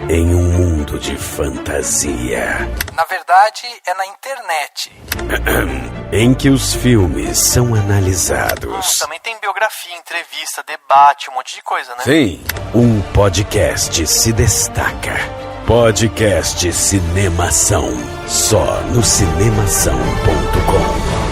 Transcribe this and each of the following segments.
em um mundo de fantasia. Na verdade, é na internet. Em que os filmes são analisados. Também tem biografia, entrevista, debate, um monte de coisa, né? Sim, um podcast se destaca. Podcast Cinemação. Só no cinemação.com.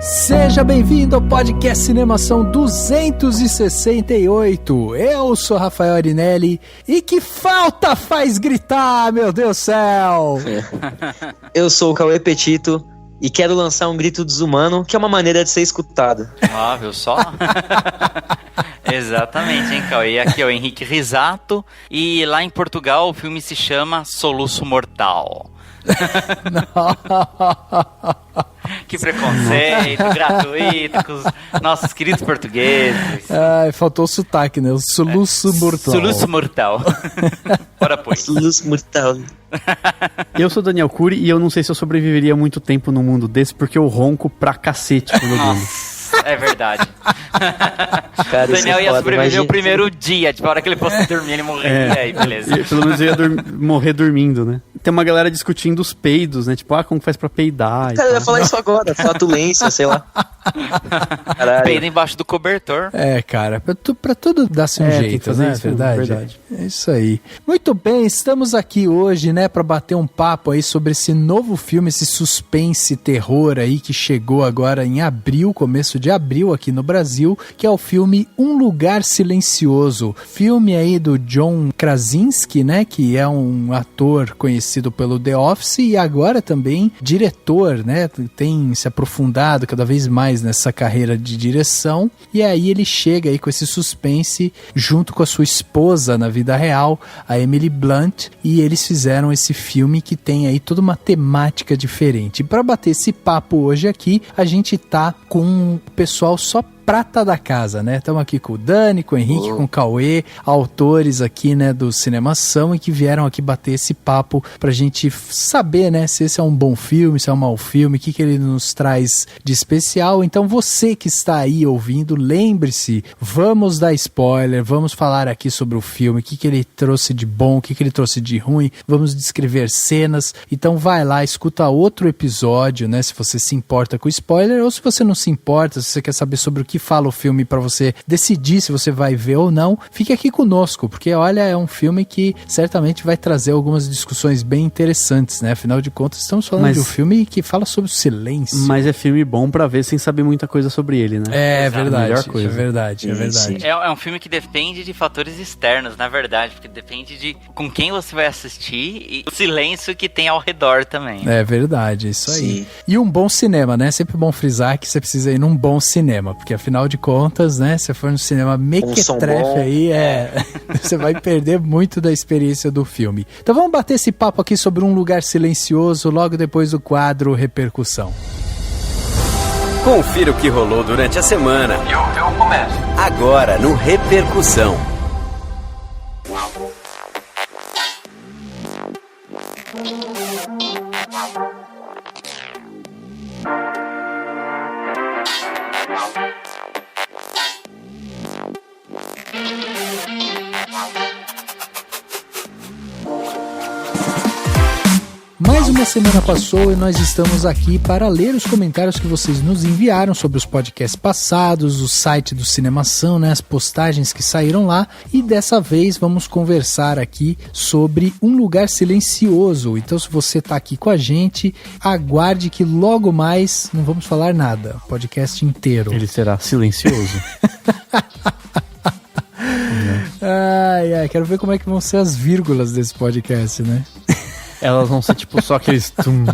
Seja bem-vindo ao podcast Cinemação 268. Eu sou Rafael Arinelli e que falta faz gritar, meu Deus do céu! Eu sou o Cauê Petito e quero lançar um grito desumano, que é uma maneira de ser escutado. Ah, viu só? Exatamente, hein, Cauê? Aqui é o Henrique Risato e lá em Portugal o filme se chama Soluço Mortal. Que preconceito gratuito com os nossos queridos portugueses. Ai, faltou o sotaque, né? O soluço mortal. Soluço mortal. Ora, pois. Soluço mortal. Eu sou Daniel Cury e eu não sei se eu sobreviveria muito tempo num mundo desse, porque eu ronco pra cacete quando eu durmo. É verdade. Cara, o Daniel ia sobreviver imagina... o primeiro dia, tipo, a hora que ele fosse dormir, ele morreria, aí beleza. Pelo menos eu ia morrer dormindo, né? Tem uma galera discutindo os peidos, né? Tipo, como faz pra peidar. Cara, eu ia falar isso agora, flatulência, sei lá. Caralho. Peida embaixo do cobertor. É, cara, pra tudo dar-se um jeito, né? Isso, verdade. É isso aí. Muito bem, estamos aqui hoje, né, pra bater um papo aí sobre esse novo filme, esse suspense terror aí que chegou agora em abril, começo de abril aqui no Brasil, que é o filme Um Lugar Silencioso. Filme aí do John Krasinski, né, que é um ator conhecido pelo The Office e agora também diretor, né, tem se aprofundado cada vez mais nessa carreira de direção, e aí ele chega aí com esse suspense junto com a sua esposa na vida real, a Emily Blunt, e eles fizeram esse filme que tem aí toda uma temática diferente. E para bater esse papo hoje aqui, a gente tá com o pessoal só prata da casa, né? Estamos aqui com o Dani, com o Henrique, com o Cauê, autores aqui, né, do Cinemação, e que vieram aqui bater esse papo pra gente saber, né, se esse é um bom filme, se é um mau filme, o que ele nos traz de especial. Então você que está aí ouvindo, lembre-se, vamos dar spoiler, vamos falar aqui sobre o filme, o que ele trouxe de bom, o que ele trouxe de ruim, vamos descrever cenas. Então vai lá, escuta outro episódio, né, se você se importa com spoiler, ou se você não se importa, se você quer saber sobre o que fala o filme para você decidir se você vai ver ou não, fique aqui conosco, porque olha, é um filme que certamente vai trazer algumas discussões bem interessantes, né? Afinal de contas, estamos falando de um filme que fala sobre o silêncio. Mas é filme bom pra ver sem saber muita coisa sobre ele, né? É verdade, melhor coisa. é verdade. É um filme que depende de fatores externos, na verdade, porque depende de com quem você vai assistir e o silêncio que tem ao redor também. É verdade, isso aí. Sim. E um bom cinema, né? Sempre bom frisar que você precisa ir num bom cinema, porque afinal de contas, né, se for no cinema mequetrefe aí, você vai perder muito da experiência do filme. Então vamos bater esse papo aqui sobre Um Lugar Silencioso logo depois do quadro Repercussão. Confira o que rolou durante a semana. Eu começo. Agora no Repercussão. Mais uma semana passou e nós estamos aqui para ler os comentários que vocês nos enviaram sobre os podcasts passados, o site do Cinemação, né, as postagens que saíram lá, e dessa vez vamos conversar aqui sobre Um Lugar Silencioso. Então, se você está aqui com a gente, aguarde que logo mais não vamos falar nada, o podcast inteiro. Ele será silencioso. Ai, quero ver como é que vão ser as vírgulas desse podcast, né? Elas vão ser tipo só aqueles tum.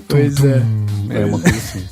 Pois é. É uma coisa assim.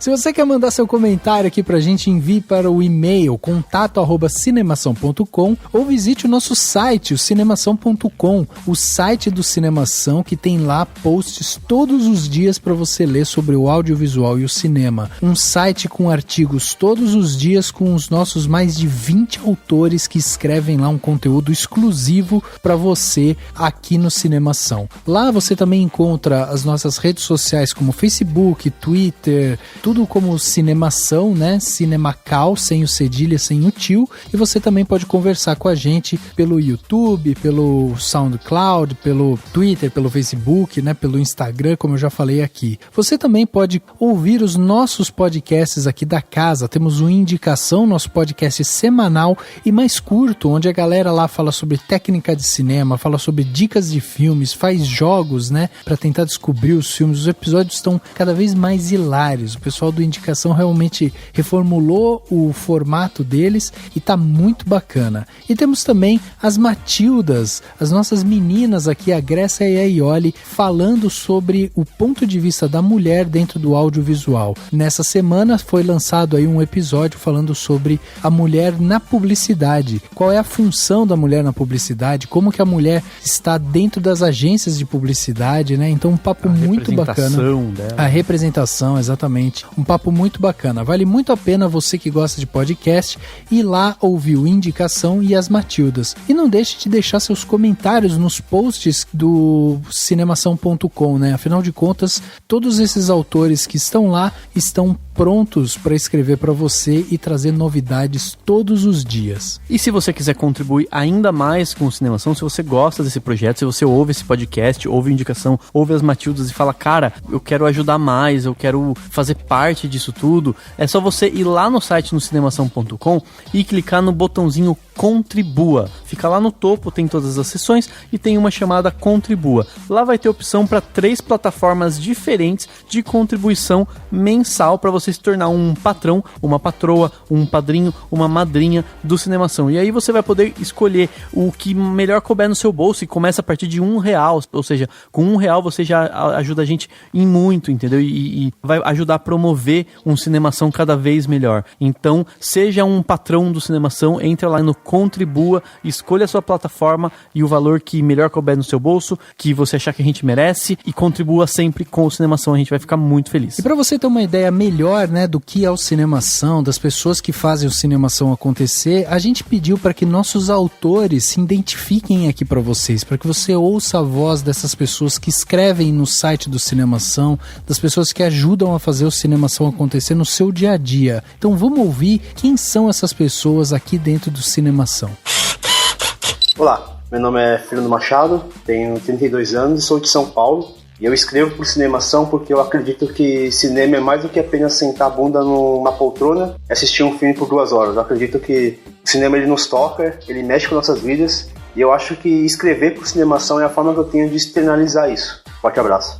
Se você quer mandar seu comentário aqui pra gente, envie para o e-mail contato@cinemação.com ou visite o nosso site, o cinemação.com, o site do Cinemação, que tem lá posts todos os dias para você ler sobre o audiovisual e o cinema. Um site com artigos todos os dias com os nossos mais de 20 autores que escrevem lá um conteúdo exclusivo para você aqui no Cinemação. Lá você também encontra as nossas redes sociais como Facebook, Twitter, tudo como Cinemação, né? Cinemacal, sem o cedilha, sem o tio. E você também pode conversar com a gente pelo YouTube, pelo SoundCloud, pelo Twitter, pelo Facebook, né? Pelo Instagram, como eu já falei aqui. Você também pode ouvir os nossos podcasts aqui da casa. Temos o Indicação, nosso podcast semanal e mais curto, onde a galera lá fala sobre técnica de cinema, fala sobre dicas de filmes, faz jogos, né? Pra tentar descobrir os filmes. Os episódios estão cada vez mais hilários. O pessoal do Indicação realmente reformulou o formato deles e tá muito bacana. E temos também as Matildas, as nossas meninas aqui, a Grécia e a Ioli, falando sobre o ponto de vista da mulher dentro do audiovisual. Nessa semana foi lançado aí um episódio falando sobre a mulher na publicidade. Qual é a função da mulher na publicidade? Como que a mulher está dentro das agências de publicidade, né? Então um papo muito bacana. Dela. A representação, exatamente. Um papo muito bacana. Vale muito a pena você que gosta de podcast ir lá ouvir o Indicação e as Matildas. E não deixe de deixar seus comentários nos posts do cinemação.com, né? Afinal de contas, todos esses autores que estão lá estão prontos para escrever para você e trazer novidades todos os dias. E se você quiser contribuir ainda mais com o Cinemação, se você gosta desse projeto, se você ouve esse podcast, ouve a Indicação, ouve as Matildas e fala, cara, eu quero ajudar mais, eu quero fazer parte disso tudo, é só você ir lá no site no cinemação.com e clicar no botãozinho Contribua. Fica lá no topo, tem todas as seções e tem uma chamada Contribua. Lá vai ter opção para 3 plataformas diferentes de contribuição mensal para você se tornar um patrão, uma patroa, um padrinho, uma madrinha do Cinemação. E aí você vai poder escolher o que melhor couber no seu bolso e começa a partir de R$1, ou seja, com R$1 você já ajuda a gente em muito, entendeu? E vai ajudar a promover um Cinemação cada vez melhor. Então, seja um patrão do Cinemação, entra lá no Contribua, escolha a sua plataforma e o valor que melhor couber no seu bolso, que você achar que a gente merece, e contribua sempre com o Cinemação, a gente vai ficar muito feliz. E para você ter uma ideia melhor, né, do que é o Cinemação, das pessoas que fazem o Cinemação acontecer, a gente pediu para que nossos autores se identifiquem aqui para vocês, para que você ouça a voz dessas pessoas que escrevem no site do Cinemação, das pessoas que ajudam a fazer o Cinemação acontecer no seu dia a dia. Então vamos ouvir quem são essas pessoas aqui dentro do Cinemação. Olá, meu nome é Fernando Machado, tenho 32 anos e sou de São Paulo. E eu escrevo por Cinemação porque eu acredito que cinema é mais do que apenas sentar a bunda numa poltrona e assistir um filme por 2 horas. Eu acredito que o cinema ele nos toca, ele mexe com nossas vidas e eu acho que escrever por Cinemação é a forma que eu tenho de externalizar isso. Forte abraço.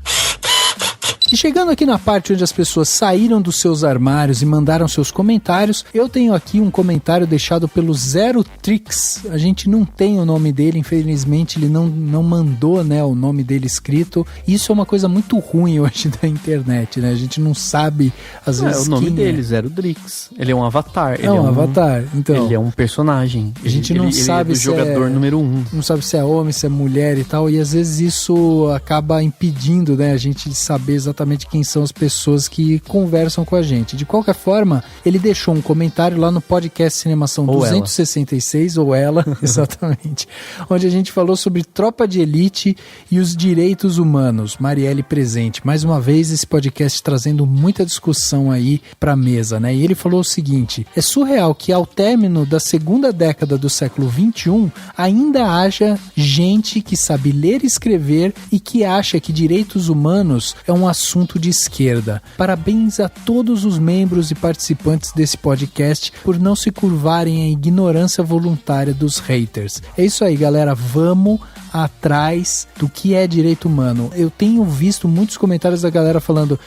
E chegando aqui na parte onde as pessoas saíram dos seus armários e mandaram seus comentários, eu tenho aqui um comentário deixado pelo Zero Trix. A gente não tem o nome dele, infelizmente ele não mandou, né, o nome dele escrito. Isso é uma coisa muito ruim hoje da internet, né? A gente não sabe, às vezes, o nome dele, Zero Trix. Ele é um avatar. É um avatar, então. Ele é um personagem. A gente não sabe ele é do jogador número 1. Não sabe se é homem, se é mulher e tal, e às vezes isso acaba impedindo, né, a gente de saber exatamente quem são as pessoas que conversam com a gente. De qualquer forma, ele deixou um comentário lá no podcast Cinemação 266, ou ela, exatamente, onde a gente falou sobre Tropa de Elite e os direitos humanos. Marielle presente. Mais uma vez, esse podcast trazendo muita discussão aí pra mesa, né? E ele falou o seguinte: é surreal que ao término da segunda década do século XXI, ainda haja gente que sabe ler e escrever e que acha que direitos humanos é um assunto de esquerda. Parabéns a todos os membros e participantes desse podcast por não se curvarem à ignorância voluntária dos haters. É isso aí, galera. Vamos atrás do que é direito humano. Eu tenho visto muitos comentários da galera falando,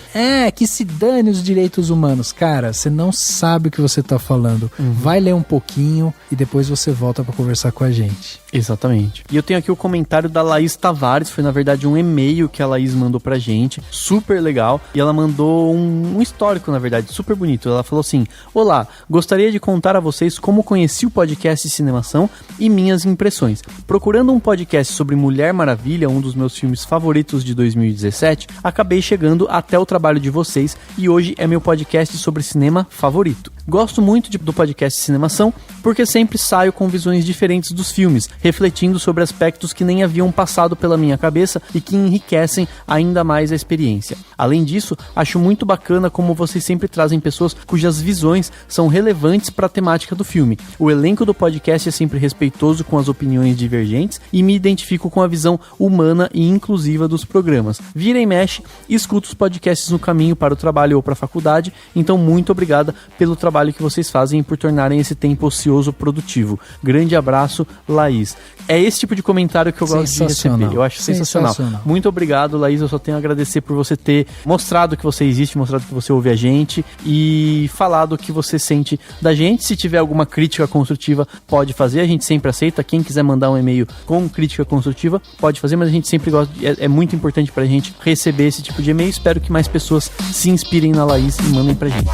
que se dane os direitos humanos. Cara, você não sabe o que você tá falando. Vai ler um pouquinho e depois você volta pra conversar com a gente. Exatamente. E eu tenho aqui o comentário da Laís Tavares, foi na verdade um e-mail que a Laís mandou pra gente, super legal, e ela mandou um histórico, na verdade, super bonito. Ela falou assim: olá, gostaria de contar a vocês como conheci o podcast Cinemação e minhas impressões. Procurando um podcast sobre Mulher Maravilha, um dos meus filmes favoritos de 2017, acabei chegando até o trabalho de vocês e hoje é meu podcast sobre cinema favorito. Gosto muito do podcast Cinemação porque sempre saio com visões diferentes dos filmes, refletindo sobre aspectos que nem haviam passado pela minha cabeça e que enriquecem ainda mais a experiência. Além disso, acho muito bacana como vocês sempre trazem pessoas cujas visões são relevantes para a temática do filme. O elenco do podcast é sempre respeitoso com as opiniões divergentes e me identifico com a visão humana e inclusiva dos programas. Vira e mexe, escuto os podcasts no caminho para o trabalho ou para a faculdade, então muito obrigada pelo trabalho que vocês fazem e por tornarem esse tempo ocioso produtivo. Grande abraço, Laís. É esse tipo de comentário que eu gosto de receber. Eu acho sensacional. Muito obrigado, Laís. Eu só tenho a agradecer por você ter mostrado que você existe, mostrado que você ouve a gente e falado o que você sente da gente. Se tiver alguma crítica construtiva, pode fazer. A gente sempre aceita. Quem quiser mandar um e-mail com crítica construtiva, pode fazer, mas a gente sempre gosta. É muito importante pra gente receber esse tipo de e-mail. Espero que mais pessoas se inspirem na Laís e mandem pra gente.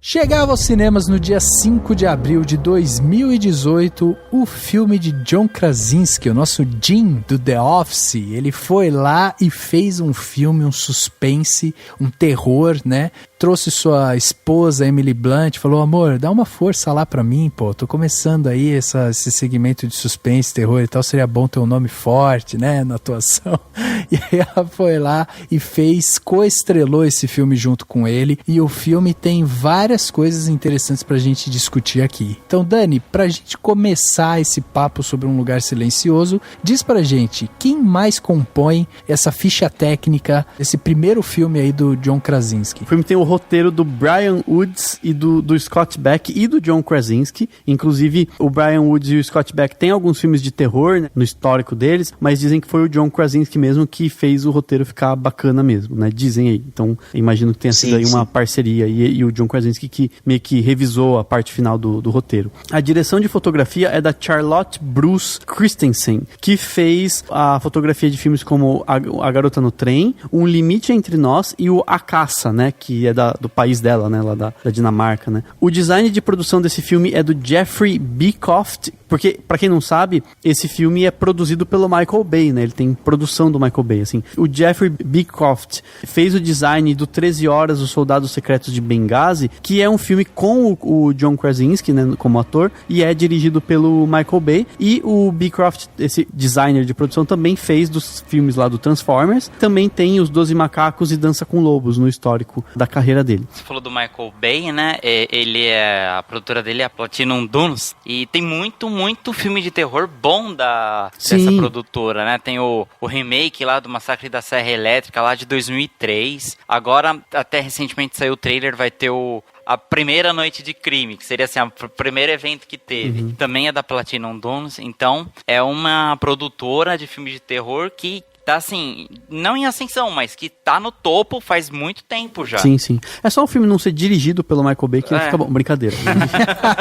Chegava aos cinemas no dia 5 de abril de 2018 o filme de John Krasinski, o nosso Jim do The Office. Ele foi lá e fez um filme, um suspense, um terror, né? Trouxe sua esposa, Emily Blunt, falou: amor, dá uma força lá pra mim, pô, tô começando aí esse segmento de suspense, terror e tal, seria bom ter um nome forte, né, na atuação. E aí ela foi lá e coestrelou esse filme junto com ele, e o filme tem várias coisas interessantes pra gente discutir aqui. Então, Dani, pra gente começar esse papo sobre Um Lugar Silencioso, diz pra gente, quem mais compõe essa ficha técnica, esse primeiro filme aí do John Krasinski? O filme tem o roteiro do Brian Woods e do Scott Beck e do John Krasinski. Inclusive, o Brian Woods e o Scott Beck têm alguns filmes de terror, né, no histórico deles, mas dizem que foi o John Krasinski mesmo que fez o roteiro ficar bacana mesmo, né? Dizem aí. Então, imagino que tenha sido aí uma parceria. E o John Krasinski que meio que revisou a parte final do roteiro. A direção de fotografia é da Charlotte Bruce Christensen, que fez a fotografia de filmes como A Garota no Trem, Um Limite Entre Nós e o A Caça, né? Que é do país dela, né? Lá da Dinamarca, né? O design de produção desse filme é do Jeffrey Beecroft, porque, pra quem não sabe, esse filme é produzido pelo Michael Bay, né? Ele tem produção do Michael Bay, assim. O Jeffrey Beecroft fez o design do 13 Horas, Os Soldados Secretos de Benghazi, que é um filme com o John Krasinski, né, como ator, e é dirigido pelo Michael Bay. E o Beecroft, esse designer de produção, também fez dos filmes lá do Transformers. Também tem Os 12 Macacos e Dança com Lobos no histórico da carreira dele. Você falou do Michael Bay, né? A produtora dele é a Platinum Dunes, e tem muito filme de terror bom dessa produtora, né? Tem o remake lá do Massacre da Serra Elétrica, lá de 2003. Agora, até recentemente saiu o trailer, vai ter a primeira noite de crime, que seria assim, o primeiro evento que teve, que também é da Platinum Dunes. Então, é uma produtora de filmes de terror que tá assim, não em ascensão, mas que tá no topo faz muito tempo já. Sim, sim. É só o filme não ser dirigido pelo Michael Bay que fica bom. Brincadeira.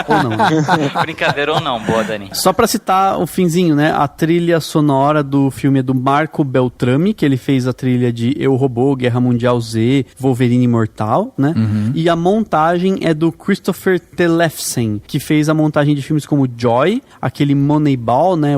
Ou não. Né? Brincadeira ou não, boa, Dani. Só pra citar o finzinho, né? A trilha sonora do filme é do Marco Beltrami, que ele fez a trilha de Eu, Robô, Guerra Mundial Z, Wolverine Imortal, né? E a montagem é do Christopher Telefsen, que fez a montagem de filmes como Joy, aquele Moneyball, né?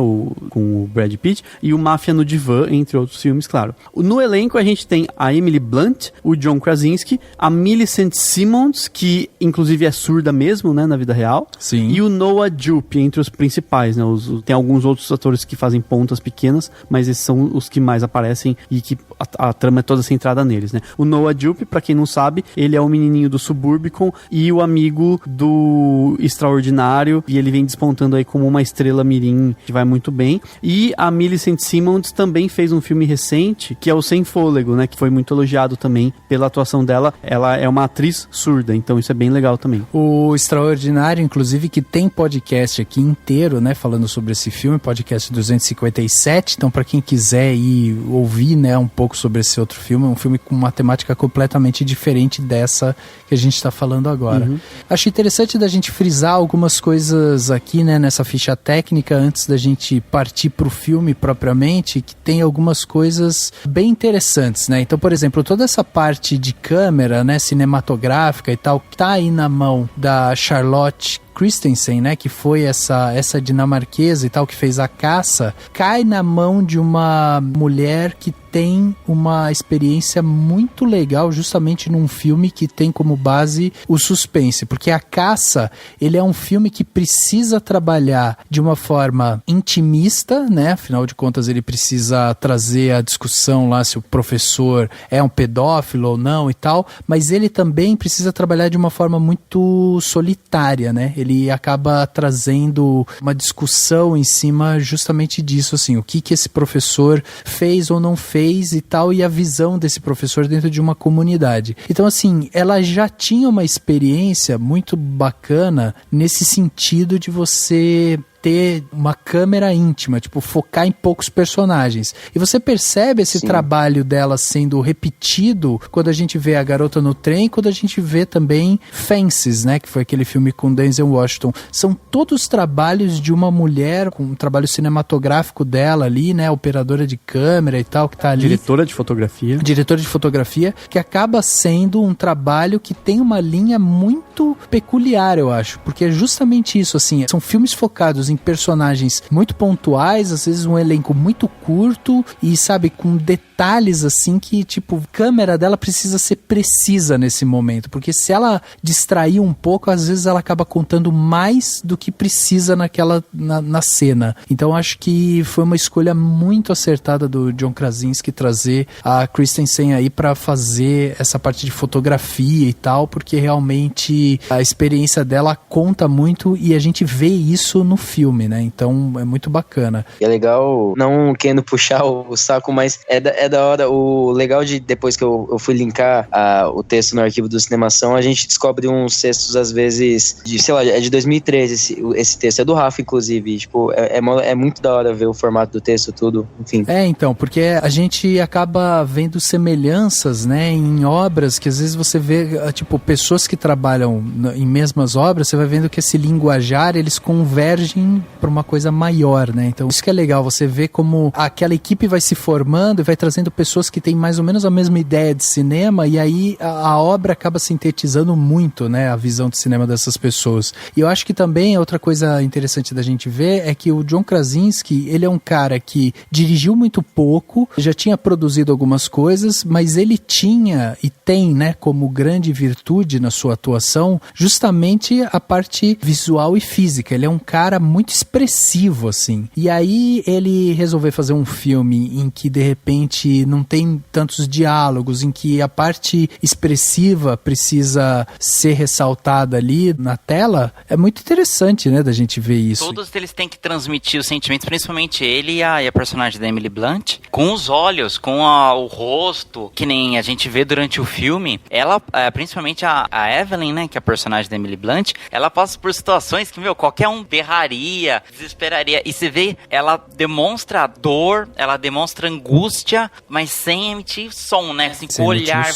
Com o Brad Pitt, e o Máfia no Divã, entre outros filmes, claro. No elenco a gente tem a Emily Blunt, o John Krasinski, a Millicent Simmons, que inclusive é surda mesmo, né? Na vida real. Sim. E o Noah Jupe, entre os principais, né? Tem alguns outros atores que fazem pontas pequenas, mas esses são os que mais aparecem e que a trama é toda centrada neles, né? O Noah Jupe, pra quem não sabe, ele é o menininho do Suburbicon e o amigo do Extraordinário, e ele vem despontando aí como uma estrela mirim que vai muito bem. E a Millicent Simmons também fez um filme recente, que é o Sem Fôlego, né? Que foi muito elogiado também pela atuação dela. Ela é uma atriz surda, então isso é bem legal também. O Extraordinário, inclusive, que tem podcast aqui inteiro, né? Falando sobre esse filme, podcast 257. Então, pra quem quiser ir ouvir, né? Um pouco sobre esse outro filme, é um filme com uma temática completamente diferente dessa que a gente tá falando agora. Acho interessante da gente frisar algumas coisas aqui, né? Nessa ficha técnica, antes da gente partir pro filme propriamente, que tem algumas coisas bem interessantes, né? Então, por exemplo, toda essa parte de câmera, né, cinematográfica e tal, que tá aí na mão da Charlotte Christensen, né, que foi essa dinamarquesa e tal, que fez A Caça, cai na mão de uma mulher que tem uma experiência muito legal justamente num filme que tem como base o suspense, porque A Caça, ele é um filme que precisa trabalhar de uma forma intimista, né, afinal de contas ele precisa trazer a discussão lá se o professor é um pedófilo ou não e tal, mas ele também precisa trabalhar de uma forma muito solitária, né, ele acaba trazendo uma discussão em cima justamente disso, assim, o que esse professor fez ou não fez e tal, e a visão desse professor dentro de uma comunidade. Então, assim, ela já tinha uma experiência muito bacana nesse sentido de você ter uma câmera íntima, tipo, focar em poucos personagens. E você percebe esse trabalho dela sendo repetido quando a gente vê A Garota no Trem, quando a gente vê também Fences, né, que foi aquele filme com Denzel Washington. São todos trabalhos de uma mulher, com um trabalho cinematográfico dela ali, né, operadora de câmera e tal, que tá ali. Diretora de fotografia. Diretora de fotografia, que acaba sendo um trabalho que tem uma linha muito peculiar, eu acho, porque é justamente isso, assim, são filmes focados em personagens muito pontuais, às vezes um elenco muito curto e, sabe, com detalhes assim que, tipo, a câmera dela precisa ser precisa nesse momento, porque se ela distrair um pouco, às vezes ela acaba contando mais do que precisa na cena. Então acho que foi uma escolha muito acertada do John Krasinski trazer a Christensen aí pra fazer essa parte de fotografia e tal, porque realmente a experiência dela conta muito e a gente vê isso no filme, né? Então é muito bacana. É legal, não querendo puxar o saco, mas é da hora. O legal de depois que eu fui linkar o texto no arquivo do Cinemação, a gente descobre uns textos, às vezes, sei lá, é de 2013 esse texto. É do Rafa, inclusive. Tipo, é muito da hora ver o formato do texto, tudo, enfim. Então, porque a gente acaba vendo semelhanças, né, em obras que às vezes você vê, tipo, pessoas que trabalham em mesmas obras, você vai vendo que esse linguajar, eles convergem para uma coisa maior, né? Então isso que é legal, você vê como aquela equipe vai se formando e vai trazendo pessoas que têm mais ou menos a mesma ideia de cinema, e aí a obra acaba sintetizando muito, né, a visão de cinema dessas pessoas. E eu acho que também outra coisa interessante da gente ver é que o John Krasinski, ele é um cara que dirigiu muito pouco, já tinha produzido algumas coisas, mas ele tinha e tem, né, como grande virtude na sua atuação justamente a parte visual e física. Ele é um cara muito expressivo, assim. E aí ele resolveu fazer um filme em que, de repente, lente, não tem tantos diálogos, em que a parte expressiva precisa ser ressaltada ali na tela, é muito interessante, né, da gente ver isso. Todos eles têm que transmitir os sentimentos, principalmente ele e a personagem da Emily Blunt, com os olhos, com o rosto, que nem a gente vê durante o filme. Ela, principalmente a Evelyn, né, que é a personagem da Emily Blunt, ela passa por situações que, qualquer um berraria, desesperaria. E você vê, ela demonstra dor, ela demonstra angústia, mas sem emitir som, né? Assim, com o olhar.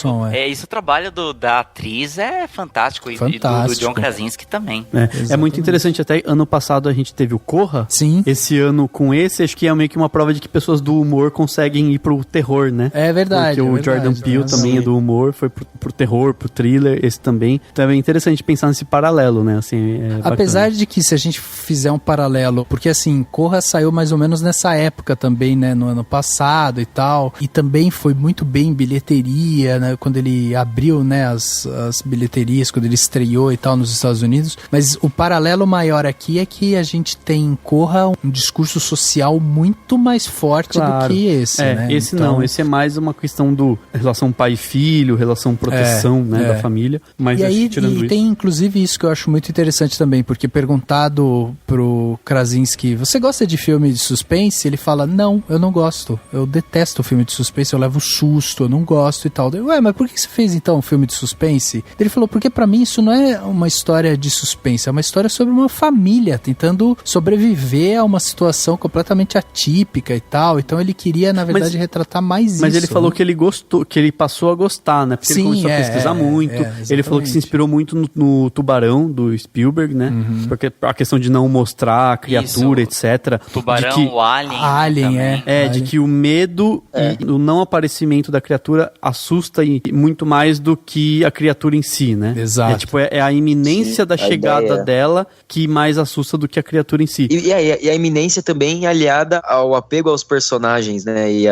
Isso, o trabalho da atriz é fantástico. E do John Krasinski também. É muito interessante. Até ano passado a gente teve o Corra. Sim. Esse ano com esse, acho que é meio que uma prova de que pessoas do humor conseguem ir pro terror, né? É verdade. Porque o Jordan Peele também é do humor, foi pro terror, pro thriller, esse também. Então é interessante pensar nesse paralelo, né? Assim, apesar de que, se a gente fizer um paralelo, porque assim, Corra saiu mais ou menos nessa época também, né? No ano passado e tal. E também foi muito bem em bilheteria, né? Quando ele abriu, né, as bilheterias, quando ele estreou e tal nos Estados Unidos. Mas o paralelo maior aqui é que a gente tem em Corra um discurso social muito mais forte do que esse, né? Esse então... não, esse é mais uma questão do relação pai e filho, relação proteção, né, da família. Mas e aí tem inclusive isso que eu acho muito interessante também, porque perguntado pro Krasinski, você gosta de filme de suspense? Ele fala, não, eu não gosto, eu detesto filme de suspense, eu levo susto, eu não gosto e tal. Ué, mas por que você fez então um filme de suspense? Ele falou, porque pra mim isso não é uma história de suspense, é uma história sobre uma família tentando sobreviver a uma situação completamente atípica e tal. Então ele queria, na verdade, retratar mais isso. Mas ele falou, né, que ele gostou, que ele passou a gostar, né? Porque ele começou a pesquisar muito. Ele falou que se inspirou muito no Tubarão, do Spielberg, né? Porque a questão de não mostrar a criatura, etc. Tubarão, o Alien de que o medo e o não aparecimento da criatura assusta muito mais do que a criatura em si, né? Exato. É a iminência da chegada dela que mais assusta do que a criatura em si. E a iminência também aliada ao apego aos personagens, né? E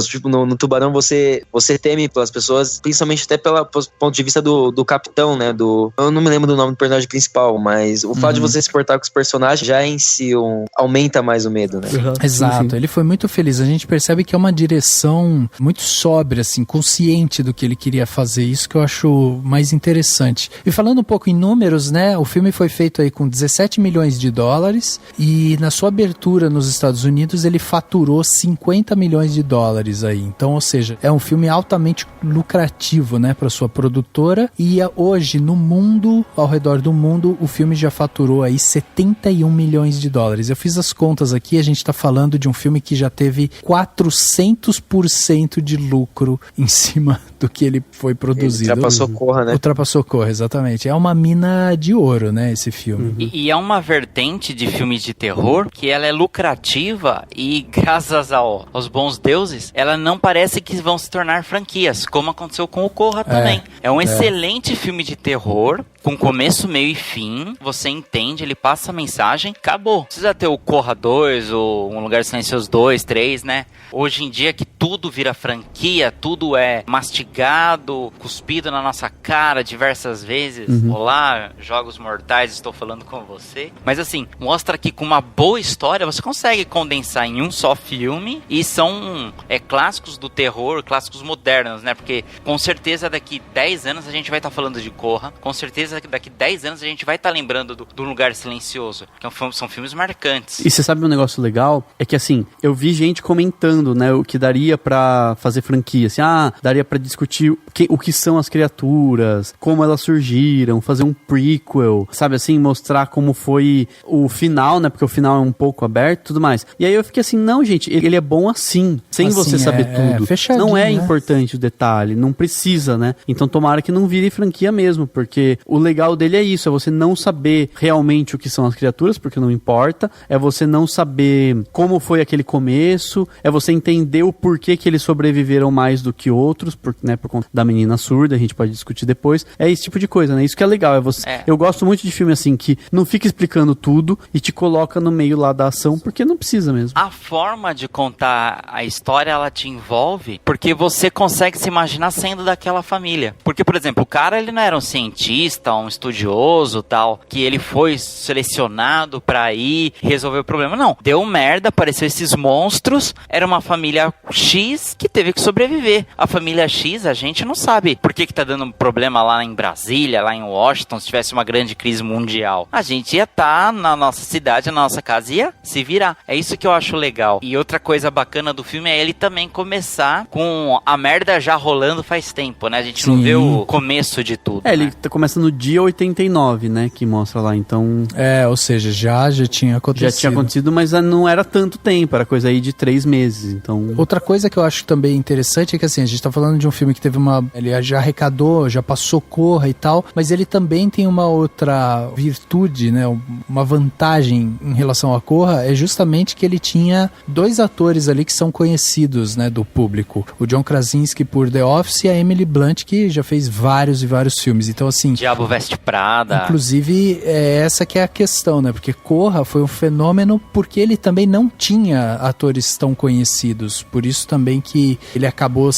tipo, no Tubarão você teme pelas pessoas, principalmente até pelo ponto de vista do capitão, né? Eu não me lembro do nome do personagem principal, mas o fato de você se portar com os personagens já em si aumenta mais o medo, né? Exato, ele foi muito feliz. A gente percebe que é uma direção muito sóbria, assim, consciente do que ele queria fazer. Isso que eu acho mais interessante. E falando um pouco em números, né? O filme foi feito aí com 17 milhões de dólares e na sua abertura nos Estados Unidos ele faturou 50 milhões de dólares aí. Então, ou seja, é um filme altamente lucrativo, né, para sua produtora. E hoje, no mundo, ao redor do mundo, o filme já faturou aí 71 milhões de dólares. Eu fiz as contas aqui, a gente tá falando de um filme que já teve 400% de lucro em cima do que ele foi produzido. Ultrapassou Corra, né? Ultrapassou Corra, exatamente. É uma mina de ouro, né, esse filme. E é uma vertente de filmes de terror que ela é lucrativa e, graças aos bons deuses, ela não parece que vão se tornar franquias, como aconteceu com o Corra também. É um excelente filme de terror, com começo, meio e fim. Você entende, ele passa a mensagem, acabou. Precisa ter o Corra 2, ou Um Lugar Silencioso 2, 3, né? Hoje em dia que tudo vira franquia, tudo é mastigado, cuspido na nossa cara diversas vezes. Olá, Jogos Mortais, estou falando com você. Mas assim, mostra que com uma boa história você consegue condensar em um só filme, e são clássicos do terror, clássicos modernos, né? Porque com certeza daqui 10 anos a gente vai estar falando de Corra, com certeza daqui 10 anos a gente vai estar lembrando do Lugar Silencioso, que são filmes marcantes. E você sabe um negócio legal? É que assim, eu vi gente comentando, né, o que daria pra fazer franquia, assim, daria pra discutir o que são as criaturas, como elas surgiram, fazer um prequel, sabe assim, mostrar como foi o final, né, porque o final é um pouco aberto e tudo mais. E aí eu fiquei assim, não, gente, ele é bom assim, sem você saber tudo. Não é importante o detalhe, não precisa, né? Então tomara que não vire franquia mesmo, porque o legal dele é isso, é você não saber realmente o que são as criaturas, porque não importa, é você não saber como foi aquele começo, é você entender o porquê que eles sobreviveram mais do que outros, né, por conta da menina surda, a gente pode discutir depois. É esse tipo de coisa, né? Isso que é legal, eu gosto muito de filme assim, que não fica explicando tudo e te coloca no meio lá da ação, porque não precisa mesmo. A forma de contar a história, ela te envolve, porque você consegue se imaginar sendo daquela família. Porque, por exemplo, o cara, ele não era um cientista, um estudioso, tal, que ele foi selecionado pra ir resolver o problema. Não, deu merda, apareceu esses monstros, era uma família X que teve que sobreviver. A família X, a gente não sabe por que tá dando problema lá em Brasília, lá em Washington, se tivesse uma grande crise mundial. A gente ia estar na nossa cidade, na nossa casa, ia se virar. É isso que eu acho legal. E outra coisa bacana do filme é ele também começar com a merda já rolando faz tempo, né? A gente não vê o começo de tudo. Ele começa no dia 89, né? Que mostra lá, então... Ou seja, já tinha acontecido. Já tinha acontecido, mas não era tanto tempo, era coisa aí de 3 meses, então... Outra coisa que eu acho também interessante é que, assim, a gente tá falando de um filme que teve ele já arrecadou, já passou Corra e tal, mas ele também tem uma outra virtude, né? Uma vantagem em relação a Corra, é justamente que ele tinha 2 atores ali que são conhecidos, né, do público. O John Krasinski por The Office e a Emily Blunt, que já fez vários e vários filmes. Então, assim... Diabo Veste Prada. Inclusive, essa que é a questão, né? Porque Corra foi um fenômeno porque ele também não tinha atores tão conhecidos. Por isso também que ele acabou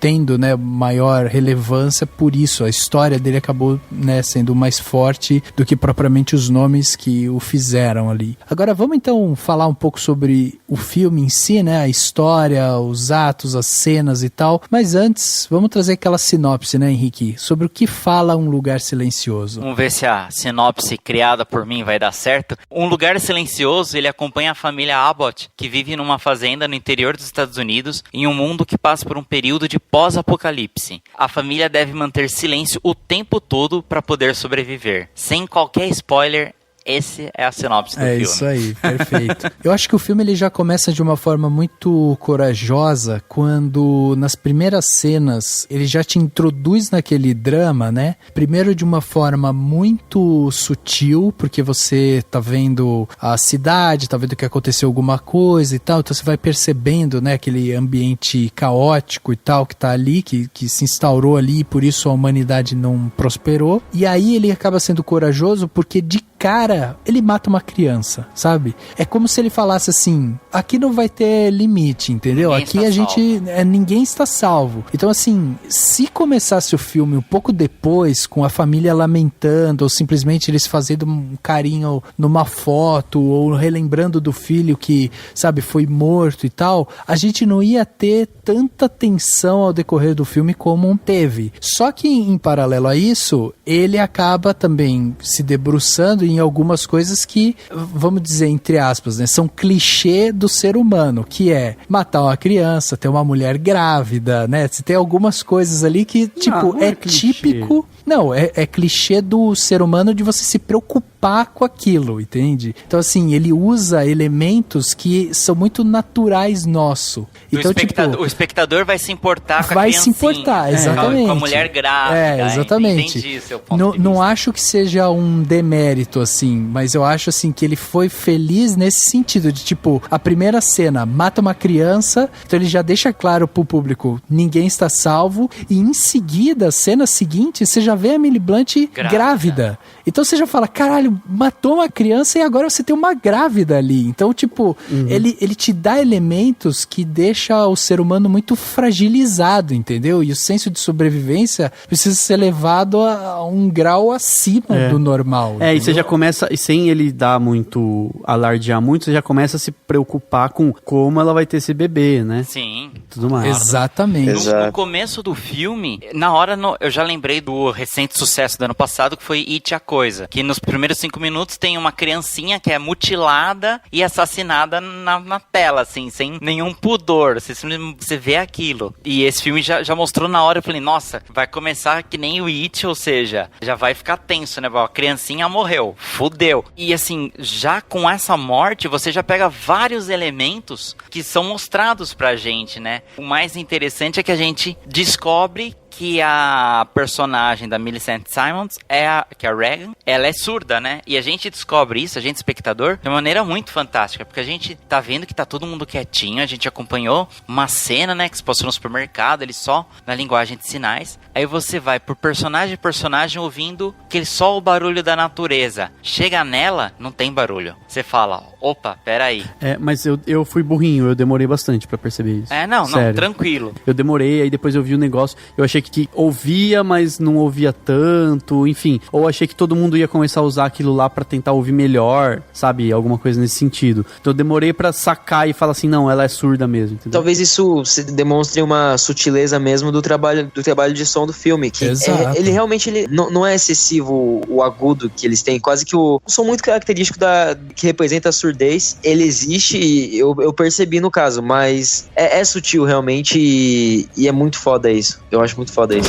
tendo, né, maior relevância por isso. A história dele acabou, né, sendo mais forte do que propriamente os nomes que o fizeram ali. Agora, vamos então falar um pouco sobre o filme em si, né? A história, os atos, as cenas e tal. Mas antes, vamos trazer aquela sinopse, né, Henrique? Sobre o que fala Um Lugar Silencioso. Vamos ver se a sinopse criada por mim vai dar certo. Um Lugar Silencioso, ele acompanha a família Abbott, que vive numa fazenda no interior dos Estados Unidos, em um mundo que passa por um período de pós-apocalipse. A família deve manter silêncio o tempo todo para poder sobreviver. Sem qualquer spoiler, esse é a sinopse do filme. É isso aí, perfeito. Eu acho que o filme ele já começa de uma forma muito corajosa quando nas primeiras cenas ele já te introduz naquele drama, né? Primeiro de uma forma muito sutil, porque você tá vendo a cidade, tá vendo que aconteceu alguma coisa e tal, então você vai percebendo, né, aquele ambiente caótico e tal que tá ali, que se instaurou ali e por isso a humanidade não prosperou. E aí ele acaba sendo corajoso porque de cara, ele mata uma criança, sabe? É como se ele falasse assim, aqui não vai ter limite, entendeu? Aqui a gente, ninguém está salvo. Então assim, se começasse o filme um pouco depois, com a família lamentando, ou simplesmente eles fazendo um carinho numa foto, ou relembrando do filho que, sabe, foi morto e tal, a gente não ia ter tanta tensão ao decorrer do filme como teve. Só que em paralelo a isso, ele acaba também se debruçando em algumas coisas que, vamos dizer, entre aspas, né, são clichê do ser humano, que é matar uma criança, ter uma mulher grávida, né? Você tem algumas coisas ali que, tipo, não é típico... Não, é clichê do ser humano de você se preocupar com aquilo, entende? Então, assim, ele usa elementos que são muito naturais nosso. Então, o espectador vai se importar com a vai criancinha. se importar, exatamente. Com a mulher grávida. Exatamente. Entendi seu ponto de vista. Não acho que seja um demérito, assim, mas eu acho, assim, que ele foi feliz nesse sentido, de, tipo, a primeira cena mata uma criança, então ele já deixa claro pro público, ninguém está salvo, e em seguida, a cena seguinte, você já vê a Emily Blunt grávida. Então você já fala, caralho, matou uma criança e agora você tem uma grávida ali. Então, tipo, ele te dá elementos que deixa o ser humano muito fragilizado, entendeu? E o senso de sobrevivência precisa ser levado a um grau acima do normal. Entendeu? E você já começa, e sem ele dar muito, alardear muito, você já começa a se preocupar com como ela vai ter esse bebê, né? Sim. Tudo mais. Exatamente. No começo do filme, na hora, eu já lembrei do recente sucesso do ano passado, que foi It, a Coisa. Que nos primeiros 5 minutos tem uma criancinha que é mutilada e assassinada na tela, assim, sem nenhum pudor. Você vê aquilo. E esse filme já mostrou na hora, eu falei, nossa, vai começar que nem o It, ou seja, já vai ficar tenso, né? A criancinha morreu, fudeu. E assim, já com essa morte, você já pega vários elementos que são mostrados pra gente, né? O mais interessante é que a gente descobre que a personagem da Millicent Simmonds, que é a Regan, ela é surda, né? E a gente descobre isso, a gente espectador, de uma maneira muito fantástica, porque a gente tá vendo que tá todo mundo quietinho, a gente acompanhou uma cena, né, que se passou no supermercado, ele só na linguagem de sinais. Aí você vai por personagem ouvindo só o barulho da natureza. Chega nela, não tem barulho. Você fala, opa, peraí. Mas eu fui burrinho, eu demorei bastante pra perceber isso. Não, tranquilo. Eu demorei, aí depois eu vi o negócio, eu achei que ouvia, mas não ouvia tanto, enfim. Ou achei que todo mundo ia começar a usar aquilo lá pra tentar ouvir melhor, sabe? Alguma coisa nesse sentido. Então eu demorei pra sacar e falar assim, não, ela é surda mesmo. Entendeu? Talvez isso demonstre uma sutileza mesmo do trabalho de som do filme, que ele realmente não é excessivo o agudo que eles têm, quase que um som muito característico que representa a surdez. Ele existe, e eu percebi no caso, mas é sutil realmente e é muito foda isso. Eu acho muito foda isso.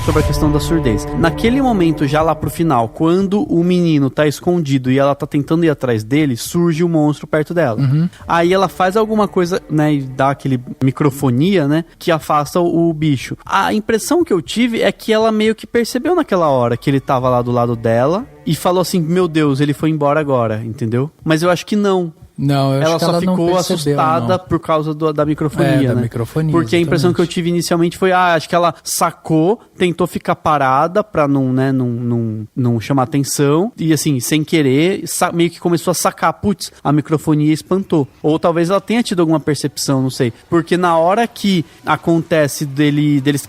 Sobre a questão da surdez. Naquele momento, já lá pro final, quando o menino tá escondido e ela tá tentando ir atrás dele, surge o monstro perto dela. Uhum. Aí ela faz alguma coisa, né, e dá aquele microfonia, né, que afasta o bicho. A impressão que eu tive é que ela meio que percebeu naquela hora que ele tava lá do lado dela e falou assim, meu Deus, ele foi embora agora, entendeu? Mas eu acho que não. Não, eu ela acho que só ela ficou não percebeu, assustada por causa da microfonia, da né? microfonia, porque exatamente. A impressão que eu tive inicialmente foi, acho que ela sacou, tentou ficar parada pra não chamar atenção, e assim, sem querer, meio que começou a sacar, putz, a microfonia espantou. Ou talvez ela tenha tido alguma percepção, não sei. Porque na hora que acontece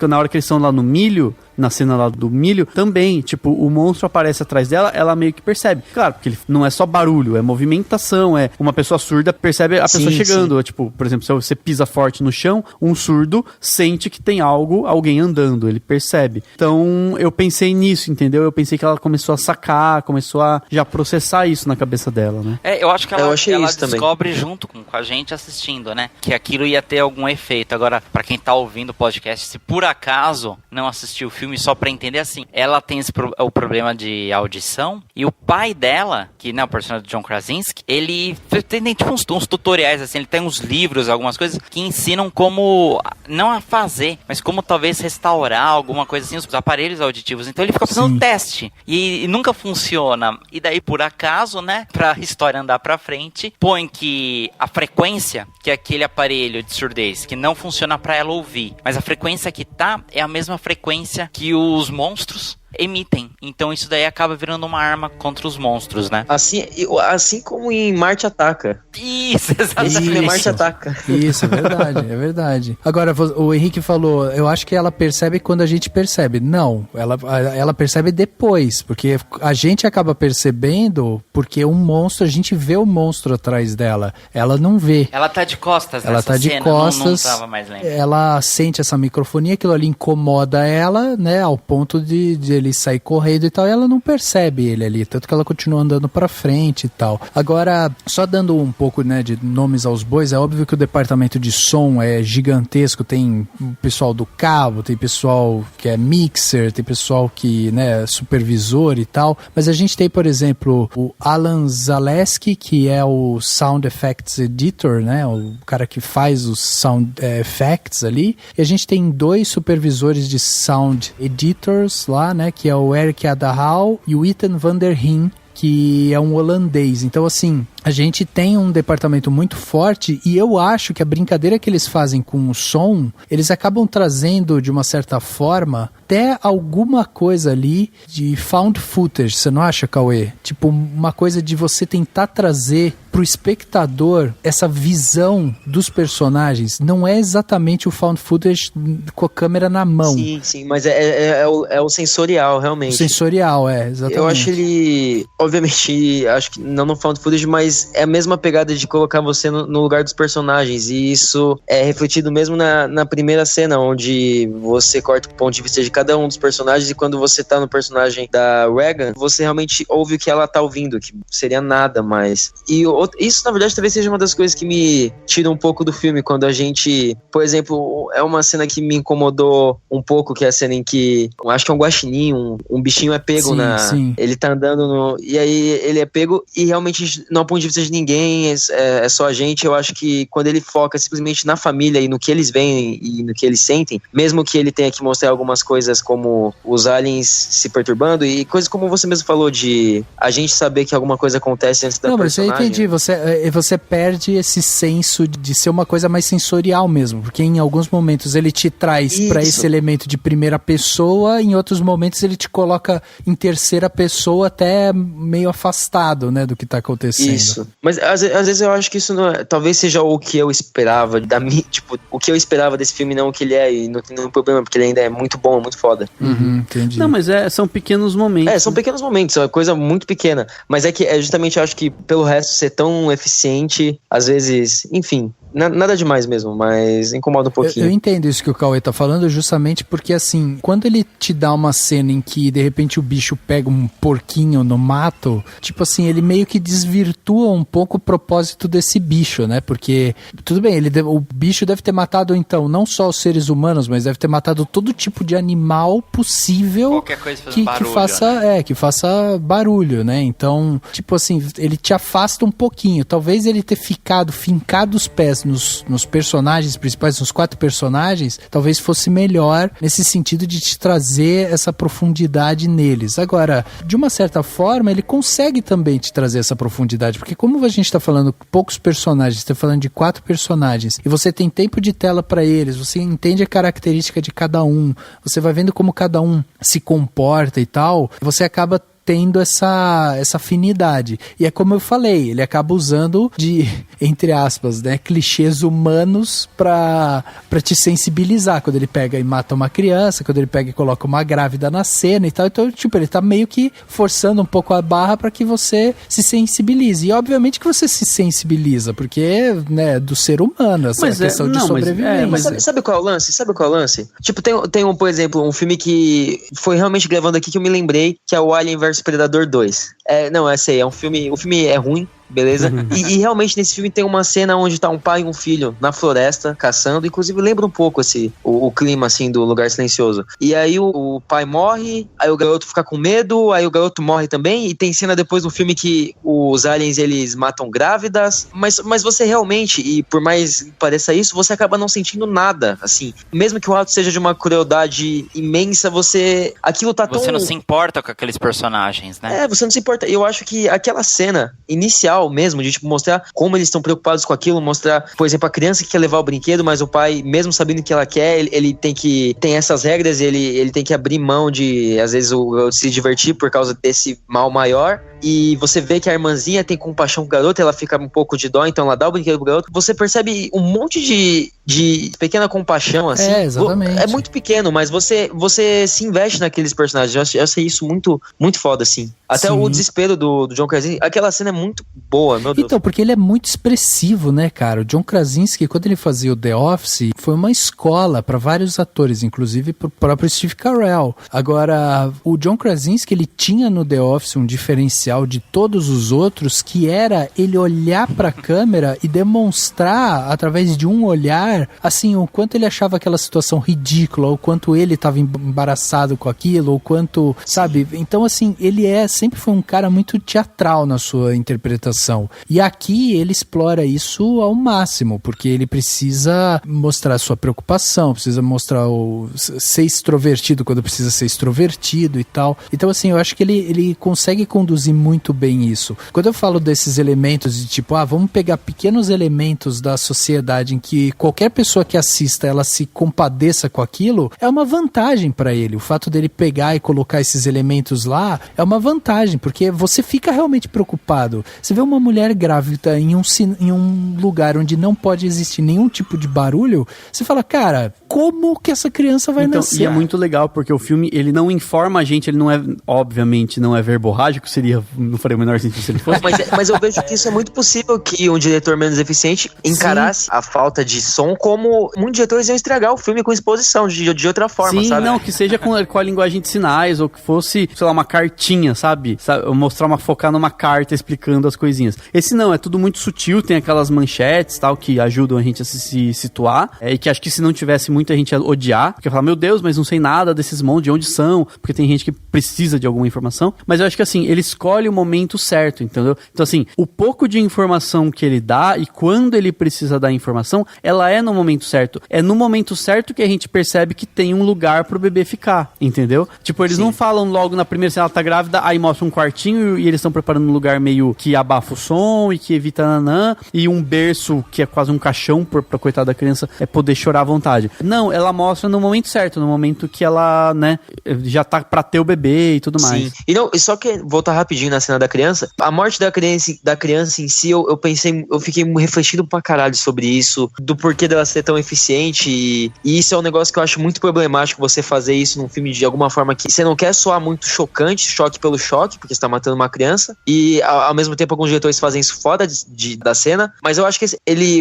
na hora que eles estão lá no milho, na cena lá do milho, também, tipo, o monstro aparece atrás dela, ela meio que percebe. Claro, porque ele não é só barulho, é movimentação, é uma pessoa surda percebe a pessoa chegando. Sim. Tipo, por exemplo, se você pisa forte no chão, um surdo sente que tem alguém andando, ele percebe. Então, eu pensei nisso, entendeu? Eu pensei que ela começou a sacar, começou a já processar isso na cabeça dela, né? Eu acho que ela descobre também, junto com a gente assistindo, né? Que aquilo ia ter algum efeito. Agora, pra quem tá ouvindo o podcast, se por acaso não assistiu o filme, só pra entender assim, ela tem o problema de audição, e o pai dela, que não é o personagem do John Krasinski, ele tem tipo uns tutoriais, assim, ele tem uns livros, algumas coisas que ensinam como, não a fazer, mas como talvez restaurar alguma coisa assim, os aparelhos auditivos. Então ele fica fazendo teste, e nunca funciona. E daí, por acaso, né, pra história andar pra frente, põe que a frequência, que é aquele aparelho de surdez, que não funciona pra ela ouvir, mas a frequência que tá é a mesma frequência que os monstros emitem. Então isso daí acaba virando uma arma contra os monstros, né? Assim como em Marte Ataca. Isso, exatamente. Esse filme é Marte Ataca. Isso, é verdade, é verdade. Agora, o Henrique falou, eu acho que ela percebe quando a gente percebe. Não, ela percebe depois, porque a gente acaba percebendo porque um monstro, a gente vê o monstro atrás dela. Ela não vê. Ela tá de costas ela nessa tá de cena, costas, não tava mais lembrando. Ela sente essa microfonia, aquilo ali incomoda ela, né, ao ponto de ele sair correndo e tal, e ela não percebe ele ali, tanto que ela continua andando pra frente e tal. Agora, só dando um pouco, né, de nomes aos bois, é óbvio que o departamento de som é gigantesco, tem pessoal do cabo, tem pessoal que é mixer, tem pessoal que, né, é supervisor e tal, mas a gente tem, por exemplo, o Alan Zaleski, que é o Sound Effects Editor, né, o cara que faz os Sound Effects ali, e a gente tem 2 supervisores de Sound Editors lá, né, que é o Eric Adahal e o Ethan van der Heen, que é um holandês. Então, assim, a gente tem um departamento muito forte e eu acho que a brincadeira que eles fazem com o som, eles acabam trazendo, de uma certa forma, até alguma coisa ali de found footage, você não acha, Cauê? Tipo, uma coisa de você tentar trazer pro espectador essa visão dos personagens. Não é exatamente o found footage com a câmera na mão. Sim, mas é o sensorial, realmente. O sensorial, exatamente. Eu acho ele, obviamente, acho que não no found footage, mas mas é a mesma pegada de colocar você no lugar dos personagens, e isso é refletido mesmo na primeira cena, onde você corta o ponto de vista de cada um dos personagens, e quando você tá no personagem da Regan, você realmente ouve o que ela tá ouvindo, que seria nada mais. E isso, na verdade, talvez seja uma das coisas que me tira um pouco do filme, quando a gente, por exemplo, é uma cena que me incomodou um pouco, que é a cena em que, acho que é um guaxinim, um bichinho é pego sim. ele tá andando e aí ele é pego, e realmente não é um ponto de vista de ninguém, é só a gente. Eu acho que quando ele foca simplesmente na família e no que eles veem e no que eles sentem, mesmo que ele tenha que mostrar algumas coisas como os aliens se perturbando e coisas como você mesmo falou, de a gente saber que alguma coisa acontece antes da personagem. Não, mas eu entendi, você perde esse senso de ser uma coisa mais sensorial mesmo, porque em alguns momentos ele te traz pra esse elemento de primeira pessoa, em outros momentos ele te coloca em terceira pessoa, até meio afastado, né, do que tá acontecendo. Isso, mas às vezes eu acho que isso não é, talvez seja o que eu esperava tipo, o que eu esperava desse filme, não o que ele é, e não tem nenhum problema, porque ele ainda é muito bom, muito foda. Entendi. Não, mas são pequenos momentos. São pequenos momentos, é uma coisa muito pequena, mas é que justamente eu acho que pelo resto ser tão eficiente, às vezes, enfim, nada demais mesmo, mas incomoda um pouquinho. Eu entendo isso que o Cauê tá falando, justamente porque, assim, quando ele te dá uma cena em que, de repente, o bicho pega um porquinho no mato, tipo assim, ele meio que desvirtua um pouco o propósito desse bicho, né? Porque, tudo bem, o bicho deve ter matado, então, não só os seres humanos, mas deve ter matado todo tipo de animal possível. Qualquer coisa que barulho, que faça barulho, né? Então, tipo assim, ele te afasta um pouquinho. Talvez ele ter fincado os pés nos personagens principais, nos 4 personagens, talvez fosse melhor nesse sentido de te trazer essa profundidade neles. Agora, de uma certa forma, ele consegue também te trazer essa profundidade, porque como a gente tá falando poucos personagens, tá falando de 4 personagens, e você tem tempo de tela pra eles, você entende a característica de cada um, você vai vendo como cada um se comporta e tal, você acaba tendo essa afinidade. E é como eu falei, ele acaba usando de, entre aspas, né, clichês humanos pra te sensibilizar, quando ele pega e mata uma criança, quando ele pega e coloca uma grávida na cena e tal. Então, tipo, ele tá meio que forçando um pouco a barra pra que você se sensibilize. E obviamente que você se sensibiliza, porque, né, do ser humano, essa questão de sobrevivência. Mas sabe qual é o lance? Tipo, tem por exemplo, um filme que foi realmente gravando aqui que eu me lembrei, que é o Alien vs Predador 2. É um filme, o filme é ruim, beleza? E realmente nesse filme tem uma cena onde tá um pai e um filho na floresta, caçando, inclusive lembra um pouco o clima, assim, do Lugar Silencioso. E aí o pai morre, aí o garoto fica com medo, aí o garoto morre também, e tem cena depois no filme que os aliens, eles matam grávidas, mas você realmente, e por mais que pareça isso, você acaba não sentindo nada, assim, mesmo que o ato seja de uma crueldade imensa, aquilo tá tão... Você não se importa com aqueles personagens, né? Você não se importa. Eu acho que aquela cena inicial mesmo, de tipo, mostrar como eles estão preocupados com aquilo, mostrar, por exemplo, a criança que quer levar o brinquedo, mas o pai, mesmo sabendo que ela quer, ele tem essas regras, ele tem que abrir mão de, às vezes, se divertir por causa desse mal maior. E você vê que a irmãzinha tem compaixão com o garoto, ela fica um pouco de dó, então ela dá o brinquedo pro garoto. Você percebe um monte de pequena compaixão, assim. Exatamente. É muito pequeno, mas você se investe naqueles personagens. Eu achei isso muito, muito foda, assim. Até o desespero do John Krasinski, aquela cena é muito boa, meu Deus. Então, porque ele é muito expressivo, né, cara? O John Krasinski, quando ele fazia o The Office, foi uma escola para vários atores, inclusive pro próprio Steve Carell. Agora, o John Krasinski, ele tinha no The Office um diferencial de todos os outros, que era ele olhar pra câmera e demonstrar, através de um olhar, assim, o quanto ele achava aquela situação ridícula, o quanto ele estava embaraçado com aquilo, o quanto, sabe? Então, assim, ele sempre foi um cara muito teatral na sua interpretação. E aqui ele explora isso ao máximo, porque ele precisa mostrar a sua preocupação, precisa mostrar ser extrovertido quando precisa ser extrovertido e tal. Então, assim, eu acho que ele consegue conduzir muito bem isso. Quando eu falo desses elementos de tipo, vamos pegar pequenos elementos da sociedade em que qualquer pessoa que assista, ela se compadeça com aquilo, é uma vantagem pra ele. O fato dele pegar e colocar esses elementos lá é uma vantagem, porque você fica realmente preocupado. Você vê uma mulher grávida em um lugar onde não pode existir nenhum tipo de barulho, você fala, cara, como que essa criança vai nascer. E é muito legal, porque o filme, ele não informa a gente, ele não é, obviamente, não é verborrágico, não faria o menor sentido se ele fosse. Mas eu vejo que isso é muito possível que um diretor menos eficiente encarasse a falta de som como muitos diretores iam estragar o filme com exposição de outra forma, sabe? Não, que seja com a linguagem de sinais, ou que fosse, sei lá, uma cartinha, sabe? Focar numa carta explicando as coisinhas. Esse não, é tudo muito sutil, tem aquelas manchetes, tal, que ajudam a gente a se situar, e que acho que se não tivesse muita gente ia odiar, porque ia falar, meu Deus, mas não sei nada desses montes, de onde são, porque tem gente que precisa de alguma informação, mas eu acho que assim, ele escolhe o momento certo, entendeu? Então assim, o pouco de informação que ele dá, e quando ele precisa dar informação, ela é no momento certo. É no momento certo que a gente percebe que tem um lugar pro bebê ficar, entendeu? Tipo, eles não falam logo na primeira cena, ela tá grávida, aí mostra um quartinho e eles estão preparando um lugar meio que abafa o som e que evita nanã, e um berço que é quase um caixão pra coitada da criança poder chorar à vontade. Não, ela mostra no momento certo, no momento que ela, né, já tá pra ter o bebê e tudo mais. Sim. E só que, voltar rapidinho na cena da criança, a morte da criança em si, eu pensei, eu fiquei refletindo pra caralho sobre isso, do porquê dela ser tão eficiente, e isso é um negócio que eu acho muito problemático, você fazer isso num filme de alguma forma que você não quer soar muito chocante, choque pelo choque, porque você tá matando uma criança, e ao mesmo tempo alguns diretores fazem isso fora da cena, mas eu acho que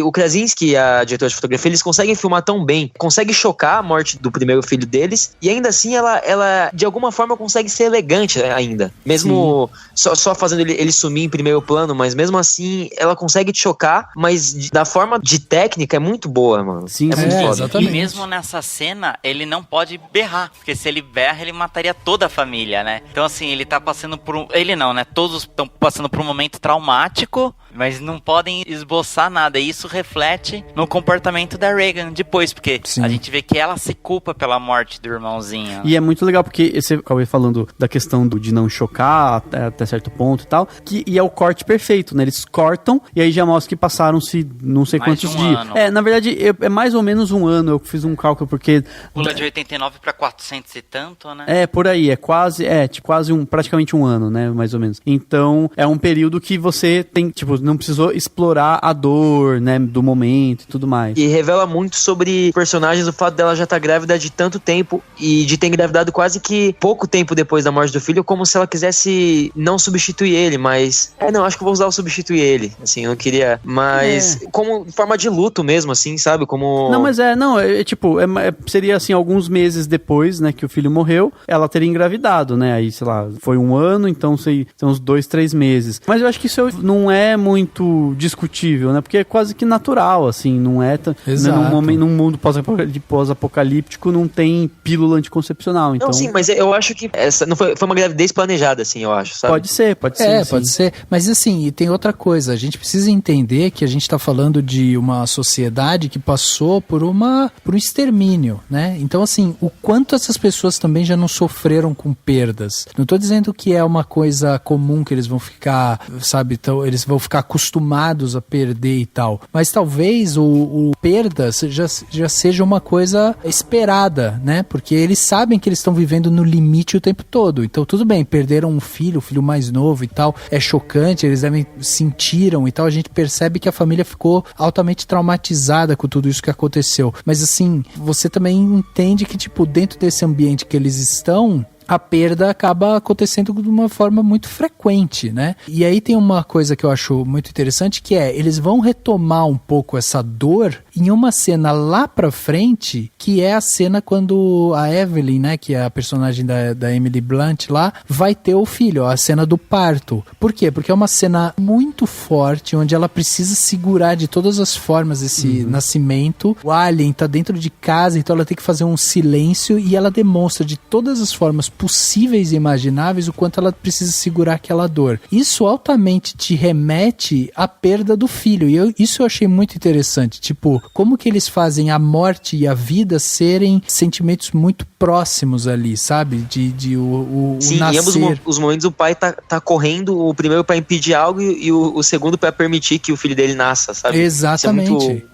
o Krasinski e a diretora de fotografia, eles conseguem filmar tão bem, conseguem chocar a morte do primeiro filho deles, e ainda assim ela de alguma forma consegue ser elegante ainda, mesmo só fazendo ele sumir em primeiro plano, mas mesmo assim ela consegue te chocar, mas da forma de técnica é muito boa, mano. Sim, é muito foda. Exatamente. E mesmo nessa cena, ele não pode berrar, porque se ele berra, ele mataria toda a família, né? Então assim, ele tá passando por ele não, né? Todos estão passando por um momento traumático, mas não podem esboçar nada, e isso reflete no comportamento da Regan depois, porque a gente vê que ela se culpa pela morte do irmãozinho. E é muito legal, porque você acabou falando da questão de não chocar até certo ponto e tal, e é o corte perfeito, né? Eles cortam, e aí já mostra que passaram-se não sei Mais quantos de um dias. ano. Na verdade, é mais ou menos um ano, eu fiz um cálculo, porque... Pula de 89 pra 400 e tanto, né? Por aí, praticamente um ano, né, mais ou menos. Então, é um período que você tem, tipo, não precisou explorar a dor, né, do momento e tudo mais. E revela muito sobre personagens, o fato dela já estar grávida de tanto tempo, e de ter engravidado quase que pouco tempo depois da morte do filho, como se ela quisesse não substituir ele, mas... acho que eu vou usar o substituir ele, assim, eu não queria... Mas como forma de luto mesmo, assim, sabe? Como... Não, mas seria, assim, alguns meses depois, né, que o filho morreu, ela teria engravidado, né, aí, sei lá, foi um ano, então, são uns 2-3 meses. Mas eu acho que isso não é muito discutível, né, porque é quase que natural, assim, não é... Exato. Num mundo pós-apocalíptico não tem pílula anticoncepcional, então... Não, sim, mas eu acho que essa não foi uma gravidez planejada, assim, eu acho, sabe? Pode ser. Pode ser. Mas assim, e tem outra coisa, a gente precisa entender que a gente tá falando de uma sociedade que passou por um extermínio, né? Então assim, o quanto essas pessoas também já não sofreram com perdas. Não tô dizendo que é uma coisa comum que eles vão ficar, sabe, então eles vão ficar acostumados a perder e tal, mas talvez o perda já seja uma coisa esperada, né? Porque eles sabem que eles estão vivendo no limite o tempo todo. Então tudo bem, perderam um filho, o filho mais novo e tal, é chocante, eles sentiram e tal, a gente percebe que a família ficou altamente traumatizada com tudo isso que aconteceu. Mas assim, você também entende que, tipo, dentro desse ambiente que eles estão, a perda acaba acontecendo de uma forma muito frequente, né? E aí tem uma coisa que eu acho muito interessante, que eles vão retomar um pouco essa dor em uma cena lá pra frente, que é a cena quando a Evelyn, né, que é a personagem da Emily Blunt lá, vai ter o filho, a cena do parto. Por quê? Porque é uma cena muito forte, onde ela precisa segurar de todas as formas esse nascimento. O alien tá dentro de casa, então ela tem que fazer um silêncio, e ela demonstra de todas as formas possíveis e imagináveis o quanto ela precisa segurar aquela dor. Isso altamente te remete à perda do filho, e isso eu achei muito interessante, tipo, como que eles fazem a morte e a vida serem sentimentos muito próximos ali, sabe? O Sim, nascer. em ambos os momentos o pai tá correndo, o primeiro pra impedir algo e o segundo pra permitir que o filho dele nasça, sabe? Exatamente.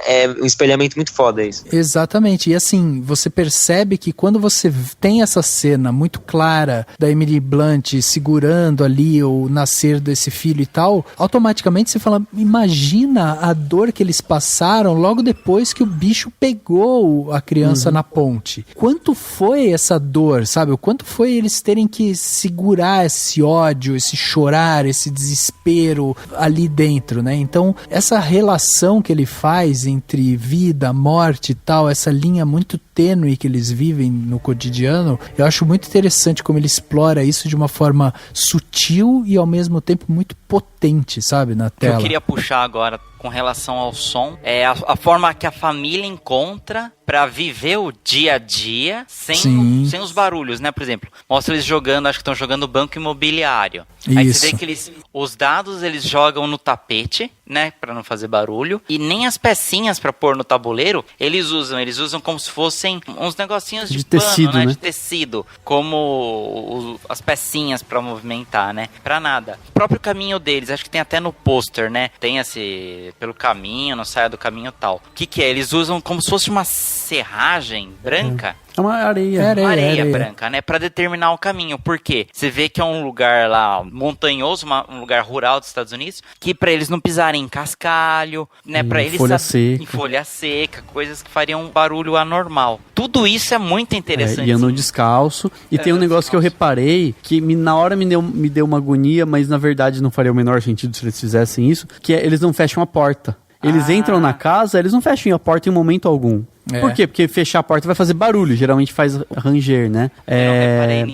É um espelhamento muito foda isso. Exatamente, e assim, você percebe que quando você tem essa cena cena muito clara da Emily Blunt segurando ali o nascer desse filho e tal, automaticamente você fala, imagina a dor que eles passaram logo depois que o bicho pegou a criança na ponte. Quanto foi essa dor, sabe? O quanto foi eles terem que segurar esse ódio, esse chorar, esse desespero ali dentro, né? Então, essa relação que ele faz entre vida, morte e tal, essa linha muito tênue que eles vivem no cotidiano, eu acho muito interessante como ele explora isso de uma forma sutil e ao mesmo tempo muito potente, sabe, na tela. O que eu queria puxar agora com relação ao som é a forma que a família encontra pra viver o dia a dia sem os barulhos, né? Por exemplo, mostra eles jogando, acho que estão jogando banco imobiliário. Isso. Aí você vê que os dados eles jogam no tapete, né? Pra não fazer barulho. E nem as pecinhas pra pôr no tabuleiro eles usam como se fossem uns negocinhos de pano, tecido, né? De tecido. Como as pecinhas pra movimentar, né? Pra nada. O próprio caminho deles, acho que tem até no pôster, né? Tem esse, pelo caminho, não saia do caminho e tal. O que é? Eles usam como se fosse uma serragem branca. É uma areia. Areia branca, né? Pra determinar o caminho. Por quê? Você vê que é um lugar lá montanhoso, um lugar rural dos Estados Unidos, que pra eles não pisarem em cascalho, né? Pra eles em folha seca, coisas que fariam um barulho anormal. Tudo isso é muito interessante. E andam descalço. E tem um negócio que eu reparei, que na hora me deu uma agonia, mas na verdade não faria o menor sentido se eles fizessem isso, que é eles não fecham a porta. Eles entram na casa, eles não fecham a porta em momento algum. Por quê? Porque fechar a porta vai fazer barulho, geralmente faz ranger, né?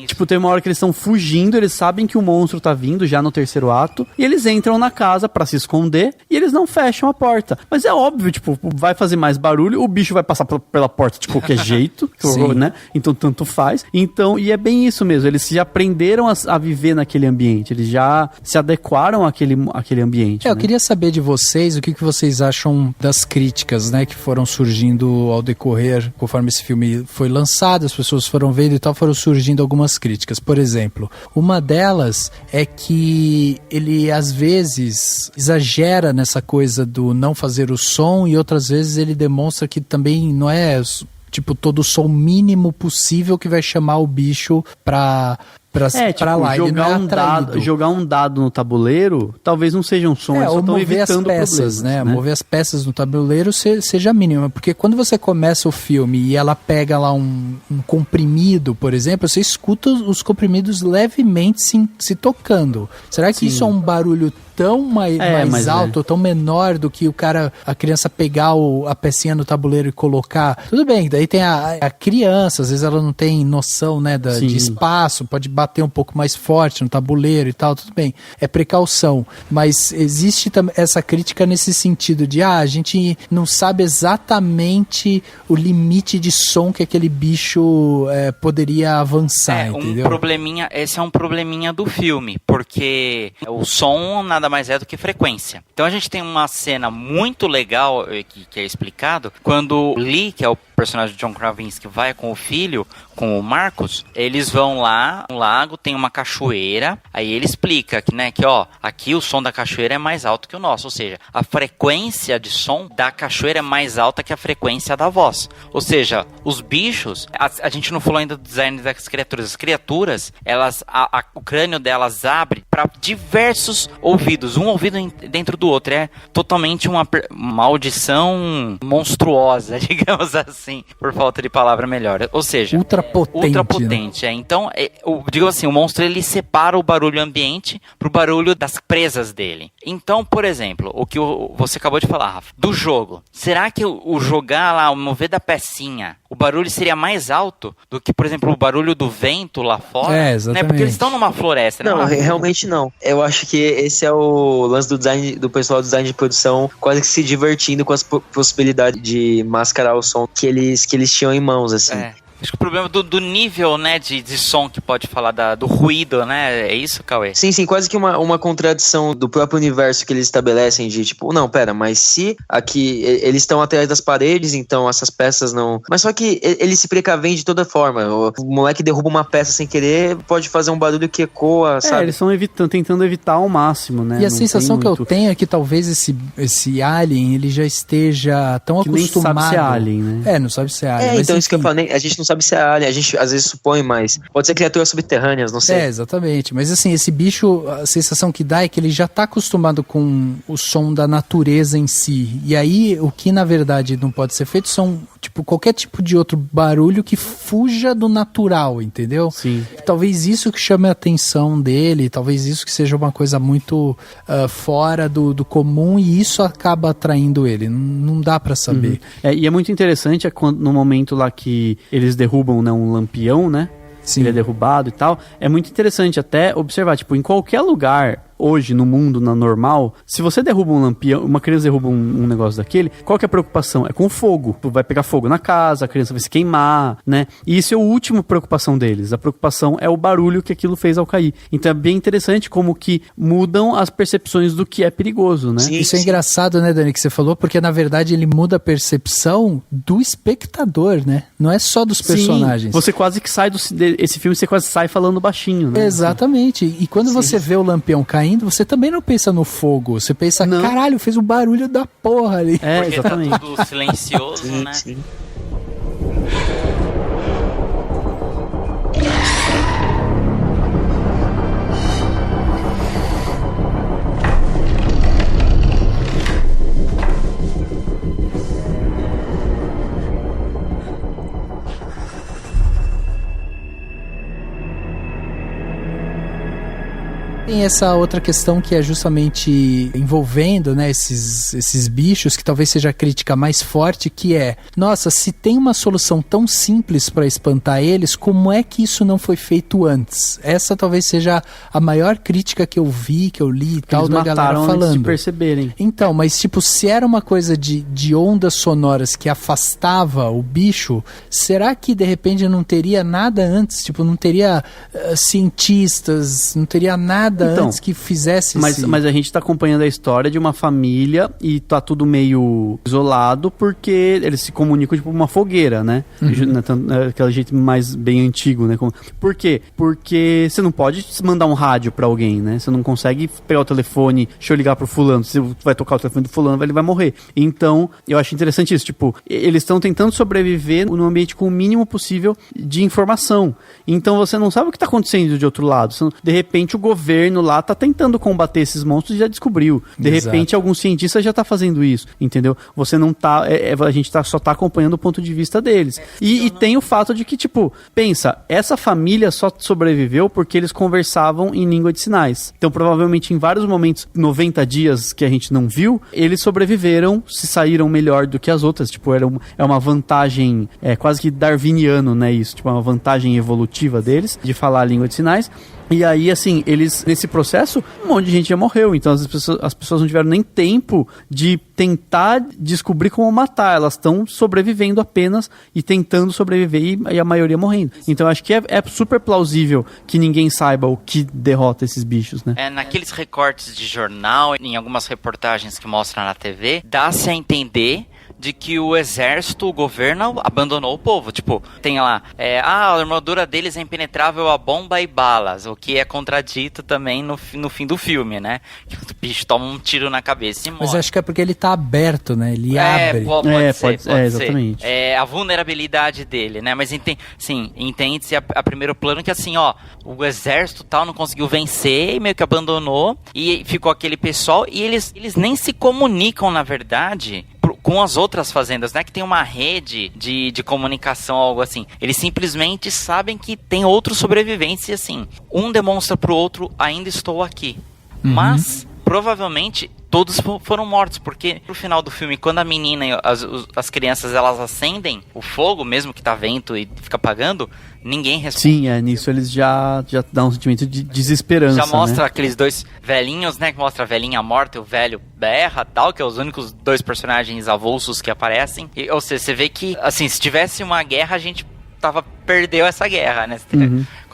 Tipo, tem uma hora que eles estão fugindo, eles sabem que o monstro tá vindo já no terceiro ato, e eles entram na casa pra se esconder, e eles não fecham a porta. Mas é óbvio, tipo, vai fazer mais barulho, o bicho vai passar pela porta de qualquer jeito, né? Então tanto faz. Então, e é bem isso mesmo, eles já aprenderam a viver naquele ambiente, eles já se adequaram àquele ambiente. Eu queria saber de vocês o que vocês acham das críticas, né, que foram surgindo ao decorrer, conforme esse filme foi lançado, as pessoas foram vendo e tal, foram surgindo algumas críticas. Por exemplo, uma delas é que ele às vezes exagera nessa coisa do não fazer o som, e outras vezes ele demonstra que também não é tipo todo o som mínimo possível que vai chamar o bicho pra lá, jogar um dado no tabuleiro talvez não seja um som, eles só estão evitando as peças, né? Mover as peças no tabuleiro seja mínimo, porque quando você começa o filme e ela pega lá um comprimido, por exemplo, você escuta os comprimidos levemente se tocando. Será que isso é um barulho tão mais alto, tão menor do que a criança pegar a pecinha no tabuleiro e colocar? Tudo bem, daí tem a criança, às vezes ela não tem noção, né, de espaço, pode bater um pouco mais forte no tabuleiro e tal, tudo bem, é precaução, mas existe essa crítica nesse sentido de, a gente não sabe exatamente o limite de som que aquele bicho poderia avançar, entendeu? Esse é um probleminha do filme, porque o som nada mais é do que frequência. Então a gente tem uma cena muito legal que é explicado, quando o Lee, que é o personagem de John Krasinski, vai com o filho, com o Marcos, eles vão lá no lago, tem uma cachoeira, aí ele explica que, né, que aqui o som da cachoeira é mais alto que o nosso, ou seja, a frequência de som da cachoeira é mais alta que a frequência da voz. Ou seja, os bichos, a gente não falou ainda do design das criaturas, as criaturas, elas, o crânio delas abre para diversos ouvidos, um ouvido dentro do outro, é totalmente uma audição monstruosa, digamos assim, por falta de palavra melhor, ou seja, ultrapotente, né? Então, digamos assim, o monstro ele separa o barulho ambiente pro barulho das presas dele. Então, por exemplo, o que você acabou de falar, Rafa, do jogo, será que o jogar lá, o mover da pecinha, o barulho seria mais alto do que, por exemplo, o barulho do vento lá fora? Exatamente. Né? Porque eles estão numa floresta. Não, realmente não. Eu acho que esse é o lance do design, do pessoal do design de produção, quase que se divertindo com as possibilidades de mascarar o som que eles tinham em mãos, assim. Acho que o problema do nível, né, de som que pode falar do ruído, né? É isso, Cauê? Sim, quase que uma contradição do próprio universo que eles estabelecem de tipo, não, pera, mas se aqui eles estão atrás das paredes, então essas peças não... Mas só que eles se precavem de toda forma. O moleque derruba uma peça sem querer, pode fazer um barulho que ecoa, sabe? Eles estão tentando evitar ao máximo, né? E a sensação que eu tenho é que talvez esse alien, ele já esteja tão acostumado... Nem sabe se é alien, né? Não sabe se é alien. Mas, então enfim, isso que eu falei, a gente não sabe se é alien, a gente às vezes supõe, mas pode ser criaturas subterrâneas, não sei. Exatamente. Mas assim, esse bicho, a sensação que dá é que ele já tá acostumado com o som da natureza em si. E aí, o que na verdade não pode ser feito são, tipo, qualquer tipo de outro barulho que fuja do natural, entendeu? Sim. Talvez isso que chame a atenção dele, talvez isso que seja uma coisa muito fora do comum, e isso acaba atraindo ele. Não dá pra saber. E é muito interessante no momento lá que eles derrubam, né, um lampião, né? Sim. Ele é derrubado e tal. É muito interessante até observar, tipo, em qualquer lugar hoje no mundo, na normal, se você derruba um lampião, uma criança derruba um negócio daquele, qual que é a preocupação? É com o fogo. Vai pegar fogo na casa, a criança vai se queimar, né? E isso é a última preocupação deles. A preocupação é o barulho que aquilo fez ao cair. Então é bem interessante como que mudam as percepções do que é perigoso, né? Sim. Isso é engraçado, né, Dani, que você falou, porque na verdade ele muda a percepção do espectador, né? Não é só dos personagens. Sim, você quase que sai esse filme, você quase sai falando baixinho, né? Exatamente. E quando você vê o lampião caindo, você também não pensa no fogo. Você pensa, caralho, fez um barulho da porra ali. É, porque exatamente. tá tudo silencioso, Sim, né? sim. Tem essa outra questão que é justamente envolvendo, né, esses bichos, que talvez seja a crítica mais forte, que é, nossa, se tem uma solução tão simples para espantar eles, como é que isso não foi feito antes? Essa talvez seja a maior crítica que eu vi, que eu li e tal, Eles da galera mataram antes de falando. perceberem. Então, mas tipo, se era uma coisa de ondas sonoras que afastava o bicho, será que de repente não teria nada antes? Tipo, não teria cientistas, não teria nada antes que fizesse mas a gente tá acompanhando a história de uma família e tá tudo meio isolado porque eles se comunicam tipo uma fogueira, né? Aquele jeito mais bem antigo, né? Por quê? Porque você não pode mandar um rádio pra alguém, né? Você não consegue pegar o telefone, deixa eu ligar pro fulano, você vai tocar o telefone do fulano, ele vai morrer. Então, eu acho interessante isso, tipo, eles estão tentando sobreviver num ambiente com o mínimo possível de informação. Então você não sabe o que tá acontecendo de outro lado. De repente o governo lá tá tentando combater esses monstros e já descobriu. De repente algum cientista já tá fazendo isso, entendeu? Você não tá... a gente só tá acompanhando o ponto de vista deles. E tem o fato de que, tipo, pensa, essa família só sobreviveu porque eles conversavam em língua de sinais. Então, provavelmente, em vários momentos, 90 dias que a gente não viu, eles sobreviveram, se saíram melhor do que as outras. Tipo, é uma vantagem quase que darwiniano, né? Isso, tipo, uma vantagem evolutiva deles, de falar a língua de sinais. E aí, assim, eles, nesse processo, um monte de gente já morreu. Então as pessoas não tiveram nem tempo de tentar descobrir como matar. Elas estão sobrevivendo apenas e tentando sobreviver e a maioria morrendo. Então eu acho que é super plausível que ninguém saiba o que derrota esses bichos, né? Naqueles recortes de jornal, em algumas reportagens que mostram na TV, dá-se a entender de que o exército, o governo, abandonou o povo. Tipo, tem lá, a armadura deles é impenetrável a bomba e balas, o que é contradito também no fim do filme, né? Que o bicho toma um tiro na cabeça e morre. Mas acho que é porque ele tá aberto, né? Ele abre. Pode ser. Exatamente. A vulnerabilidade dele, né? Mas entende-se a primeiro plano que assim, ó, o exército tal não conseguiu vencer e meio que abandonou e ficou aquele pessoal e eles nem se comunicam, na verdade, com as outras fazendas, né? Que tem uma rede de comunicação, algo assim. Eles simplesmente sabem que tem outros sobreviventes e assim, um demonstra pro outro, ainda estou aqui. Mas, provavelmente, todos foram mortos, porque no final do filme, quando a menina e as crianças, elas acendem o fogo, mesmo que tá vento e fica apagando, ninguém responde. Sim, nisso eles já dão um sentimento de desesperança, já mostra, né? Aqueles dois velhinhos, né, que mostra a velhinha morta e o velho berra, tal, que é os únicos dois personagens avulsos que aparecem. Ou seja, você vê que, assim, se tivesse uma guerra, a gente perdeu essa guerra, né?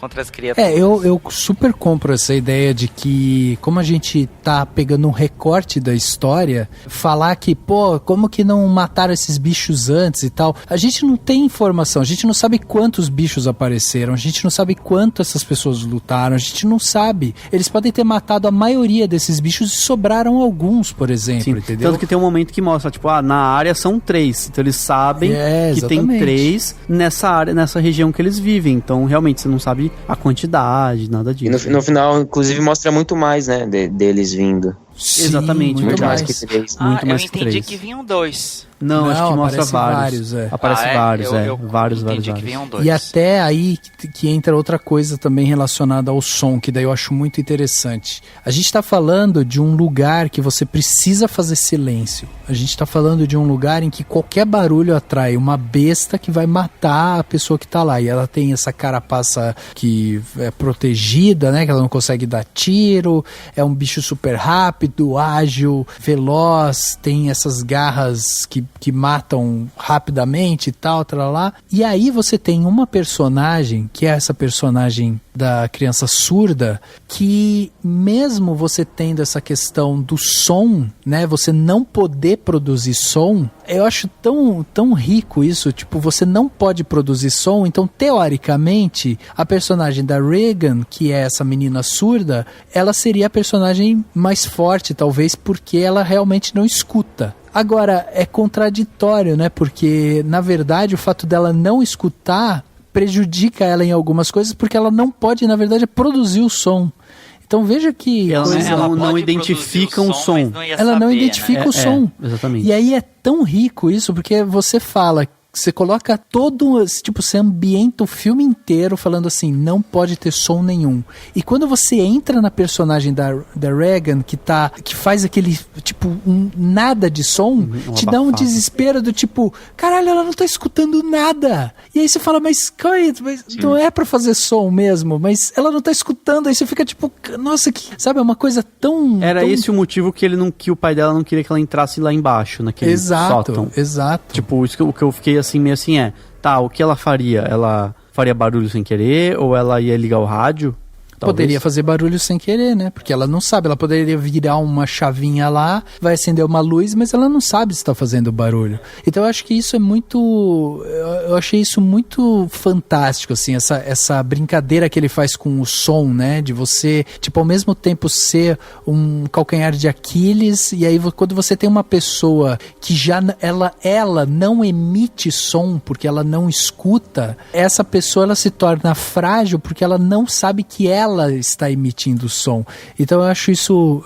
contra as criaturas. Eu super compro essa ideia de que, como a gente tá pegando um recorte da história, falar que, como que não mataram esses bichos antes e tal, a gente não tem informação, a gente não sabe quantos bichos apareceram, a gente não sabe quanto essas pessoas lutaram, a gente não sabe. Eles podem ter matado a maioria desses bichos e sobraram alguns, por exemplo, Sim, entendeu? tanto que tem um momento que mostra, tipo, na área são 3, então eles sabem que tem 3 nessa área, nessa região que eles vivem, então realmente você não sabe a quantidade, nada disso. E no final, inclusive, mostra muito mais, né, deles vindo. Sim, exatamente, muito Muito mais mais. que 3. Muito mais eu que entendi 3. que vinham 2. Não, acho que mostra aparece vários. Aparece vários, vários. Entendi que vinham 2. E até aí que entra outra coisa também relacionada ao som, que daí eu acho muito interessante. A gente tá falando de um lugar que você precisa fazer silêncio. A gente tá falando de um lugar em que qualquer barulho atrai uma besta que vai matar a pessoa que tá lá. E ela tem essa carapaça que é protegida, né? Que ela não consegue dar tiro. É um bicho super rápido, ágil, veloz. Tem essas garras que matam rapidamente e tal, lá. E aí você tem uma personagem, que é essa personagem da criança surda, que mesmo você tendo essa questão do som, né, você não poder produzir som, eu acho tão rico isso, tipo, você não pode produzir som, então teoricamente a personagem da Regan, que é essa menina surda, ela seria a personagem mais forte, talvez porque ela realmente não escuta. Agora, é contraditório, né? Porque, na verdade, o fato dela não escutar prejudica ela em algumas coisas, porque ela não pode, na verdade, produzir o som. Então veja que... Ela não identifica um som. Ela não identifica o som. Exatamente. E aí é tão rico isso, porque você fala... Você coloca todo, tipo, você ambienta o filme inteiro falando assim, não pode ter som nenhum. E quando você entra na personagem da Regan, que faz aquele, tipo, nada de som, te dá um desespero do tipo, caralho, ela não tá escutando nada. E aí você fala, mas não é pra fazer som mesmo, mas ela não tá escutando. Aí você fica tipo, nossa, sabe, é uma coisa tão... Era esse o motivo que o pai dela não queria que ela entrasse lá embaixo, naquele sótão. Exato. Tipo, isso que eu fiquei assim, meio assim, o que ela faria? Ela faria barulho sem querer? Ou ela ia ligar o rádio? Talvez. Poderia fazer barulho sem querer, né? Porque ela não sabe, ela poderia virar uma chavinha lá, vai acender uma luz, mas ela não sabe se está fazendo barulho. Então eu acho que isso é muito... Eu achei isso muito fantástico, assim, essa brincadeira que ele faz com o som, né? De você, tipo, ao mesmo tempo ser um calcanhar de Aquiles, e aí quando você tem uma pessoa que já ela não emite som porque ela não escuta, essa pessoa ela se torna frágil porque ela não sabe que ela está emitindo som. Então eu acho isso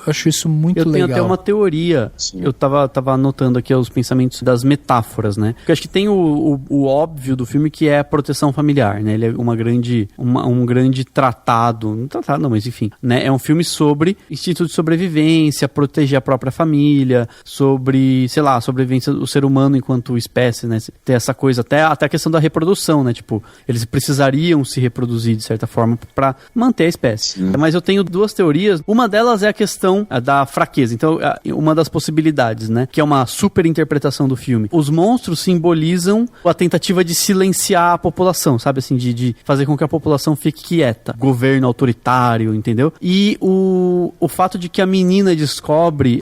muito legal. Eu tenho até uma teoria. Sim. Eu tava anotando aqui os pensamentos das metáforas, né? Porque acho que tem o óbvio do filme, que é a proteção familiar, né? Ele é um grande tratado, não tratado não, mas enfim, né? É um filme sobre instinto de sobrevivência, proteger a própria família, sobre, sei lá, a sobrevivência do ser humano enquanto espécie, né? Ter essa coisa, até a questão da reprodução, né? Tipo, eles precisariam se reproduzir de certa forma para manter a espécie. Mas eu tenho duas teorias. Uma delas é a questão da fraqueza. Então, uma das possibilidades, né? Que é uma super interpretação do filme. Os monstros simbolizam a tentativa de silenciar a população, sabe? Assim, de fazer com que a população fique quieta. Governo autoritário, entendeu? E o fato de que a menina descobre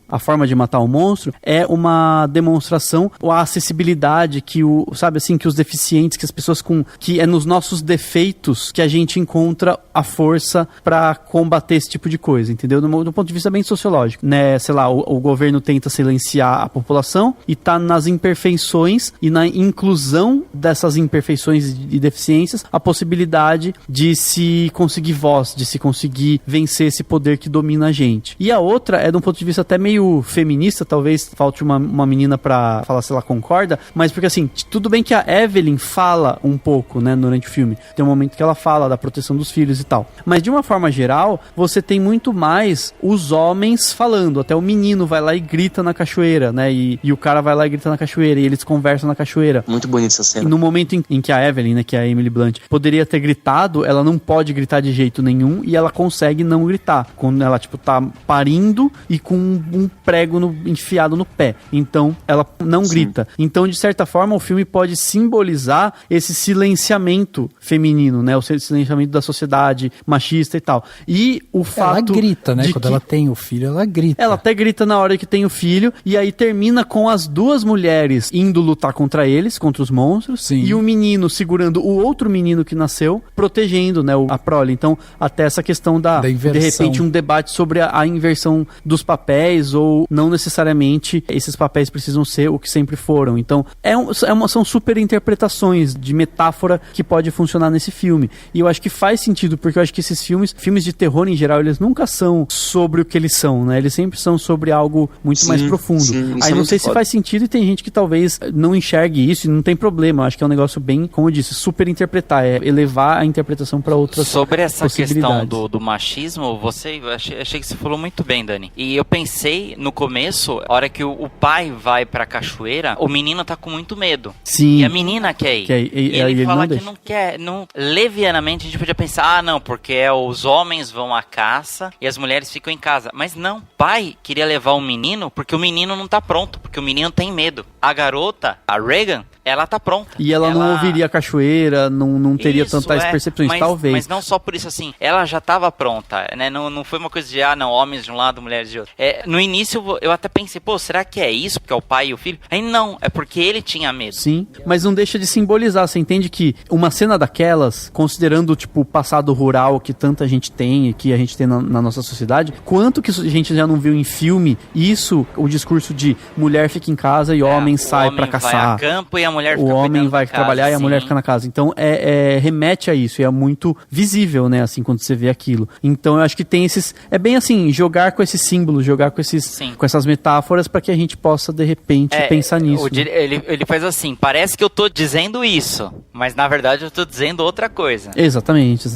a forma de matar o monstro é uma demonstração, a acessibilidade que sabe assim, que os deficientes, que as pessoas que é nos nossos defeitos que a gente encontra a força pra combater esse tipo de coisa, entendeu? Do ponto de vista bem sociológico, né? Sei lá, o governo tenta silenciar a população e tá nas imperfeições e na inclusão dessas imperfeições e deficiências a possibilidade de se conseguir voz, de se conseguir vencer esse poder que domina a gente. E a outra é de um ponto de vista até meio feminista, talvez falte uma menina pra falar se ela concorda, mas porque assim, tudo bem que a Evelyn fala um pouco, né, durante o filme. Tem um momento que ela fala da proteção do dos filhos e tal. Mas de uma forma geral, você tem muito mais os homens falando, até o menino vai lá e grita na cachoeira, né, e o cara vai lá e grita na cachoeira, e eles conversam na cachoeira. Muito bonita essa cena. E no momento em que a Evelyn, né, que é a Emily Blunt, poderia ter gritado, ela não pode gritar de jeito nenhum, e ela consegue não gritar, quando ela, tipo, tá parindo e com um prego enfiado no pé. Então, ela não grita. Então, de certa forma, o filme pode simbolizar esse silenciamento feminino, né, o silenciamento da sociedade machista e tal. E o fato... Ela grita, né, quando que ela tem o filho, ela grita. Ela até grita na hora que tem o filho, e aí termina com as duas mulheres indo lutar contra eles, contra os monstros, Sim. e o menino segurando o outro menino que nasceu, protegendo, né, a prole. Então, até essa questão da de repente, um debate sobre a inversão dos papéis, ou não necessariamente esses papéis precisam ser o que sempre foram. Então, são super interpretações de metáfora que pode funcionar nesse filme. E eu acho que faz sentido, porque eu acho que esses filmes de terror em geral, eles nunca são sobre o que eles são, né? Eles sempre são sobre algo muito mais profundo. Aí não sei se faz sentido, e tem gente que talvez não enxergue isso, e não tem problema. Eu acho que é um negócio bem, como eu disse, super interpretar, é elevar a interpretação para outras sobre essa questão do machismo, achei que você falou muito bem, Dani. E eu pensei no começo, a hora que o pai vai pra cachoeira, o menino tá com muito medo. Sim. E a menina quer ir. E ele fala que não quer. Levianamente a gente podia pensar, não, porque os homens vão à caça e as mulheres ficam em casa. Mas não, o pai queria levar o menino porque o menino não tá pronto, porque o menino tem medo. A garota, a Regan, ela tá pronta. E ela não ouviria a cachoeira, não teria tantas percepções, talvez. Mas não só por isso, assim, ela já tava pronta, né? Não foi uma coisa de, homens de um lado, mulheres de outro. No início eu até pensei, será que é isso? Porque é o pai e o filho? Aí não, é porque ele tinha medo. Sim, mas não deixa de simbolizar. Você entende que uma cena daquelas, considerando, tipo, o passado rural que tanta gente tem e que a gente tem na nossa sociedade, quanto que a gente já não viu em filme isso, o discurso de mulher fica em casa e homem sai pra caçar. Vai a campo e a mulher fica o homem vai trabalhar e a mulher sim. fica na casa. Então, remete a isso. E é muito visível, né? Assim, quando você vê aquilo. Então, eu acho que tem esses... É bem assim, jogar com esses símbolos, jogar com essas metáforas para que a gente possa, de repente, pensar nisso. Né? Ele faz assim, parece que eu tô dizendo isso, mas na verdade eu tô dizendo outra coisa. Exatamente.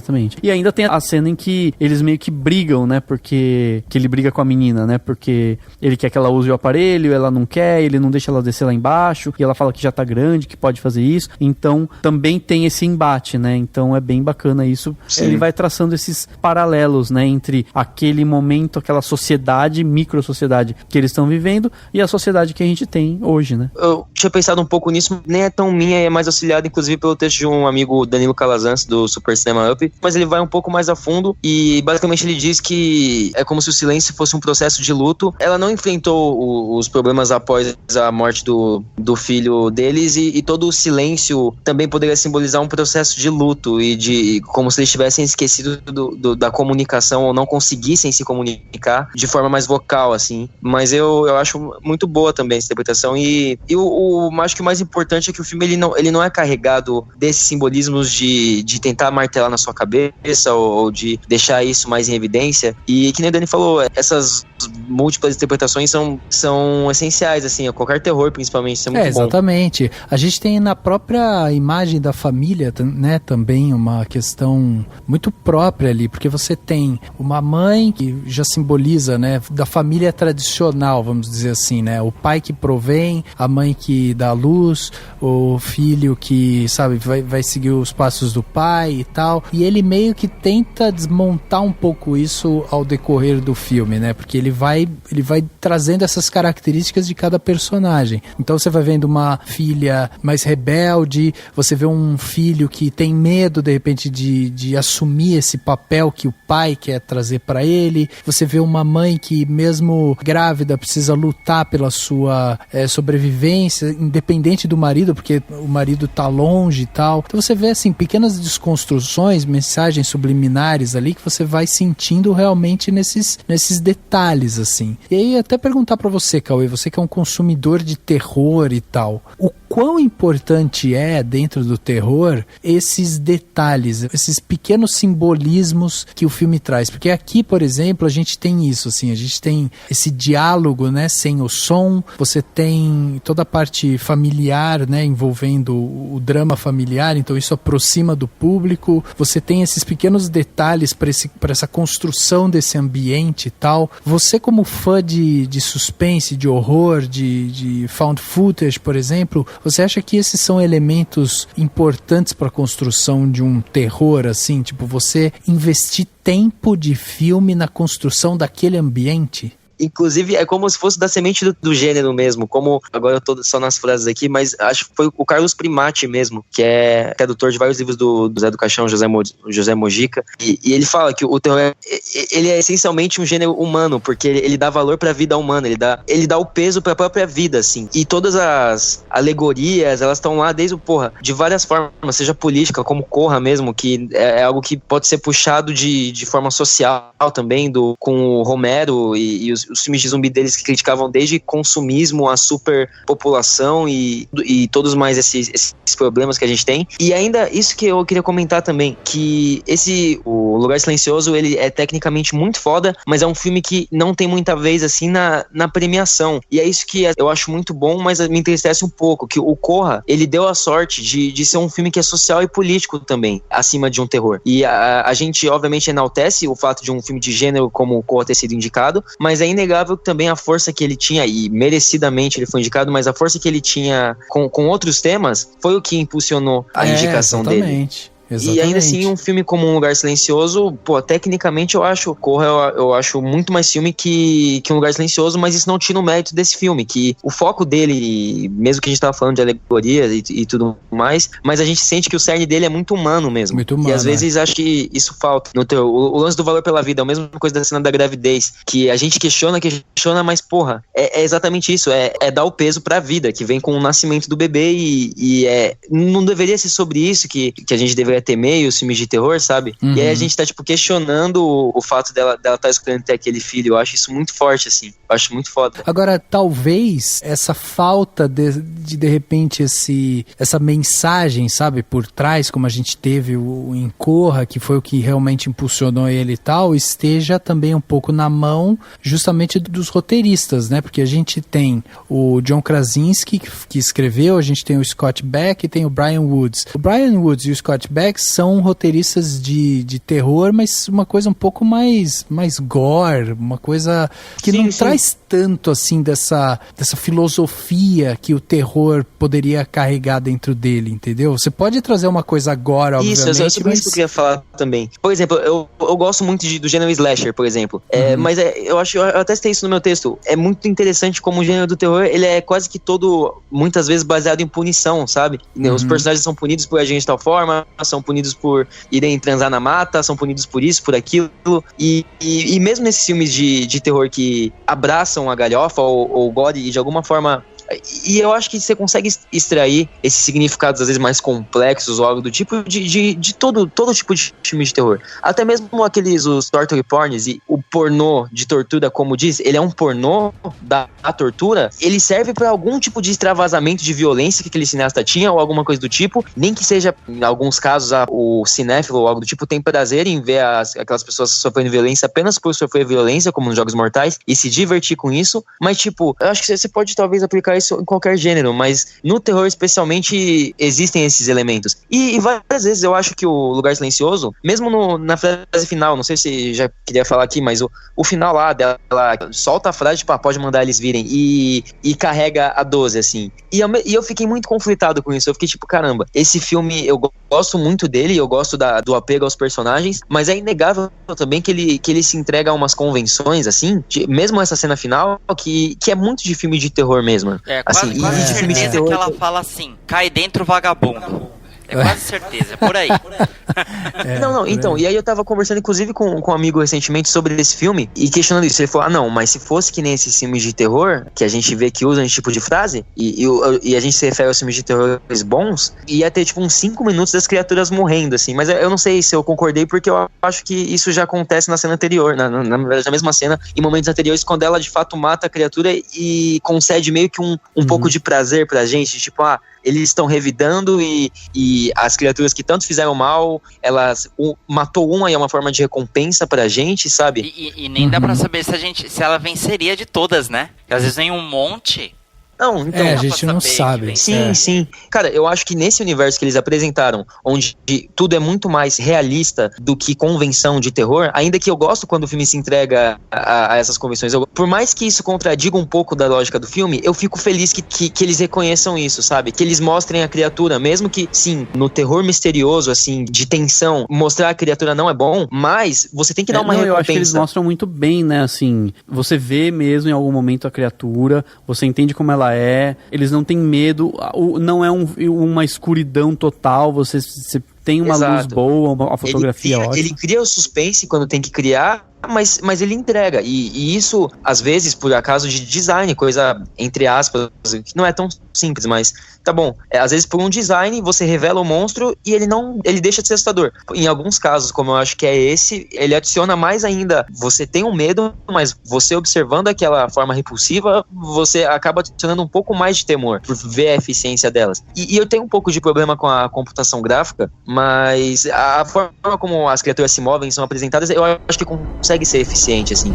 E ainda tem a cena em que eles meio que brigam, né? Porque... Que ele briga com a menina, né? Porque ele quer que ela use o aparelho, ela não quer, ele não deixa ela descer lá embaixo, e ela fala que já tá grande, que pode fazer isso. Então, também tem esse embate, né? Então, é bem bacana isso. Sim. Ele vai traçando esses paralelos, né? Entre aquele momento, aquela sociedade, micro-sociedade que eles estão vivendo e a sociedade que a gente tem hoje, né? Eu tinha pensado um pouco nisso, nem é tão minha, é mais auxiliado, inclusive, pelo texto de um amigo, Danilo Calazans, do Super Cinema Up, mas ele vai um pouco mais a fundo e, basicamente, ele diz que é como se o silêncio fosse um processo de luto. Ela não enfrentou os problemas após a morte do filho deles e todo o silêncio também poderia simbolizar um processo de luto e de como se eles tivessem esquecido da comunicação ou não conseguissem se comunicar de forma mais vocal, assim. Mas eu acho muito boa também essa interpretação e eu acho que o mais importante é que o filme ele não é carregado desses simbolismos de tentar martelar na sua cabeça ou de deixar isso mais em evidência. E que nem o Dani falou, essas múltiplas interpretações são essenciais, assim, a qualquer terror, principalmente, isso é muito bom. Exatamente. A gente tem na própria imagem da família, né, também uma questão muito própria ali, porque você tem uma mãe que já simboliza, né, da família tradicional, vamos dizer assim, né, o pai que provém, a mãe que dá luz, o filho que, sabe, vai seguir os passos do pai e tal, e ele meio que tenta desmontar um pouco isso ao decorrer do filme, né, porque ele vai trazendo essas características de cada personagem. Então você vai vendo uma filha mais rebelde, você vê um filho que tem medo, de repente, de assumir esse papel que o pai quer trazer para ele, você vê uma mãe que, mesmo grávida, precisa lutar pela sua sobrevivência, independente do marido, porque o marido tá longe e tal. Então você vê, assim, pequenas desconstruções, mensagens subliminares ali que você vai sentindo realmente nesses detalhes, assim. E aí, até perguntar pra você, Cauê, você que é um consumidor de terror e tal, o quão importante é, dentro do terror, esses detalhes, esses pequenos simbolismos que o filme traz. Porque aqui, por exemplo, a gente tem isso, assim, a gente tem esse diálogo, né, sem o som, você tem toda a parte familiar, né, envolvendo o drama familiar, então isso aproxima do público, você tem esses pequenos detalhes para essa construção desse ambiente e tal. Você, como fã de suspense, de horror, de found footage, por exemplo, você acha que esses são elementos importantes para a construção de um terror, assim, tipo, você investir tempo de filme na construção daquele ambiente? Inclusive, é como se fosse da semente do gênero mesmo, como, agora eu tô só nas frases aqui, mas acho que foi o Carlos Primati mesmo, que é autor de vários livros do Zé do Caixão, José Mojica, e ele fala que o terror ele é essencialmente um gênero humano, porque ele dá valor pra vida humana, ele dá o peso pra própria vida, assim, e todas as alegorias, elas estão lá desde de várias formas, seja política, como Corra mesmo, que é algo que pode ser puxado de forma social também, com o Romero e os filmes de zumbi deles que criticavam desde consumismo a superpopulação e todos mais esses problemas que a gente tem. E ainda, isso que eu queria comentar também, que o Lugar Silencioso, ele é tecnicamente muito foda, mas é um filme que não tem muita vez, assim, na premiação. E é isso que eu acho muito bom, mas me entristece um pouco, que o Corra, ele deu a sorte de ser um filme que é social e político também, acima de um terror. E a gente, obviamente, enaltece o fato de um filme de gênero como o Corra ter sido indicado, mas é inegável que também a força que ele tinha, e merecidamente ele foi indicado, mas a força que ele tinha com outros temas foi o que impulsionou a indicação dele. Exatamente. E ainda assim, um filme como Um Lugar Silencioso, tecnicamente eu acho Corra, eu acho muito mais filme que Um Lugar Silencioso, mas isso não tira o mérito desse filme, que o foco dele, mesmo que a gente tava falando de alegoria e tudo mais, mas a gente sente que o cerne dele é muito humano mesmo. Muito humano, e às vezes acho que isso falta. O lance do valor pela vida é a mesma coisa da cena da gravidez, que a gente questiona, mas é exatamente isso, é dar o peso pra vida, que vem com o nascimento do bebê e não deveria ser sobre isso que a gente deveria ter meio os filmes de terror, sabe? Uhum. E aí a gente tá, questionando o fato dela tá escolhendo ter aquele filho. Eu acho isso muito forte, assim. Eu acho muito foda. Agora, talvez essa falta de repente, essa mensagem, sabe, por trás, como a gente teve em Corra, que foi o que realmente impulsionou ele e tal, esteja também um pouco na mão justamente dos roteiristas, né? Porque a gente tem o John Krasinski, que escreveu, a gente tem o Scott Beck e tem o Brian Woods. O Brian Woods e o Scott Beck são roteiristas de terror, mas uma coisa um pouco mais gore, uma coisa que não traz tanto assim dessa filosofia que o terror poderia carregar dentro dele, entendeu? Você pode trazer uma coisa agora, obviamente, isso, mas... isso que eu queria falar também. Por exemplo, eu gosto muito do gênero slasher, por exemplo. Mas eu até citei isso no meu texto. É muito interessante como o gênero do terror, ele é quase que todo, muitas vezes, baseado em punição, sabe? Os personagens são punidos por agir de tal forma, são punidos por irem transar na mata, são punidos por isso, por aquilo, e mesmo nesses filmes de terror que abraçam a galhofa ou o gore e de alguma forma... E eu acho que você consegue extrair esses significados, às vezes, mais complexos ou algo do tipo, de todo tipo de filme de terror. Até mesmo os torture porns e o pornô de tortura, como diz, ele é um pornô da tortura, ele serve pra algum tipo de extravasamento de violência que aquele cineasta tinha ou alguma coisa do tipo, nem que seja, em alguns casos, o cinéfilo ou algo do tipo tem prazer em ver aquelas pessoas sofrendo violência apenas por sofrer violência, como nos Jogos Mortais, e se divertir com isso, mas eu acho que você pode talvez aplicar isso em qualquer gênero, mas no terror especialmente existem esses elementos. E várias vezes eu acho que o Lugar Silencioso, mesmo na frase final, não sei se já queria falar aqui, mas o final lá dela solta a frase, pode mandar eles virem e carrega a 12, assim. E eu fiquei muito conflitado com isso. Eu fiquei caramba, esse filme eu gosto muito dele, eu gosto do apego aos personagens, mas é inegável também que ele se entrega a umas convenções, assim, mesmo essa cena final, que é muito de filme de terror mesmo. Quase certeza que ela fala assim, cai dentro vagabundo. É quase certeza, é por aí. Então, e aí eu tava conversando inclusive com um amigo recentemente sobre esse filme e questionando isso. Ele falou, mas se fosse que nem esses filmes de terror, que a gente vê que usam esse tipo de frase, e a gente se refere aos filmes de terror bons, ia ter uns 5 minutos das criaturas morrendo, assim. Mas eu não sei se eu concordei, porque eu acho que isso já acontece na cena anterior, na mesma cena, em momentos anteriores, quando ela de fato mata a criatura e concede meio que um pouco de prazer pra gente, eles estão revidando e as criaturas que tanto fizeram mal, elas matou uma e é uma forma de recompensa pra gente, sabe? E nem dá pra saber se ela venceria de todas, né? Porque às vezes vem um monte... Não, então, a gente não sabe. Sim. Cara, eu acho que nesse universo que eles apresentaram, onde tudo é muito mais realista do que convenção de terror, ainda que eu gosto quando o filme se entrega a essas convenções, por mais que isso contradiga um pouco da lógica do filme, eu fico feliz que eles reconheçam isso, sabe? Que eles mostrem a criatura, mesmo que, sim, no terror misterioso, assim, de tensão, mostrar a criatura não é bom, mas você tem que dar uma recompensa. Eu acho que eles mostram muito bem, né, assim, você vê mesmo em algum momento a criatura, você entende como ela eles não têm medo, não é uma escuridão total, você tem uma luz boa, uma fotografia ótima. Ele cria o suspense quando tem que criar, mas ele entrega, e isso, às vezes, por acaso de design, coisa, entre aspas, que não é tão simples, mas tá bom, às vezes por um design, você revela o monstro e ele deixa de ser assustador. Em alguns casos, como eu acho que é esse, ele adiciona mais ainda, você tem um medo, mas você observando aquela forma repulsiva, você acaba adicionando um pouco mais de temor, por ver a eficiência delas. E eu tenho um pouco de problema com a computação gráfica, mas a forma como as criaturas se movem, são apresentadas, eu acho que consegue ser eficiente, assim.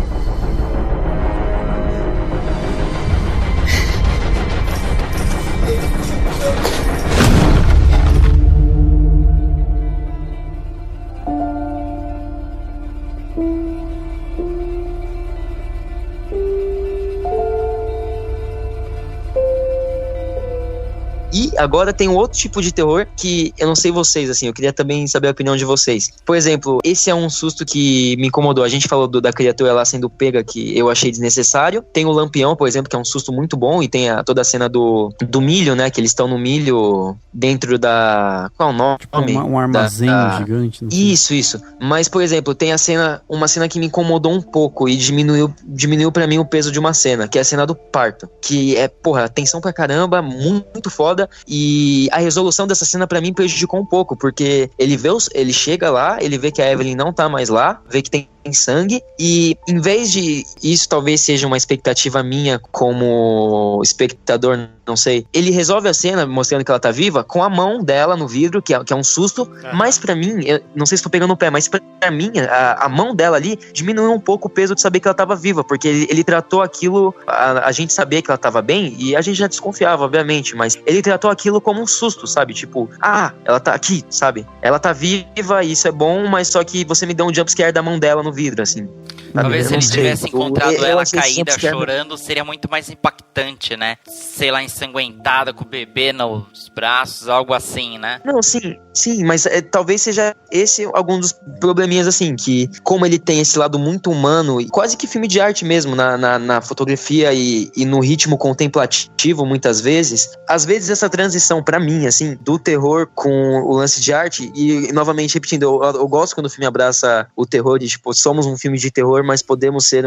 E agora tem um outro tipo de terror que eu não sei vocês, assim, eu queria também saber a opinião de vocês. Por exemplo, esse é um susto que me incomodou. A gente falou da criatura lá sendo pega, que eu achei desnecessário. Tem o Lampião, por exemplo, que é um susto muito bom, e tem toda a cena do milho, né, que eles estão no milho dentro da... Qual é o nome? Tipo um armazém gigante. Isso. Mas, por exemplo, tem uma cena que me incomodou um pouco e diminuiu pra mim o peso de uma cena, que é a cena do parto. Que é, tensão pra caramba, muito foda. E a resolução dessa cena pra mim prejudicou um pouco, porque ele chega lá, ele vê que a Evelyn não tá mais lá, vê que tem sangue, e em vez de isso talvez seja uma expectativa minha como espectador, não sei, ele resolve a cena mostrando que ela tá viva com a mão dela no vidro, que é um susto, mas pra mim, eu não sei se tô pegando o pé, mas pra mim, a mão dela ali diminuiu um pouco o peso de saber que ela tava viva, porque ele tratou aquilo, a gente sabia que ela tava bem, e a gente já desconfiava, obviamente, mas ele tratou aquilo como um susto, sabe, tipo, ela tá aqui, sabe, ela tá viva, isso é bom, mas só que você me deu um jumpscare da mão dela no vidro, assim. Talvez se ele tivesse encontrado ela caída chorando, seria muito mais impactante, né? Sei lá, ensanguentada com o bebê nos braços, algo assim, né? Não, sim, mas talvez seja esse algum dos probleminhas, assim, que como ele tem esse lado muito humano, e quase que filme de arte mesmo, na fotografia e no ritmo contemplativo, muitas vezes, às vezes essa transição pra mim, assim, do terror com o lance de arte, e novamente repetindo, eu gosto quando o filme abraça o terror de, tipo, somos um filme de terror, mas podemos ser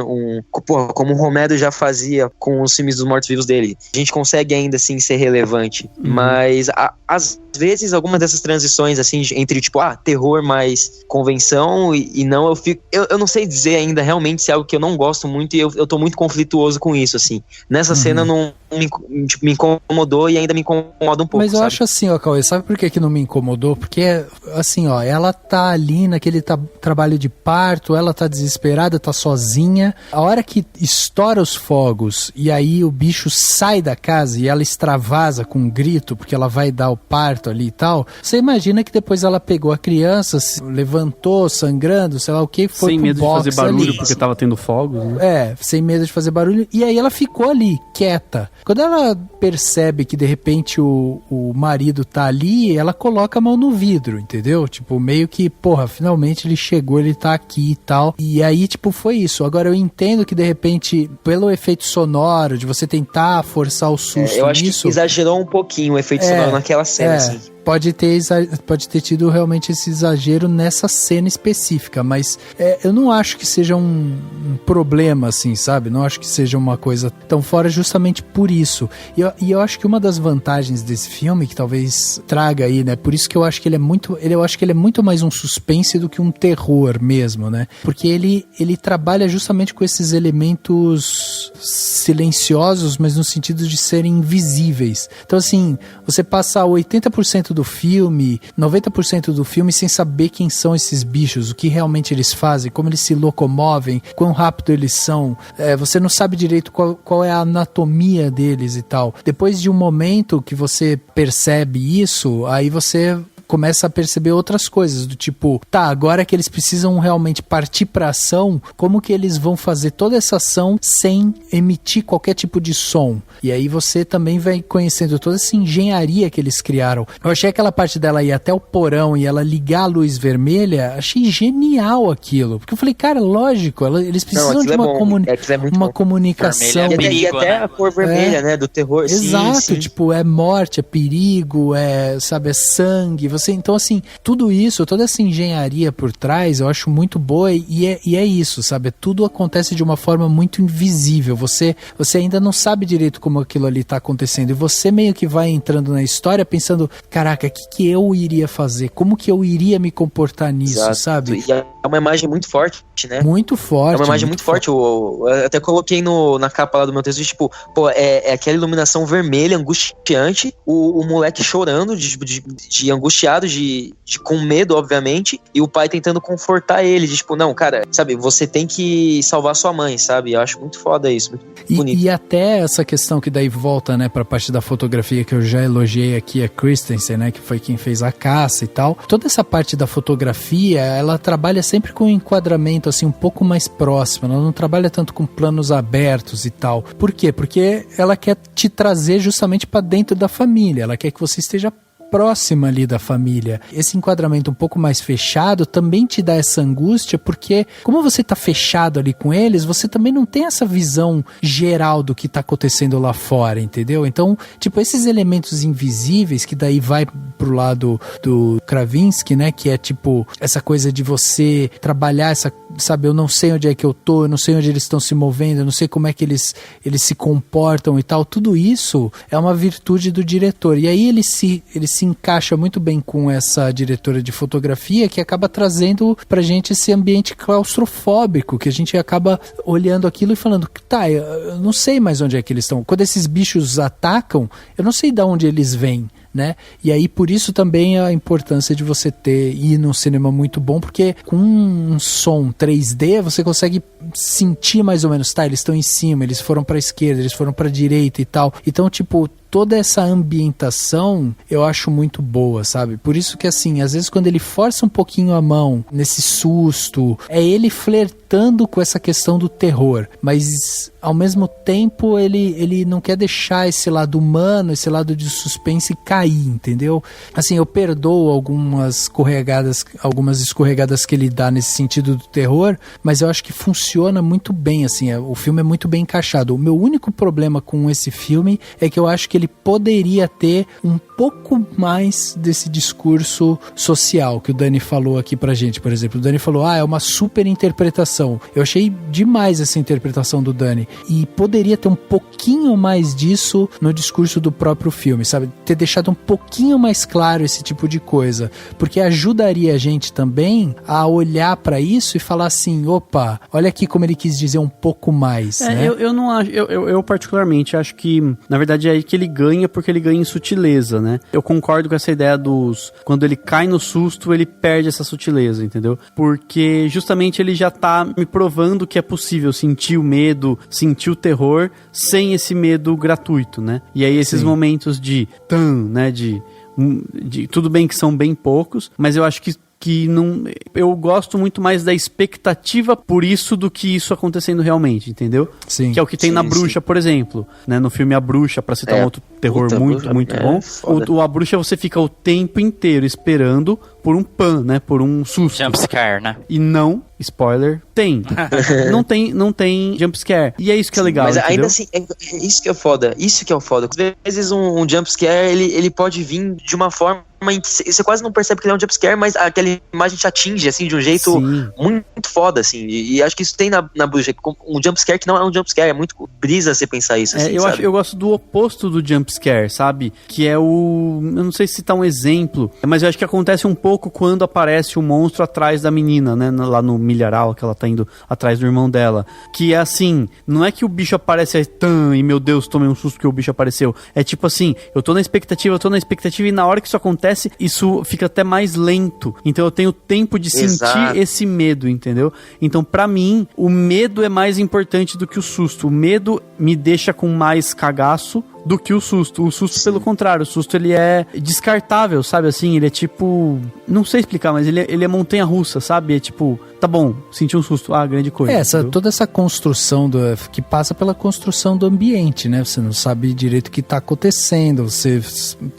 como o Romero já fazia com os filmes dos mortos-vivos dele. A gente consegue ainda assim ser relevante, mas às vezes algumas dessas transições assim entre tipo, terror mais convenção e não, eu não sei dizer ainda realmente se é algo que eu não gosto muito, e eu tô muito conflituoso com isso, assim. Nessa cena não me incomodou e ainda me incomoda um pouco. Mas eu acho assim, Cauê, sabe por que não me incomodou? Porque, assim, ela tá ali naquele trabalho de parto, ela tá desesperada, tá sozinha. A hora que estoura os fogos e aí o bicho sai da casa e ela extravasa com um grito, porque ela vai dar o parto ali e tal, você imagina que depois ela pegou a criança, se levantou sangrando, sei lá o que, foi sem medo de fazer barulho ali, porque tava tendo fogos, né? Sem medo de fazer barulho, e aí ela ficou ali, quieta. Quando ela percebe que de repente o marido tá ali, ela coloca a mão no vidro, entendeu? Tipo, meio que, finalmente ele chegou, ele tá aqui e tal. E aí, tipo, foi isso. Agora eu entendo que de repente, pelo efeito sonoro, de você tentar forçar o susto eu acho que exagerou um pouquinho o efeito sonoro naquela cena, assim. pode ter tido realmente esse exagero nessa cena específica, mas eu não acho que seja um problema, assim, sabe? Não acho que seja uma coisa tão fora justamente por isso. E eu acho que uma das vantagens desse filme, que talvez traga aí, né? Por isso que eu acho que ele é muito mais um suspense do que um terror mesmo, né? Porque ele trabalha justamente com esses elementos silenciosos, mas no sentido de serem invisíveis. Então, assim, você passa 80% do filme, 90% do filme sem saber quem são esses bichos, o que realmente eles fazem, como eles se locomovem, quão rápido eles são. Você não sabe direito qual é a anatomia deles e tal. Depois de um momento que você percebe isso, aí você começa a perceber outras coisas, do tipo, agora que eles precisam realmente partir pra ação, como que eles vão fazer toda essa ação sem emitir qualquer tipo de som? E aí você também vai conhecendo toda essa engenharia que eles criaram. Eu achei aquela parte dela ir até o porão e ela ligar a luz vermelha, achei genial aquilo, porque eu falei, cara, lógico, eles precisam de uma comunicação. E até a cor vermelha, né, do terror. Exato, sim. Tipo, é morte, é perigo, é sangue, então, assim, tudo isso, toda essa engenharia por trás, eu acho muito boa e é isso, sabe? Tudo acontece de uma forma muito invisível. Você ainda não sabe direito como aquilo ali tá acontecendo e você meio que vai entrando na história pensando, caraca, o que eu iria fazer? Como que eu iria me comportar nisso, exato, sabe? E é uma imagem muito forte, né? Muito forte. É uma imagem muito forte. Eu até coloquei na capa lá do meu texto, tipo, é aquela iluminação vermelha, angustiante, o moleque chorando, de angustiado, com medo, obviamente, e o pai tentando confortar ele, tipo, não, cara, sabe, você tem que salvar sua mãe, sabe? Eu acho muito foda isso, muito bonito. E até essa questão que daí volta, né, pra parte da fotografia que eu já elogiei aqui, a Christensen, né, que foi quem fez A Caça e tal. Toda essa parte da fotografia, ela trabalha sempre com um enquadramento, assim, um pouco mais próximo, ela não trabalha tanto com planos abertos e tal. Por quê? Porque ela quer te trazer justamente pra dentro da família, ela quer que você esteja próxima ali da família. Esse enquadramento um pouco mais fechado também te dá essa angústia, porque como você tá fechado ali com eles, você também não tem essa visão geral do que tá acontecendo lá fora, entendeu? Então, tipo, esses elementos invisíveis, que daí vai pro lado do Krasinski, né, que é tipo, essa coisa de você trabalhar sabe, eu não sei onde é que eu tô, eu não sei onde eles estão se movendo, eu não sei como é que eles se comportam e tal, tudo isso é uma virtude do diretor, e aí ele se encaixa muito bem com essa diretora de fotografia, que acaba trazendo pra gente esse ambiente claustrofóbico, que a gente acaba olhando aquilo e falando, eu não sei mais onde é que eles estão. Quando esses bichos atacam, eu não sei de onde eles vêm, né? E aí por isso também a importância de você ir num cinema muito bom, porque com um som 3D você consegue sentir mais ou menos, eles estão em cima, eles foram pra esquerda, eles foram pra direita e tal. Então, tipo, toda essa ambientação eu acho muito boa, sabe? Por isso que, assim, às vezes quando ele força um pouquinho a mão nesse susto, é ele flertando com essa questão do terror, mas ao mesmo tempo ele não quer deixar esse lado humano, esse lado de suspense cair, entendeu? Assim, eu perdoo algumas escorregadas que ele dá nesse sentido do terror, mas eu acho que funciona muito bem, assim, o filme é muito bem encaixado. O meu único problema com esse filme é que eu acho que ele poderia ter um pouco mais desse discurso social que o Dani falou aqui pra gente, por exemplo. O Dani falou, é uma super interpretação. Eu achei demais essa interpretação do Dani. E poderia ter um pouquinho mais disso no discurso do próprio filme, sabe? Ter deixado um pouquinho mais claro esse tipo de coisa. Porque ajudaria a gente também a olhar pra isso e falar assim, opa, olha aqui como ele quis dizer um pouco mais, né? Eu não acho, eu particularmente acho que, na verdade, é aí que ele ganha, porque ele ganha em sutileza, né? Eu concordo com essa ideia quando ele cai no susto, ele perde essa sutileza, entendeu? Porque justamente ele já tá me provando que é possível sentir o medo, sentir o terror, sem esse medo gratuito, né? E aí esses momentos né, de tudo bem que são bem poucos, mas eu acho que não, eu gosto muito mais da expectativa por isso do que isso acontecendo realmente, entendeu? Sim. Que é o que tem na Bruxa, por exemplo, né? No filme A Bruxa, pra citar um outro terror muito bom. A Bruxa você fica o tempo inteiro esperando por um né? Por um susto. Jumpscare, né? E não, spoiler, não tem jumpscare. E é isso que é legal, mas entendeu? Ainda assim, isso que é foda. Às vezes um jumpscare, ele pode vir de uma forma em que você quase não percebe que ele é um jumpscare, mas aquela imagem te atinge, assim, de um jeito muito foda, assim. E acho que isso tem na Bruxa, um jumpscare que não é um jumpscare, é muito brisa você pensar isso, assim, eu gosto do oposto do jumpscare, sabe? Que é eu não sei se citar um exemplo, mas eu acho que acontece um pouco quando aparece o monstro atrás da menina, né? Lá no milharal, que ela tá indo atrás do irmão dela. Que é assim, não é que o bicho aparece aí, e meu Deus, tomei um susto que o bicho apareceu. É tipo assim, eu tô na expectativa e na hora que isso acontece, isso fica até mais lento. Então eu tenho tempo de sentir esse medo, entendeu? Então pra mim, o medo é mais importante do que o susto. O medo me deixa com mais cagaço do que o susto. O susto, pelo contrário, o susto ele é descartável, sabe assim? Ele é tipo... Não sei explicar, mas ele é montanha-russa, sabe? É tipo... Tá bom, senti um susto. Grande coisa. Toda essa construção que passa pela construção do ambiente, né? Você não sabe direito o que tá acontecendo. Você,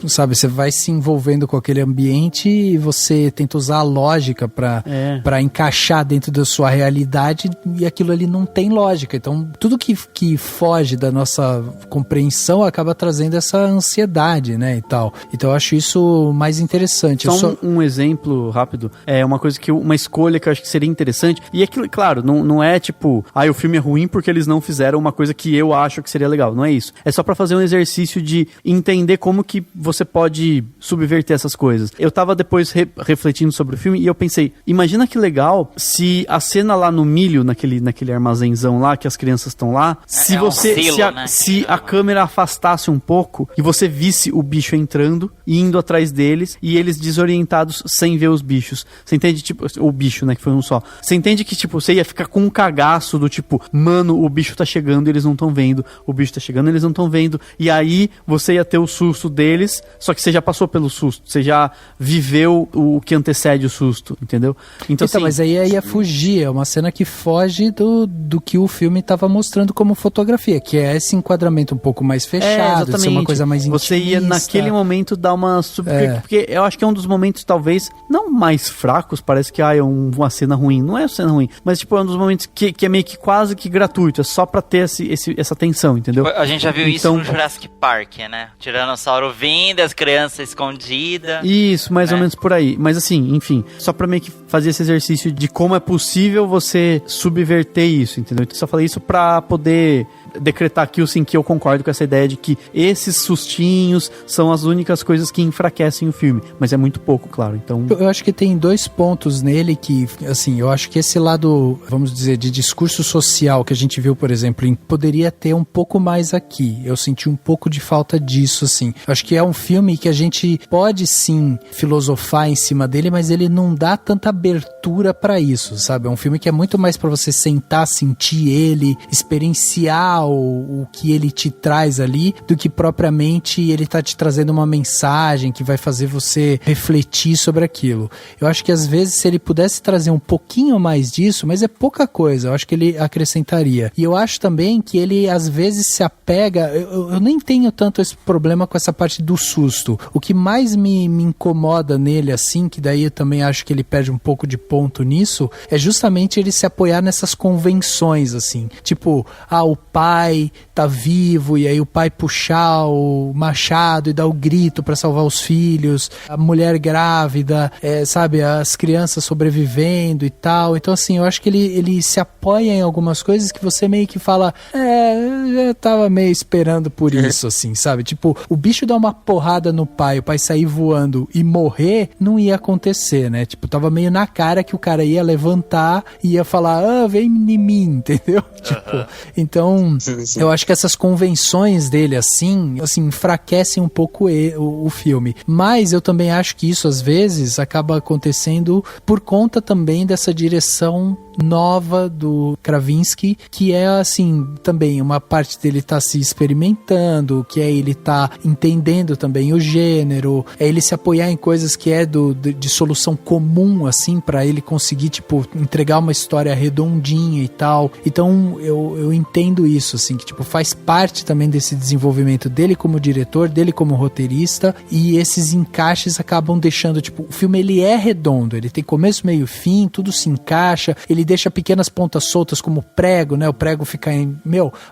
sabe, você vai se envolvendo com aquele ambiente e você tenta usar a lógica pra encaixar dentro da sua realidade e aquilo ali não tem lógica. Então, tudo que foge da nossa compreensão acaba trazendo essa ansiedade, né, e tal. Então eu acho isso mais interessante. Só um exemplo rápido, uma coisa uma escolha que eu acho que seria interessante, e aquilo, claro, não é tipo, o filme é ruim porque eles não fizeram uma coisa que eu acho que seria legal, não é isso. É só pra fazer um exercício de entender como que você pode subverter essas coisas. Eu tava depois refletindo sobre o filme e eu pensei, imagina que legal se a cena lá no milho, naquele armazenzão lá, que as crianças estão lá, se a câmera afastasse um pouco e você visse o bicho entrando e indo atrás deles e eles desorientados sem ver os bichos. Você entende? Tipo, o bicho, né? Que foi um só. Você entende que, tipo, você ia ficar com um cagaço do tipo, mano, o bicho tá chegando e eles não estão vendo. O bicho tá chegando e eles não estão vendo. E aí você ia ter o susto deles, só que você já passou pelo susto. Você já viveu o que antecede o susto, entendeu? Então assim, mas aí ia fugir. É uma cena que foge do que o filme tava mostrando como fotografia, que é esse enquadramento um pouco mais fechado, de ser uma coisa mais intimista. Você ia naquele momento dar uma porque eu acho que é um dos momentos talvez não mais fracos, parece que é uma cena ruim, não é uma cena ruim, mas tipo é um dos momentos que é meio que quase que gratuito, é só pra ter essa tensão, entendeu? A gente já viu isso no Jurassic Park, né? Tiranossauro vindo, as crianças escondidas. Isso, mais ou menos por aí, mas assim, enfim, só pra meio que fazer esse exercício de como é possível você subverter isso, entendeu? Então só falei isso pra poder decretar aqui o sim, que eu concordo com essa ideia de que esses sustinhos são as únicas coisas que enfraquecem o filme, mas é muito pouco, claro, então... Eu acho que tem 2 pontos nele que, assim, eu acho que esse lado, vamos dizer, de discurso social que a gente viu, por exemplo, poderia ter um pouco mais aqui. Eu senti um pouco de falta disso, assim. Eu acho que é um filme que a gente pode, sim, filosofar em cima dele, mas ele não dá tanta abertura pra isso, sabe? É um filme que é muito mais pra você sentar, sentir ele, experienciar o que ele te traz ali, do que propriamente ele tá te trazendo uma mensagem que vai fazer você refletir sobre aquilo. Eu acho que às vezes se ele pudesse trazer um pouquinho mais disso, mas é pouca coisa, eu acho que ele acrescentaria. E eu acho também que ele às vezes se apega, eu nem tenho tanto esse problema com essa parte do susto. O que mais me incomoda nele, assim, que daí eu também acho que ele perde um pouco de ponto nisso, é justamente ele se apoiar nessas convenções, assim. Tipo, o pai tá vivo e aí o pai puxar o machado e dar o grito pra salvar os filhos, a mulher grávida, sabe, as crianças sobrevivendo e tal. Então assim, eu acho que ele se apoia em algumas coisas que você meio que fala, eu já tava meio esperando por isso, assim, sabe? Tipo, o bicho dar uma porrada no pai, o pai sair voando e morrer, não ia acontecer, né? Tipo, tava meio na cara que o cara ia levantar e ia falar, vem em mim, entendeu? Tipo, então, eu acho que essas convenções dele, assim, enfraquecem um pouco o filme. Mas eu também acho que isso, às vezes, acaba acontecendo por conta também dessa direção nova do Krasinski, que é, assim, também uma parte dele tá se experimentando, que é ele tá entendendo também o gênero, é ele se apoiar em coisas que é de solução comum, assim, pra ele conseguir, tipo, entregar uma história redondinha e tal. Então, eu entendo isso, assim, que, tipo, faz parte também desse desenvolvimento dele como diretor, dele como roteirista, e esses encaixes acabam deixando, tipo, o filme, ele é redondo, ele tem começo, meio, fim, tudo se encaixa, ele ele deixa pequenas pontas soltas como prego, né? O prego fica em...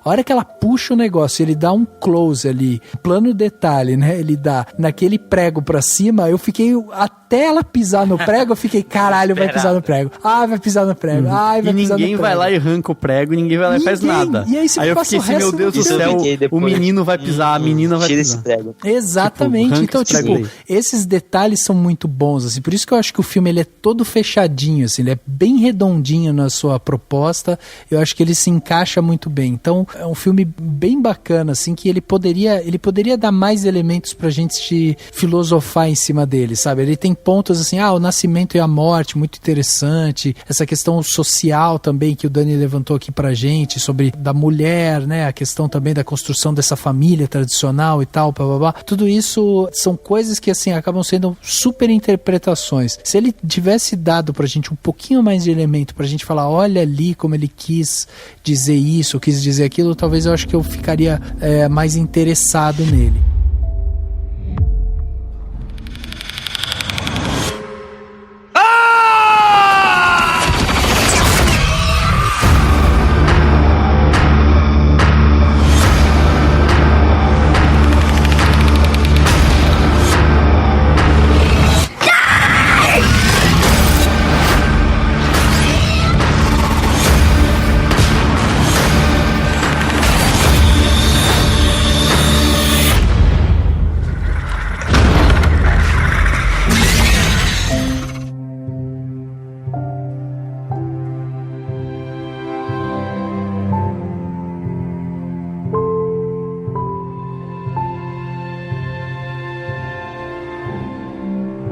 a hora que ela puxa o negócio, ele dá um close ali, plano detalhe, né? Ele dá naquele prego pra cima, eu fiquei... Até ela pisar no prego, eu fiquei, caralho, vai pisar no prego. Vai pisar no prego. Vai pisar no prego. E ninguém vai lá e arranca o prego, ninguém vai lá e faz nada. E aí eu fiquei assim, meu Deus do céu, o menino vai pisar, a menina vai pisar. Esse prego. Exatamente. Então, esses detalhes são muito bons, assim. Por isso que eu acho que o filme, ele é todo fechadinho, assim. Ele é bem redondinho na sua proposta. Eu acho que ele se encaixa muito bem. Então, é um filme bem bacana, assim, que ele poderia dar mais elementos pra gente filosofar em cima dele, sabe? Ele tem pontos assim, o nascimento e a morte, muito interessante, essa questão social também que o Dani levantou aqui pra gente, sobre da mulher, né, a questão também da construção dessa família tradicional e tal, blá. Tudo isso são coisas que assim, acabam sendo super interpretações. Se ele tivesse dado pra gente um pouquinho mais de elemento pra gente falar, olha ali como ele quis dizer isso, quis dizer aquilo, talvez eu acho que eu ficaria mais interessado nele.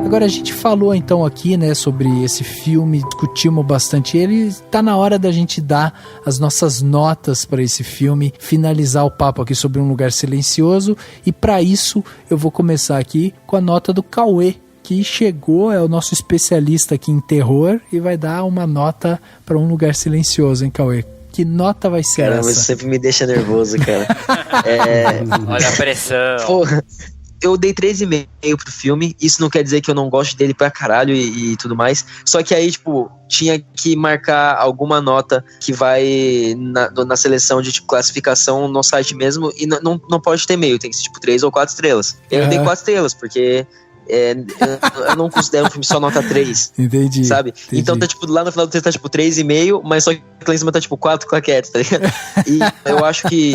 Agora a gente falou então aqui, né, sobre esse filme, discutimos bastante ele, tá na hora da gente dar as nossas notas para esse filme, finalizar o papo aqui sobre Um Lugar Silencioso, e para isso eu vou começar aqui com a nota do Cauê, que chegou, é o nosso especialista aqui em terror e vai dar uma nota para Um Lugar Silencioso, hein, Cauê? Que nota vai ser essa? Caramba, isso sempre me deixa nervoso, cara. Olha a pressão. Porra. Eu dei 3,5 pro filme, isso não quer dizer que eu não gosto dele pra caralho e tudo mais, só que aí, tipo, tinha que marcar alguma nota que vai na seleção de, tipo, classificação no site mesmo, e não pode ter meio, tem que ser, tipo, 3 ou 4 estrelas. Eu dei 4 estrelas, porque... eu não considero um filme só nota 3. Entendi. Sabe? Entendi. Então tá tipo, lá no final do texto tá tipo 3,5, mas só que lá em cima tá tipo 4 claquetes, tá ligado? E eu acho que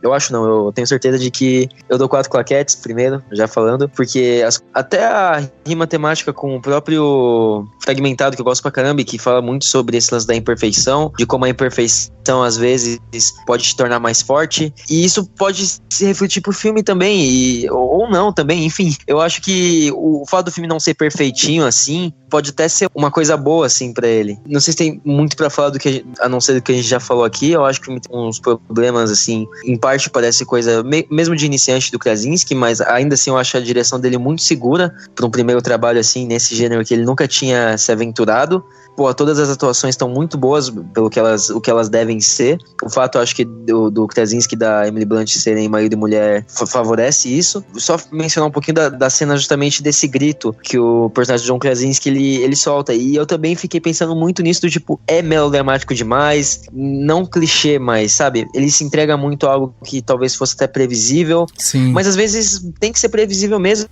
eu tenho certeza de que eu dou 4 claquetes primeiro, já falando, porque até a rima temática com o próprio Fragmentado, que eu gosto pra caramba, e que fala muito sobre esse lance da imperfeição, de como a imperfeição às vezes pode te tornar mais forte, e isso pode se refletir pro filme também, ou não também, enfim. Eu acho que o fato do filme não ser perfeitinho assim, pode até ser uma coisa boa assim pra ele. Não sei se tem muito pra falar a não ser do que a gente já falou aqui. Eu acho que o filme tem uns problemas assim, em parte parece coisa mesmo de iniciante do Krasinski, mas ainda assim eu acho a direção dele muito segura para um primeiro trabalho assim, nesse gênero que ele nunca tinha se aventurado. Pô, todas as atuações estão muito boas pelo que elas devem ser. O fato, eu acho que do Krasinski e da Emily Blunt serem marido e mulher favorece isso. Só mencionar um pouquinho da cena justamente desse grito que o personagem de John Krasinski ele solta. E eu também fiquei pensando muito nisso, do tipo, é melodramático demais, não clichê, mas, sabe? Ele se entrega muito a algo que talvez fosse até previsível. Sim. Mas às vezes tem que ser previsível mesmo.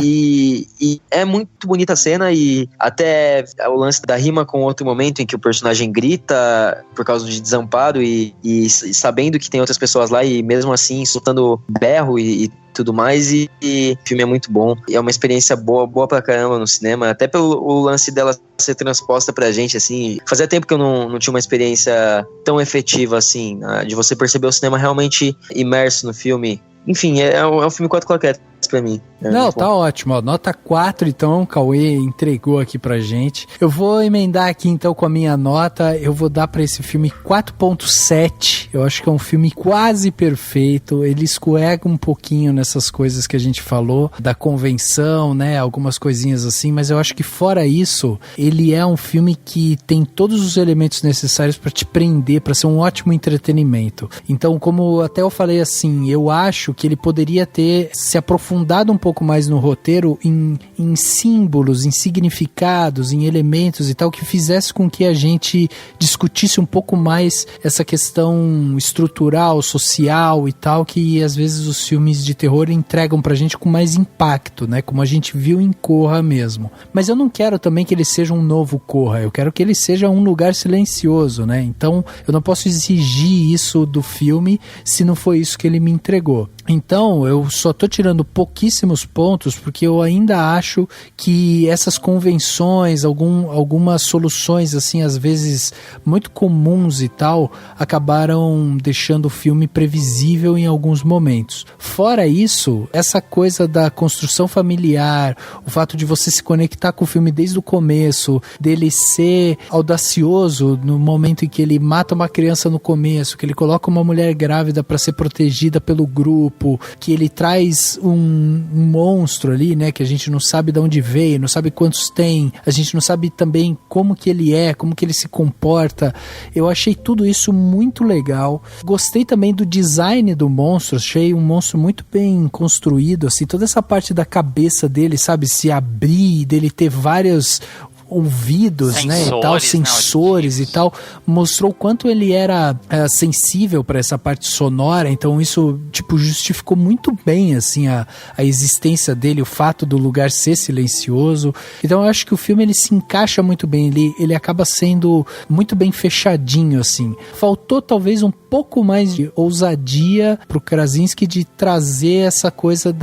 E é muito bonita a cena, e até o lance da rima com outro momento em que o personagem grita por causa de desamparo e sabendo que tem outras pessoas lá, e mesmo assim soltando berro e tudo mais, e o filme é muito bom, e é uma experiência boa pra caramba no cinema, até pelo lance dela ser transposta pra gente, assim. Fazia tempo que eu não tinha uma experiência tão efetiva assim, de você perceber o cinema realmente imerso no filme. Enfim, é um filme 4 claquetes pra mim. Não, tá ótimo, ó, nota 4, então, o Cauê entregou aqui pra gente. Eu vou emendar aqui, então, com a minha nota. Eu vou dar pra esse filme 4.7. Eu acho que é um filme quase perfeito. Ele escorrega um pouquinho nessas coisas que a gente falou, da convenção, né, algumas coisinhas assim, mas eu acho que fora isso, ele é um filme que tem todos os elementos necessários pra te prender, pra ser um ótimo entretenimento. Então, como até eu falei assim, eu acho que ele poderia ter se aprofundado um pouco mais no roteiro em símbolos, em significados, em elementos e tal, que fizesse com que a gente discutisse um pouco mais essa questão estrutural, social e tal, que às vezes os filmes de terror entregam pra gente com mais impacto, né? Como a gente viu em Corra mesmo. Mas eu não quero também que ele seja um novo Corra, eu quero que ele seja um lugar silencioso, né? Então eu não posso exigir isso do filme se não foi isso que ele me entregou. Então, eu só tô tirando pouquíssimos pontos porque eu ainda acho que essas convenções, algumas soluções, assim, às vezes muito comuns e tal, acabaram deixando o filme previsível em alguns momentos. Fora isso, essa coisa da construção familiar, o fato de você se conectar com o filme desde o começo, dele ser audacioso no momento em que ele mata uma criança no começo, que ele coloca uma mulher grávida para ser protegida pelo grupo, que ele traz um monstro ali, né, que a gente não sabe de onde veio, não sabe quantos tem, a gente não sabe também como que ele é, como que ele se comporta. Eu achei tudo isso muito legal. Gostei também do design do monstro, achei um monstro muito bem construído, assim, toda essa parte da cabeça dele, sabe, se abrir, dele ter vários ouvidos, sensores, né, e tal, sensores e tal, mostrou o quanto ele era sensível para essa parte sonora, então isso, tipo, justificou muito bem, assim, a existência dele, o fato do lugar ser silencioso. Então eu acho que o filme, ele se encaixa muito bem, ele acaba sendo muito bem fechadinho, assim. Faltou talvez um pouco mais de ousadia pro Krasinski de trazer essa coisa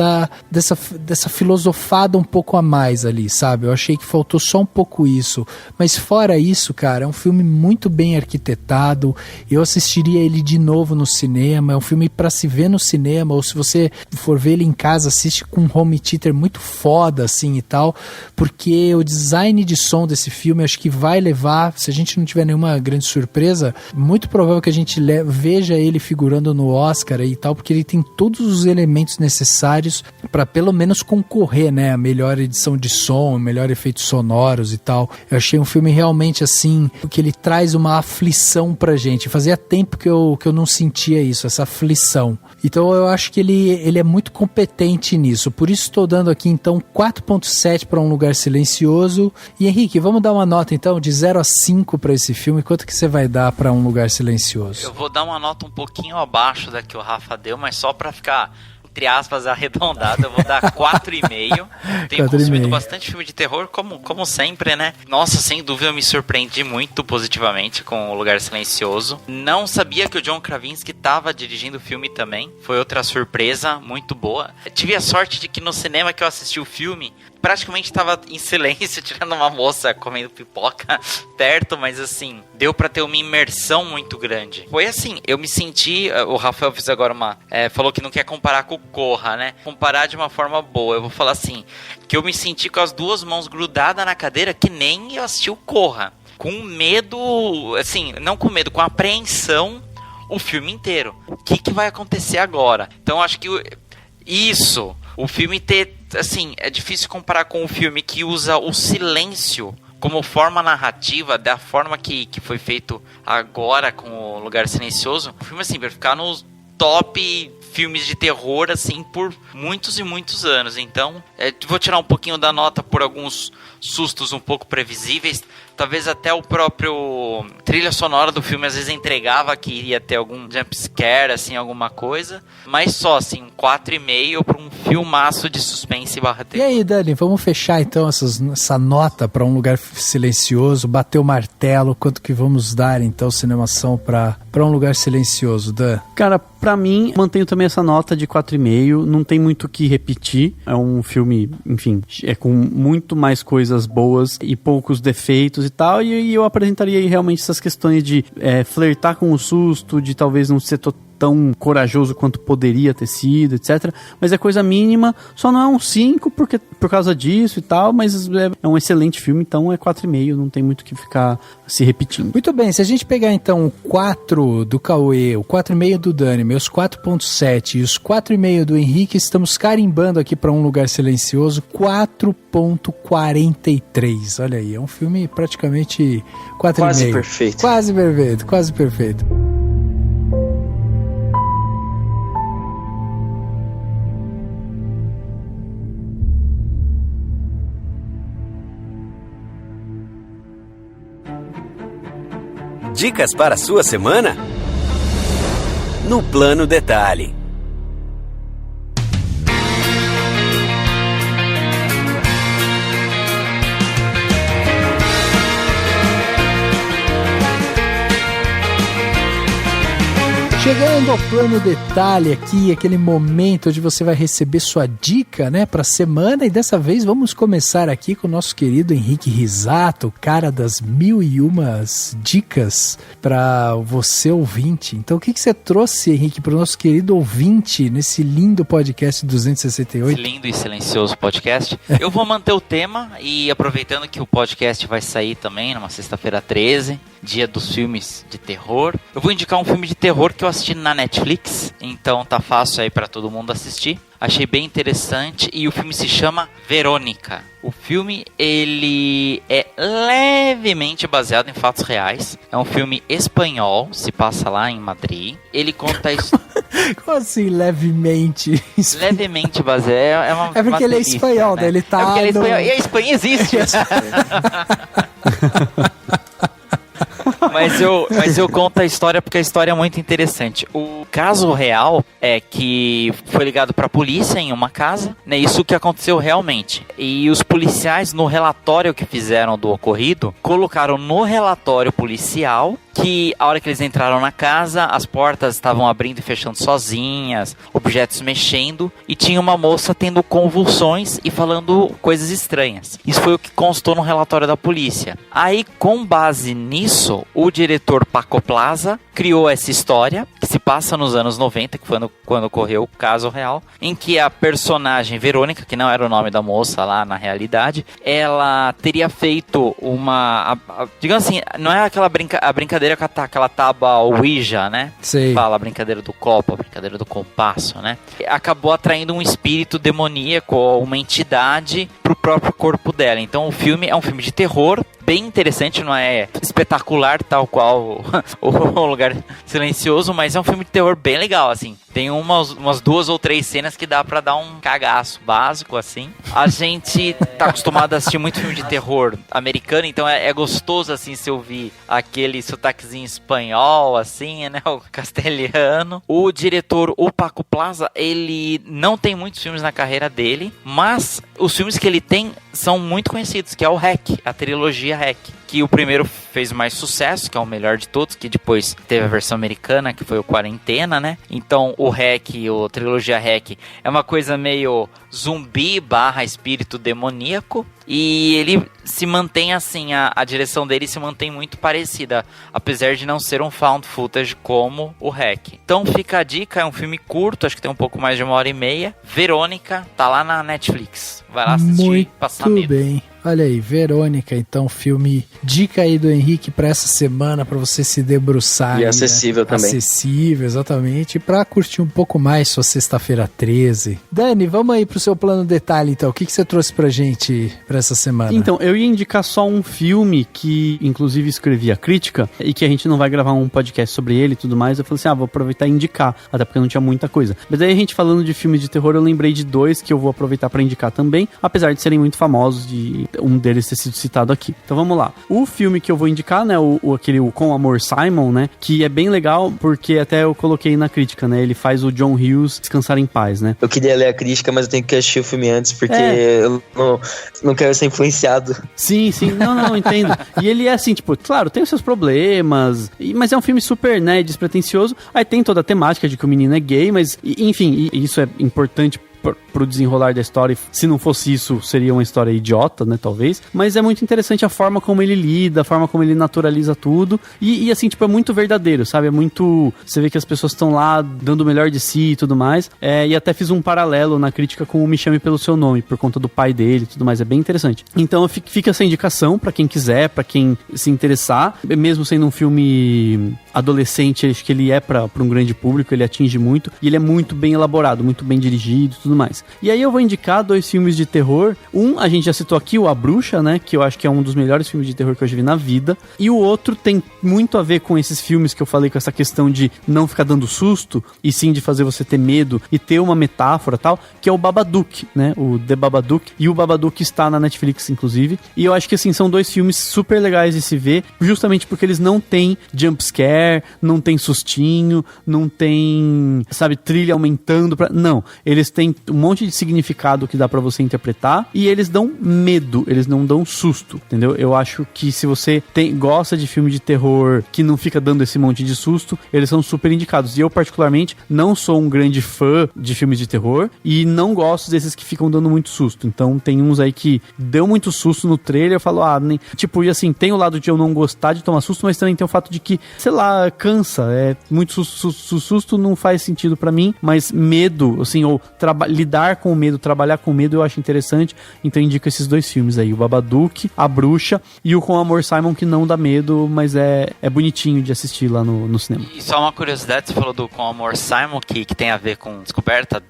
dessa filosofada um pouco a mais ali, sabe? Eu achei que faltou só um pouco isso, mas fora isso, cara, é um filme muito bem arquitetado. Eu assistiria ele de novo no cinema, é um filme pra se ver no cinema, ou se você for ver ele em casa, assiste com um home theater muito foda, assim, e tal, porque o design de som desse filme, acho que vai levar, se a gente não tiver nenhuma grande surpresa, muito provável que a gente veja ele figurando no Oscar e tal, porque ele tem todos os elementos necessários pra pelo menos concorrer, né, a melhor edição de som, melhor efeitos sonoros e tal. Eu achei um filme realmente assim, que ele traz uma aflição pra gente. Fazia tempo que eu não sentia isso, essa aflição. Então eu acho que ele é muito competente nisso. Por isso estou dando aqui então 4.7 para Um Lugar Silencioso. E Henrique, vamos dar uma nota então de 0 a 5 para esse filme. Quanto que você vai dar para Um Lugar Silencioso? Eu vou dar uma nota um pouquinho abaixo da que o Rafa deu, mas só para ficar, entre aspas, arredondado, eu vou dar 4,5. Tenho consumido bastante filme de terror, como sempre, né? Nossa, sem dúvida eu me surpreendi muito positivamente com O Lugar Silencioso. Não sabia que o John Krasinski estava dirigindo o filme também. Foi outra surpresa muito boa. Eu tive a sorte de que no cinema que eu assisti o filme, praticamente estava em silêncio, tirando uma moça comendo pipoca perto, mas assim, deu pra ter uma imersão muito grande. Foi assim, eu me senti, o Rafael fez agora falou que não quer comparar com o Corra, né? Comparar de uma forma boa, eu vou falar assim, que eu me senti com as duas mãos grudadas na cadeira, que nem eu assisti o Corra. Com medo, assim, não com medo, com apreensão o filme inteiro. O que vai acontecer agora? Então acho que o filme ter, assim, é difícil comparar com um filme que usa o silêncio como forma narrativa, da forma que foi feito agora com O Lugar Silencioso. O filme, assim, vai ficar nos top filmes de terror, assim, por muitos e muitos anos. Então, vou tirar um pouquinho da nota por alguns sustos um pouco previsíveis. Talvez até o próprio trilha sonora do filme às vezes entregava que iria ter algum jump scare, assim, alguma coisa. Mas só, assim, 4,5 para um filmaço de suspense barra terror. E aí, Dani, vamos fechar então essa nota para Um Lugar Silencioso, bater o martelo, quanto que vamos dar então Cinemação para Um Lugar Silencioso, Dan? Cara, pra mim, mantenho também essa nota de 4,5, não tem muito o que repetir, é um filme, enfim, é com muito mais coisas boas e poucos defeitos e tal, e eu apresentaria aí realmente essas questões de flertar com o susto, de talvez não ser tão corajoso quanto poderia ter sido, etc. Mas é coisa mínima, só não é um 5 por causa disso e tal, mas é um excelente filme, então é 4,5, não tem muito o que ficar se repetindo. Muito bem, se a gente pegar então o 4 do Cauê, o 4,5 do Dani, meus 4,7 e os 4,5 do Henrique, estamos carimbando aqui para Um Lugar Silencioso 4,43. Olha aí, é um filme praticamente 4,5. Quase perfeito. Quase perfeito, quase perfeito. Dicas para a sua semana? No Plano Detalhe. Chegando ao Plano Detalhe aqui, aquele momento onde você vai receber sua dica, né, pra semana. E dessa vez vamos começar aqui com o nosso querido Henrique Risato, o cara das 1001 dicas pra você ouvinte. Então o que você trouxe, Henrique, pro nosso querido ouvinte nesse lindo podcast 268? Esse lindo e silencioso podcast. Eu vou manter o tema e aproveitando que o podcast vai sair também numa sexta-feira 13, dia dos filmes de terror, eu vou indicar um filme de terror que eu assisti na Netflix, então tá fácil aí pra todo mundo assistir. Achei bem interessante e o filme se chama Verônica. O filme, ele é levemente baseado em fatos reais. É um filme espanhol, se passa lá em Madrid. Ele conta a história... Como assim, levemente? Levemente baseado. É porque ele é espanhol, né? Ele tá... É porque ele é espanhol. E a Espanha existe. Mas eu conto a história porque a história é muito interessante. O caso real é que foi ligado para a polícia em uma casa, né? Isso que aconteceu realmente. E os policiais, no relatório que fizeram do ocorrido, colocaram no relatório policial que a hora que eles entraram na casa, as portas estavam abrindo e fechando sozinhas, objetos mexendo, e tinha uma moça tendo convulsões e falando coisas estranhas. Isso foi o que constou no relatório da polícia. Aí, com base nisso, o diretor Paco Plaza criou essa história, que se passa nos anos 90, que foi quando ocorreu o caso real, em que a personagem Verônica, que não era o nome da moça lá na realidade, ela teria feito uma... digamos assim, não é aquela brincadeira com aquela tábua Ouija, né? Sei. Fala a brincadeira do copo, a brincadeira do compasso, né? Acabou atraindo um espírito demoníaco, uma entidade pro próprio corpo dela. Então o filme é um filme de terror, bem interessante, não é espetacular tal qual o Lugar Silencioso, mas é um filme de terror bem legal, assim. Tem umas 2 ou 3 cenas que dá pra dar um cagaço básico, assim. A gente tá acostumado a assistir muito filme de terror americano, então é gostoso, assim, se ouvir aquele sotaquezinho espanhol, assim, né, o castelhano. O diretor, o Paco Plaza, ele não tem muitos filmes na carreira dele, mas os filmes que ele tem são muito conhecidos, que é o REC, a trilogia REC. Que o primeiro fez mais sucesso, que é o melhor de todos, que depois teve a versão americana, que foi o Quarentena, né? Então o REC, a trilogia REC, é uma coisa meio zumbi / espírito demoníaco. E ele se mantém assim, a direção dele se mantém muito parecida, apesar de não ser um found footage como o REC. Então fica a dica, é um filme curto, acho que tem um pouco mais de 1h30. Verônica, tá lá na Netflix. Vai lá assistir muito e passar medo. Bem. Olha aí, Verônica, então, filme dica aí do Henrique pra essa semana, pra você se debruçar. E aí, acessível, né? Também. Acessível, exatamente, e pra curtir um pouco mais sua sexta-feira 13. Dani, vamos aí pro seu plano detalhe, então. O que você trouxe pra gente pra essa semana? Então, eu ia indicar só um filme que, inclusive, escrevi a crítica e que a gente não vai gravar um podcast sobre ele e tudo mais. Eu falei assim, vou aproveitar e indicar, até porque não tinha muita coisa. Mas aí a gente falando de filmes de terror, eu lembrei de 2 que eu vou aproveitar pra indicar também, apesar de serem muito famosos, de um deles ter sido citado aqui. Então vamos lá. O filme que eu vou indicar, né, aquele Com Amor Simon, né, que é bem legal porque até eu coloquei na crítica, né, ele faz o John Hughes descansar em paz, né. Eu queria ler a crítica, mas eu tenho que assistir o filme antes porque eu não quero ser influenciado. Sim, não, entendo. E ele é assim, tipo, claro, tem os seus problemas, mas é um filme super, né, despretensioso. Aí tem toda a temática de que o menino é gay, mas, enfim, isso é importante pro desenrolar da história. Se não fosse isso, seria uma história idiota, né, talvez. Mas é muito interessante a forma como ele lida, a forma como ele naturaliza tudo. E assim, tipo, é muito verdadeiro, sabe? É muito... Você vê que as pessoas estão lá dando o melhor de si e tudo mais. E até fiz um paralelo na crítica com o Me Chame Pelo Seu Nome, por conta do pai dele e tudo mais. É bem interessante. Então, fica essa indicação pra quem quiser, pra quem se interessar. Mesmo sendo um filme adolescente, acho que ele é pra um grande público, ele atinge muito. E ele é muito bem elaborado, muito bem dirigido e tudo tudo mais. E aí eu vou indicar 2 filmes de terror. Um, a gente já citou aqui, o A Bruxa, né? Que eu acho que é um dos melhores filmes de terror que eu já vi na vida. E o outro tem muito a ver com esses filmes que eu falei, com essa questão de não ficar dando susto, e sim de fazer você ter medo e ter uma metáfora e tal, que é o Babadook, né? O The Babadook. E o Babadook está na Netflix, inclusive. E eu acho que, assim, são 2 filmes super legais de se ver, justamente porque eles não têm jumpscare, não tem sustinho, não tem, sabe, trilha aumentando. Não, eles têm um monte de significado que dá pra você interpretar, e eles dão medo, eles não dão susto, entendeu? Eu acho que se você gosta de filme de terror que não fica dando esse monte de susto, eles são super indicados. E eu, particularmente, não sou um grande fã de filmes de terror e não gosto desses que ficam dando muito susto. Então tem uns aí que deu muito susto no trailer, eu falo, nem... Tipo, e assim, tem o lado de eu não gostar de tomar susto, mas também tem o fato de que, sei lá, cansa. Muito susto não faz sentido pra mim, mas medo, assim, ou lidar com o medo, trabalhar com o medo, eu acho interessante. Então eu indico esses 2 filmes aí, o Babadook, A Bruxa, e o Com Amor, Simon, que não dá medo, mas é bonitinho de assistir lá no cinema. E só uma curiosidade, você falou do Com Amor, Simon, que tem a ver com descoberta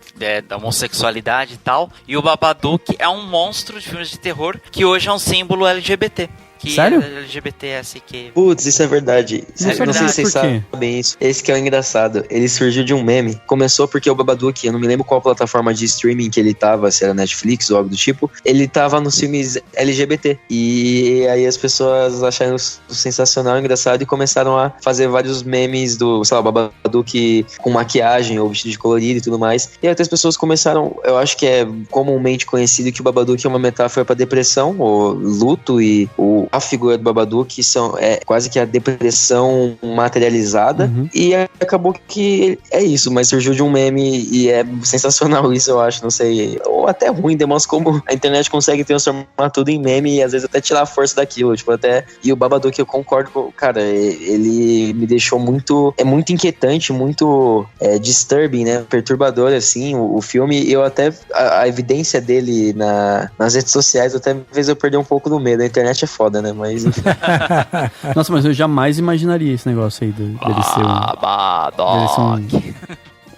da homossexualidade e tal, e o Babadook é um monstro de filmes de terror que hoje é um símbolo LGBT. Sério? LGBTSQ. Putz, isso é verdade. Não Não sei se vocês sabem isso. Esse que é o engraçado. Ele surgiu de um meme. Começou porque o Babadook, eu não me lembro qual plataforma de streaming que ele tava, se era Netflix ou algo do tipo, ele tava nos filmes LGBT. E aí as pessoas acharam sensacional, engraçado, e começaram a fazer vários memes do, sei lá, Babadook com maquiagem ou vestido de colorido e tudo mais. E aí as pessoas começaram, eu acho que é comumente conhecido que o Babadook é uma metáfora pra depressão, ou luto, e a figura do Babadook é quase que a depressão materializada. E acabou que é isso, mas surgiu de um meme e é sensacional isso, eu acho, não sei, ou até ruim, demonstra como a internet consegue transformar tudo em meme e às vezes até tirar a força daquilo, tipo, até, e o Babadook eu concordo com, cara, ele me deixou muito inquietante, muito disturbing, né, perturbador, assim, o filme, eu até, a evidência dele nas redes sociais, até às vezes eu perdi um pouco do medo, a internet é foda, né, mas enfim. Nossa, mas eu jamais imaginaria esse negócio aí dele ser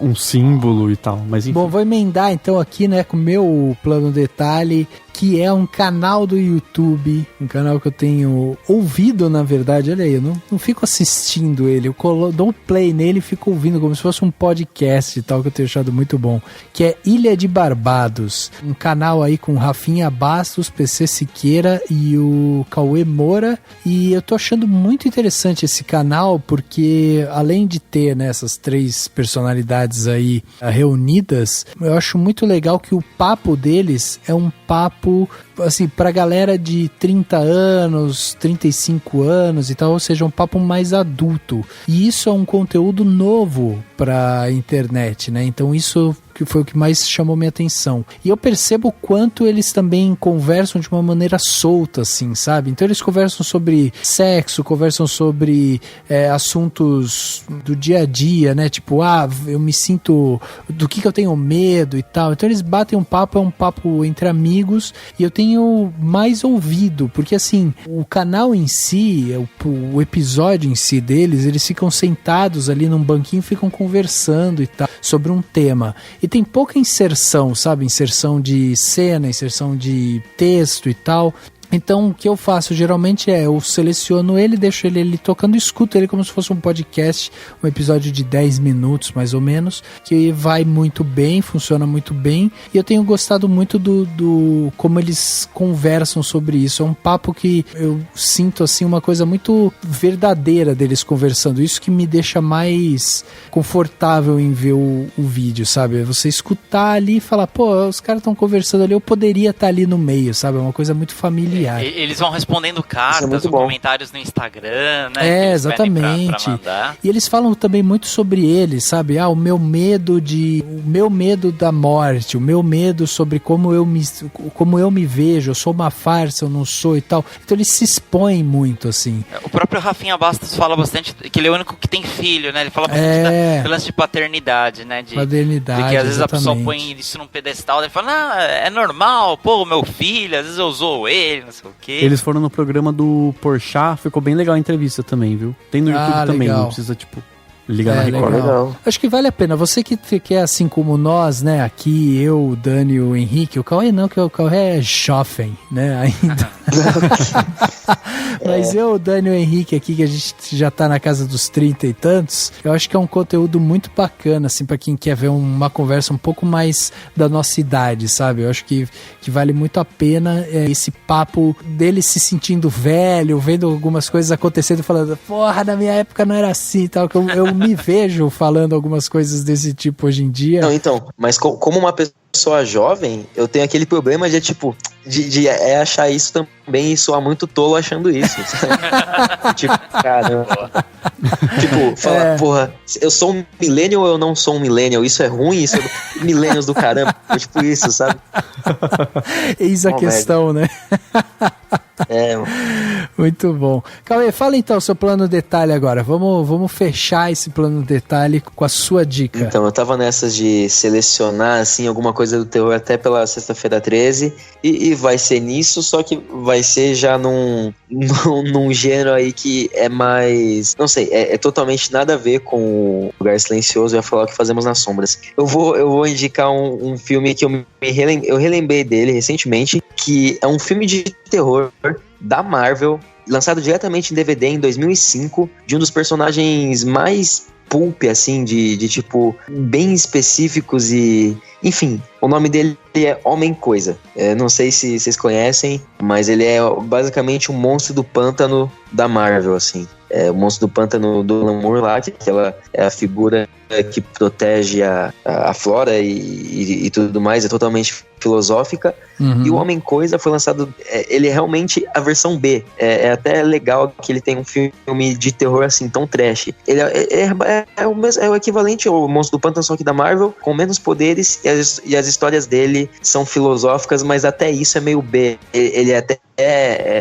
um símbolo e tal, mas enfim. Bom, vou emendar então aqui, né, com o meu plano detalhe, que é um canal do YouTube, um canal que eu tenho ouvido, na verdade, olha aí, eu não fico assistindo ele, eu dou um play nele e fico ouvindo como se fosse um podcast e tal, que eu tenho achado muito bom, que é Ilha de Barbados, um canal aí com Rafinha Bastos, PC Siqueira e o Cauê Moura, e eu tô achando muito interessante esse canal, porque além de ter, né, essas 3 personalidades aí reunidas, eu acho muito legal que o papo deles é um papo assim, pra galera de 30 anos, 35 anos e tal, ou seja, um papo mais adulto. E isso é um conteúdo novo pra internet, né? Então isso que foi o que mais chamou minha atenção. E eu percebo o quanto eles também conversam de uma maneira solta, assim, sabe? Então eles conversam sobre sexo, conversam sobre assuntos do dia a dia, né? Tipo, eu me sinto... do que eu tenho medo e tal. Então eles batem um papo, é um papo entre amigos, e eu tenho mais ouvido, porque assim, o canal em si, o episódio em si deles, eles ficam sentados ali num banquinho, ficam conversando e tal, sobre um tema. E tem pouca inserção, sabe? Inserção de cena, inserção de texto e tal. Então o que eu faço geralmente eu seleciono ele, deixo ele tocando, escuto ele como se fosse um podcast, um episódio de 10 minutos mais ou menos, que vai muito bem, funciona muito bem, e eu tenho gostado muito do como eles conversam sobre isso. É um papo que eu sinto assim uma coisa muito verdadeira deles conversando, isso que me deixa mais confortável em ver o vídeo, sabe? Você escutar ali e falar, pô, os caras estão conversando ali, eu poderia estar ali no meio, sabe? É uma coisa muito familiar. Eles vão respondendo cartas ou comentários no Instagram, né? Exatamente. Pra mandar. E eles falam também muito sobre eles, sabe? O meu medo da morte, o meu medo sobre como eu me vejo, eu sou uma farsa, eu não sou e tal. Então eles se expõem muito, assim. O próprio Rafinha Bastos fala bastante que ele é o único que tem filho, né? Ele fala bastante do lance de paternidade, né? Paternidade, de que às vezes exatamente. A pessoa põe isso num pedestal, ele fala, é normal, pô, meu filho, às vezes eu zoo ele, não sei o quê. Eles foram no programa do Porchat, ficou bem legal a entrevista também, viu? Tem no YouTube também, legal. não precisa, tipo... Liga na Record. Legal. Acho que vale a pena. Você que é assim como nós, né? Aqui, eu, o Dani e o Henrique. O Cauê não, que o Cauê é jovem, né? Ainda. Mas eu, o Dani e o Henrique aqui, que a gente já tá na casa dos 30 e tantos, eu acho que é um conteúdo muito bacana, assim, pra quem quer ver uma conversa um pouco mais da nossa idade, sabe? Eu acho que vale muito a pena esse papo dele se sentindo velho, vendo algumas coisas acontecendo, falando, porra, na minha época não era assim e tal, que eu me vejo falando algumas coisas desse tipo hoje em dia. Não, então, mas como uma pessoa jovem, eu tenho aquele problema de, tipo, de achar isso também e soar muito tolo achando isso. Tipo, caramba. Tipo, falar, porra, eu sou um millennial ou eu não sou um millennial? Isso é ruim? Isso é millennials do caramba. Tipo isso, sabe? Eis a questão, né? Muito bom. Cauê, fala então o seu plano detalhe agora. Vamos fechar esse plano detalhe com a sua dica. Então, eu tava nessas de selecionar, assim, alguma coisa do terror até pela Sexta-feira 13 e vai ser nisso, só que vai ser já num gênero aí que é mais... Não sei, é totalmente nada a ver com o Lugar Silencioso. Eu ia falar o que fazemos nas sombras. Eu vou indicar um filme que eu relembrei dele recentemente, que é um filme de terror da Marvel, lançado diretamente em DVD em 2005, de um dos personagens mais pulp, assim, de tipo, bem específicos e... Enfim, o nome dele é Homem-Coisa. Não sei se vocês conhecem, mas ele é basicamente um monstro do pântano da Marvel, assim. O monstro do pântano do Alan Moore lá, que ela é a figura que protege a flora e tudo mais, é totalmente filosófica. E o Homem-Coisa foi lançado, ele é realmente a versão B. É até legal que ele tem um filme de terror assim, tão trash. Ele é o equivalente ao Monstro do Pântano, só que da Marvel, com menos poderes, e as histórias dele são filosóficas, mas até isso é meio B. Ele até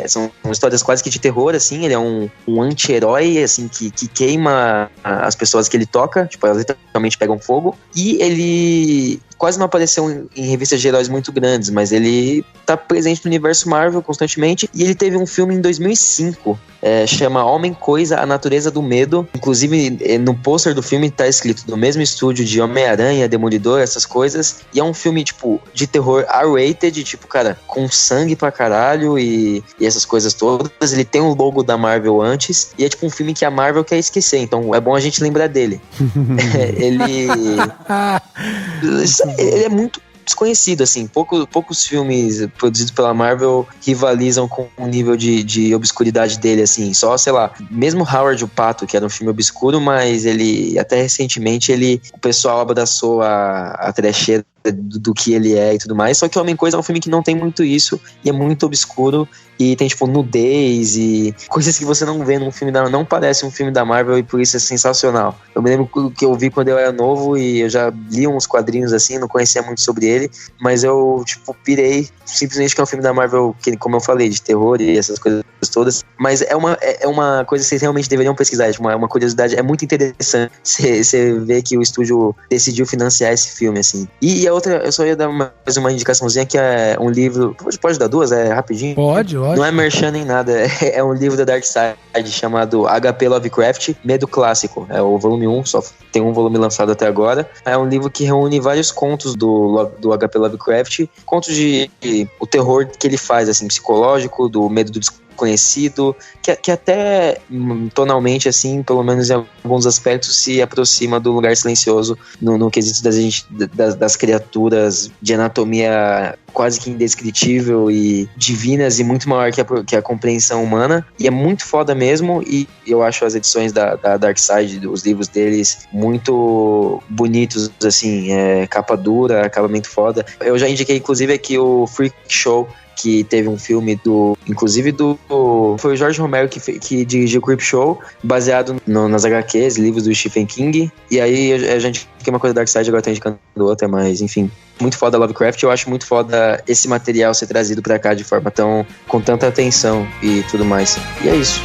são histórias quase que de terror, assim. Ele é um anti-herói, assim, que queima as pessoas que ele toca, tipo, elas literalmente pegam fogo. E ele quase não apareceu em revistas de heróis muito grandes, mas ele tá presente no universo Marvel constantemente. E ele teve um filme em 2005, chama Homem-Coisa, A Natureza do Medo. Inclusive, no pôster do filme tá escrito do mesmo estúdio de Homem-Aranha, Demolidor, essas coisas. E é um filme, tipo, de terror R-rated, tipo, cara, com sangue pra caralho e essas coisas todas. Ele tem o logo da Marvel antes, e é tipo um filme que a Marvel quer esquecer, então é bom a gente lembrar dele. Ele é muito desconhecido, assim. Poucos filmes produzidos pela Marvel rivalizam com o nível de obscuridade dele, assim. Só, sei lá, mesmo Howard o Pato, que era um filme obscuro, mas ele, até recentemente, o pessoal abraçou a trecheira do que ele é e tudo mais. Só que Homem-Coisa é um filme que não tem muito isso e é muito obscuro e tem, tipo, nudez e coisas que você não vê num filme não parece um filme da Marvel, e por isso é sensacional. Eu me lembro que eu vi quando eu era novo e eu já li uns quadrinhos assim, não conhecia muito sobre ele, mas eu, tipo, pirei simplesmente que é um filme da Marvel que, como eu falei, de terror e essas coisas todas. Mas é uma coisa que vocês realmente deveriam pesquisar, tipo, uma curiosidade, é muito interessante você ver que o estúdio decidiu financiar esse filme, assim. E a outra, eu só ia dar mais uma indicaçãozinha, que é um livro, pode dar duas? É rapidinho? Pode. Não é merchan nem nada, é um livro da Dark Side chamado HP Lovecraft, Medo Clássico. É o volume 1, só tem um volume lançado até agora. É um livro que reúne vários contos do HP Lovecraft, contos de o terror que ele faz, assim, psicológico, do medo do desconhecido, que até tonalmente, assim, pelo menos em alguns aspectos, se aproxima do Lugar Silencioso no quesito das criaturas de anatomia quase que indescritível e divinas e muito maior que a compreensão humana. E é muito foda mesmo, e eu acho as edições da Dark Side, os livros deles, muito bonitos, assim, capa dura, acabamento foda. Eu já indiquei, inclusive, aqui o Freak Show, que teve um filme foi o Jorge Romero que dirigiu o Creepshow, baseado nas HQs, livros do Stephen King. E aí a gente fiquei uma coisa da Dark Side, agora tá indicando outra, mas enfim, muito foda Lovecraft. Eu acho muito foda esse material ser trazido pra cá de forma com tanta atenção e tudo mais. E é isso.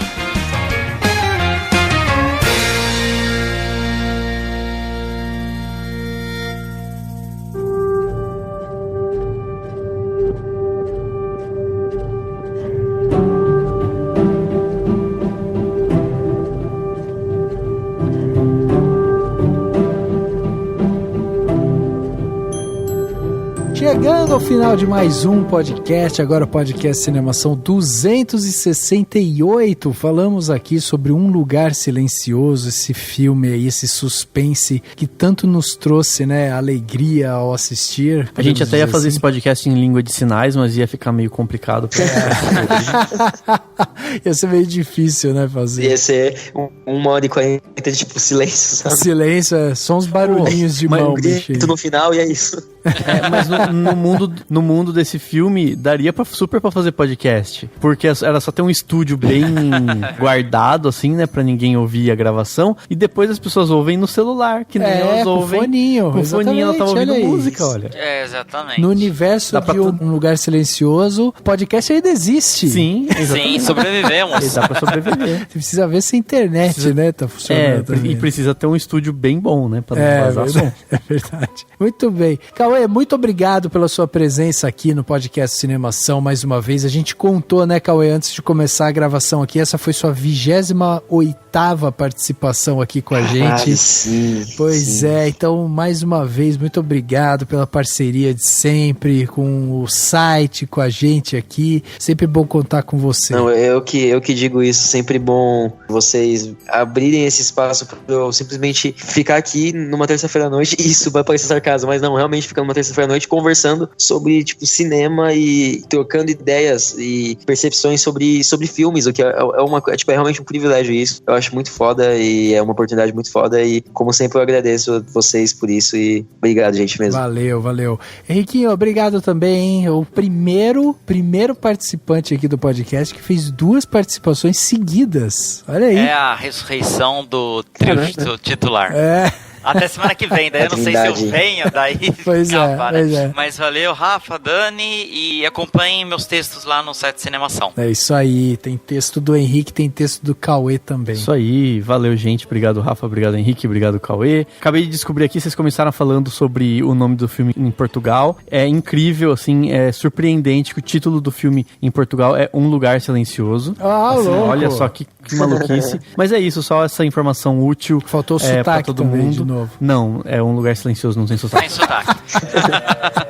Chegando ao final de mais um podcast, agora o podcast Cinemação 268. Falamos aqui sobre Um Lugar Silencioso, esse filme aí, esse suspense que tanto nos trouxe, né, alegria ao assistir. A gente até ia fazer esse podcast em língua de sinais, mas ia ficar meio complicado. Ia ser meio difícil, né, fazer. Ia ser 1h40 de tipo silêncio, sabe? Silêncio, só uns barulhinhos de mão, bicho. No final e é isso. Mas no mundo desse filme, daria super pra fazer podcast. Porque era só ter um estúdio bem guardado, assim, né? Pra ninguém ouvir a gravação. E depois as pessoas ouvem no celular, que nem elas ouvem. Com foninho, ela tava ouvindo música, olha. Exatamente. No universo de Um Lugar Silencioso, podcast ainda existe. Sim, exatamente. Sim, sobrevivemos. Dá pra sobreviver. Você precisa ver se a internet, né, tá funcionando. E precisa ter um estúdio bem bom, né? Pra não vazar som. É verdade. Muito bem. Cauê, muito obrigado pela sua presença aqui no podcast Cinemação mais uma vez. A gente contou, né, Cauê, antes de começar a gravação aqui, essa foi sua 28ª participação aqui com a gente. Sim. Pois é, então mais uma vez, muito obrigado pela parceria de sempre, com o site, com a gente aqui. Sempre bom contar com você. Não, eu que digo isso, sempre bom vocês abrirem esse espaço pra eu simplesmente ficar aqui numa terça-feira à noite. Isso vai parecer sarcasmo, mas não, realmente ficar numa terça-feira à noite conversando sobre, tipo, cinema e trocando ideias e percepções sobre filmes, o que é realmente um privilégio isso. Eu acho muito foda e é uma oportunidade muito foda e, como sempre, eu agradeço vocês por isso e obrigado, gente, mesmo. Valeu. Henriquinho, obrigado também, hein? O primeiro participante aqui do podcast que fez 2 participações seguidas. Olha aí. É a ressurreição do trio titular. É. Até semana que vem, daí eu não sei se eu venho, daí pois é. Mas valeu, Rafa, Dani, e acompanhem meus textos lá no site Cinemação. É isso aí, tem texto do Henrique, tem texto do Cauê também. Isso aí, valeu, gente, obrigado, Rafa, obrigado, Henrique, obrigado, Cauê. Acabei de descobrir aqui, vocês começaram falando sobre o nome do filme em Portugal. É incrível, assim, é surpreendente que o título do filme em Portugal é Um Lugar Silencioso. Assim, louco! Olha só que maluquice. Mas é isso, só essa informação útil. Faltou o sotaque pra todo também, mundo. de novo. Não, é Um Lugar Silencioso, não tem sotaque. Tem sotaque.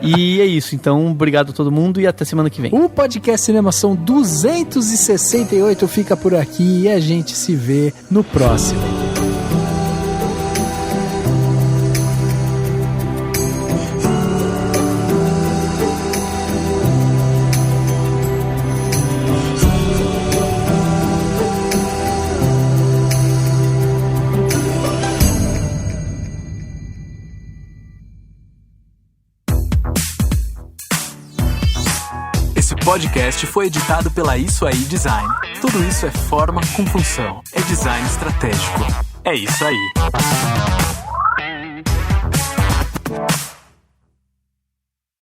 E é isso, então, obrigado a todo mundo e até semana que vem. O podcast Cinemação 268 fica por aqui e a gente se vê no próximo. Esse podcast foi editado pela Isso Aí Design. Tudo isso é forma com função. É design estratégico. É isso aí.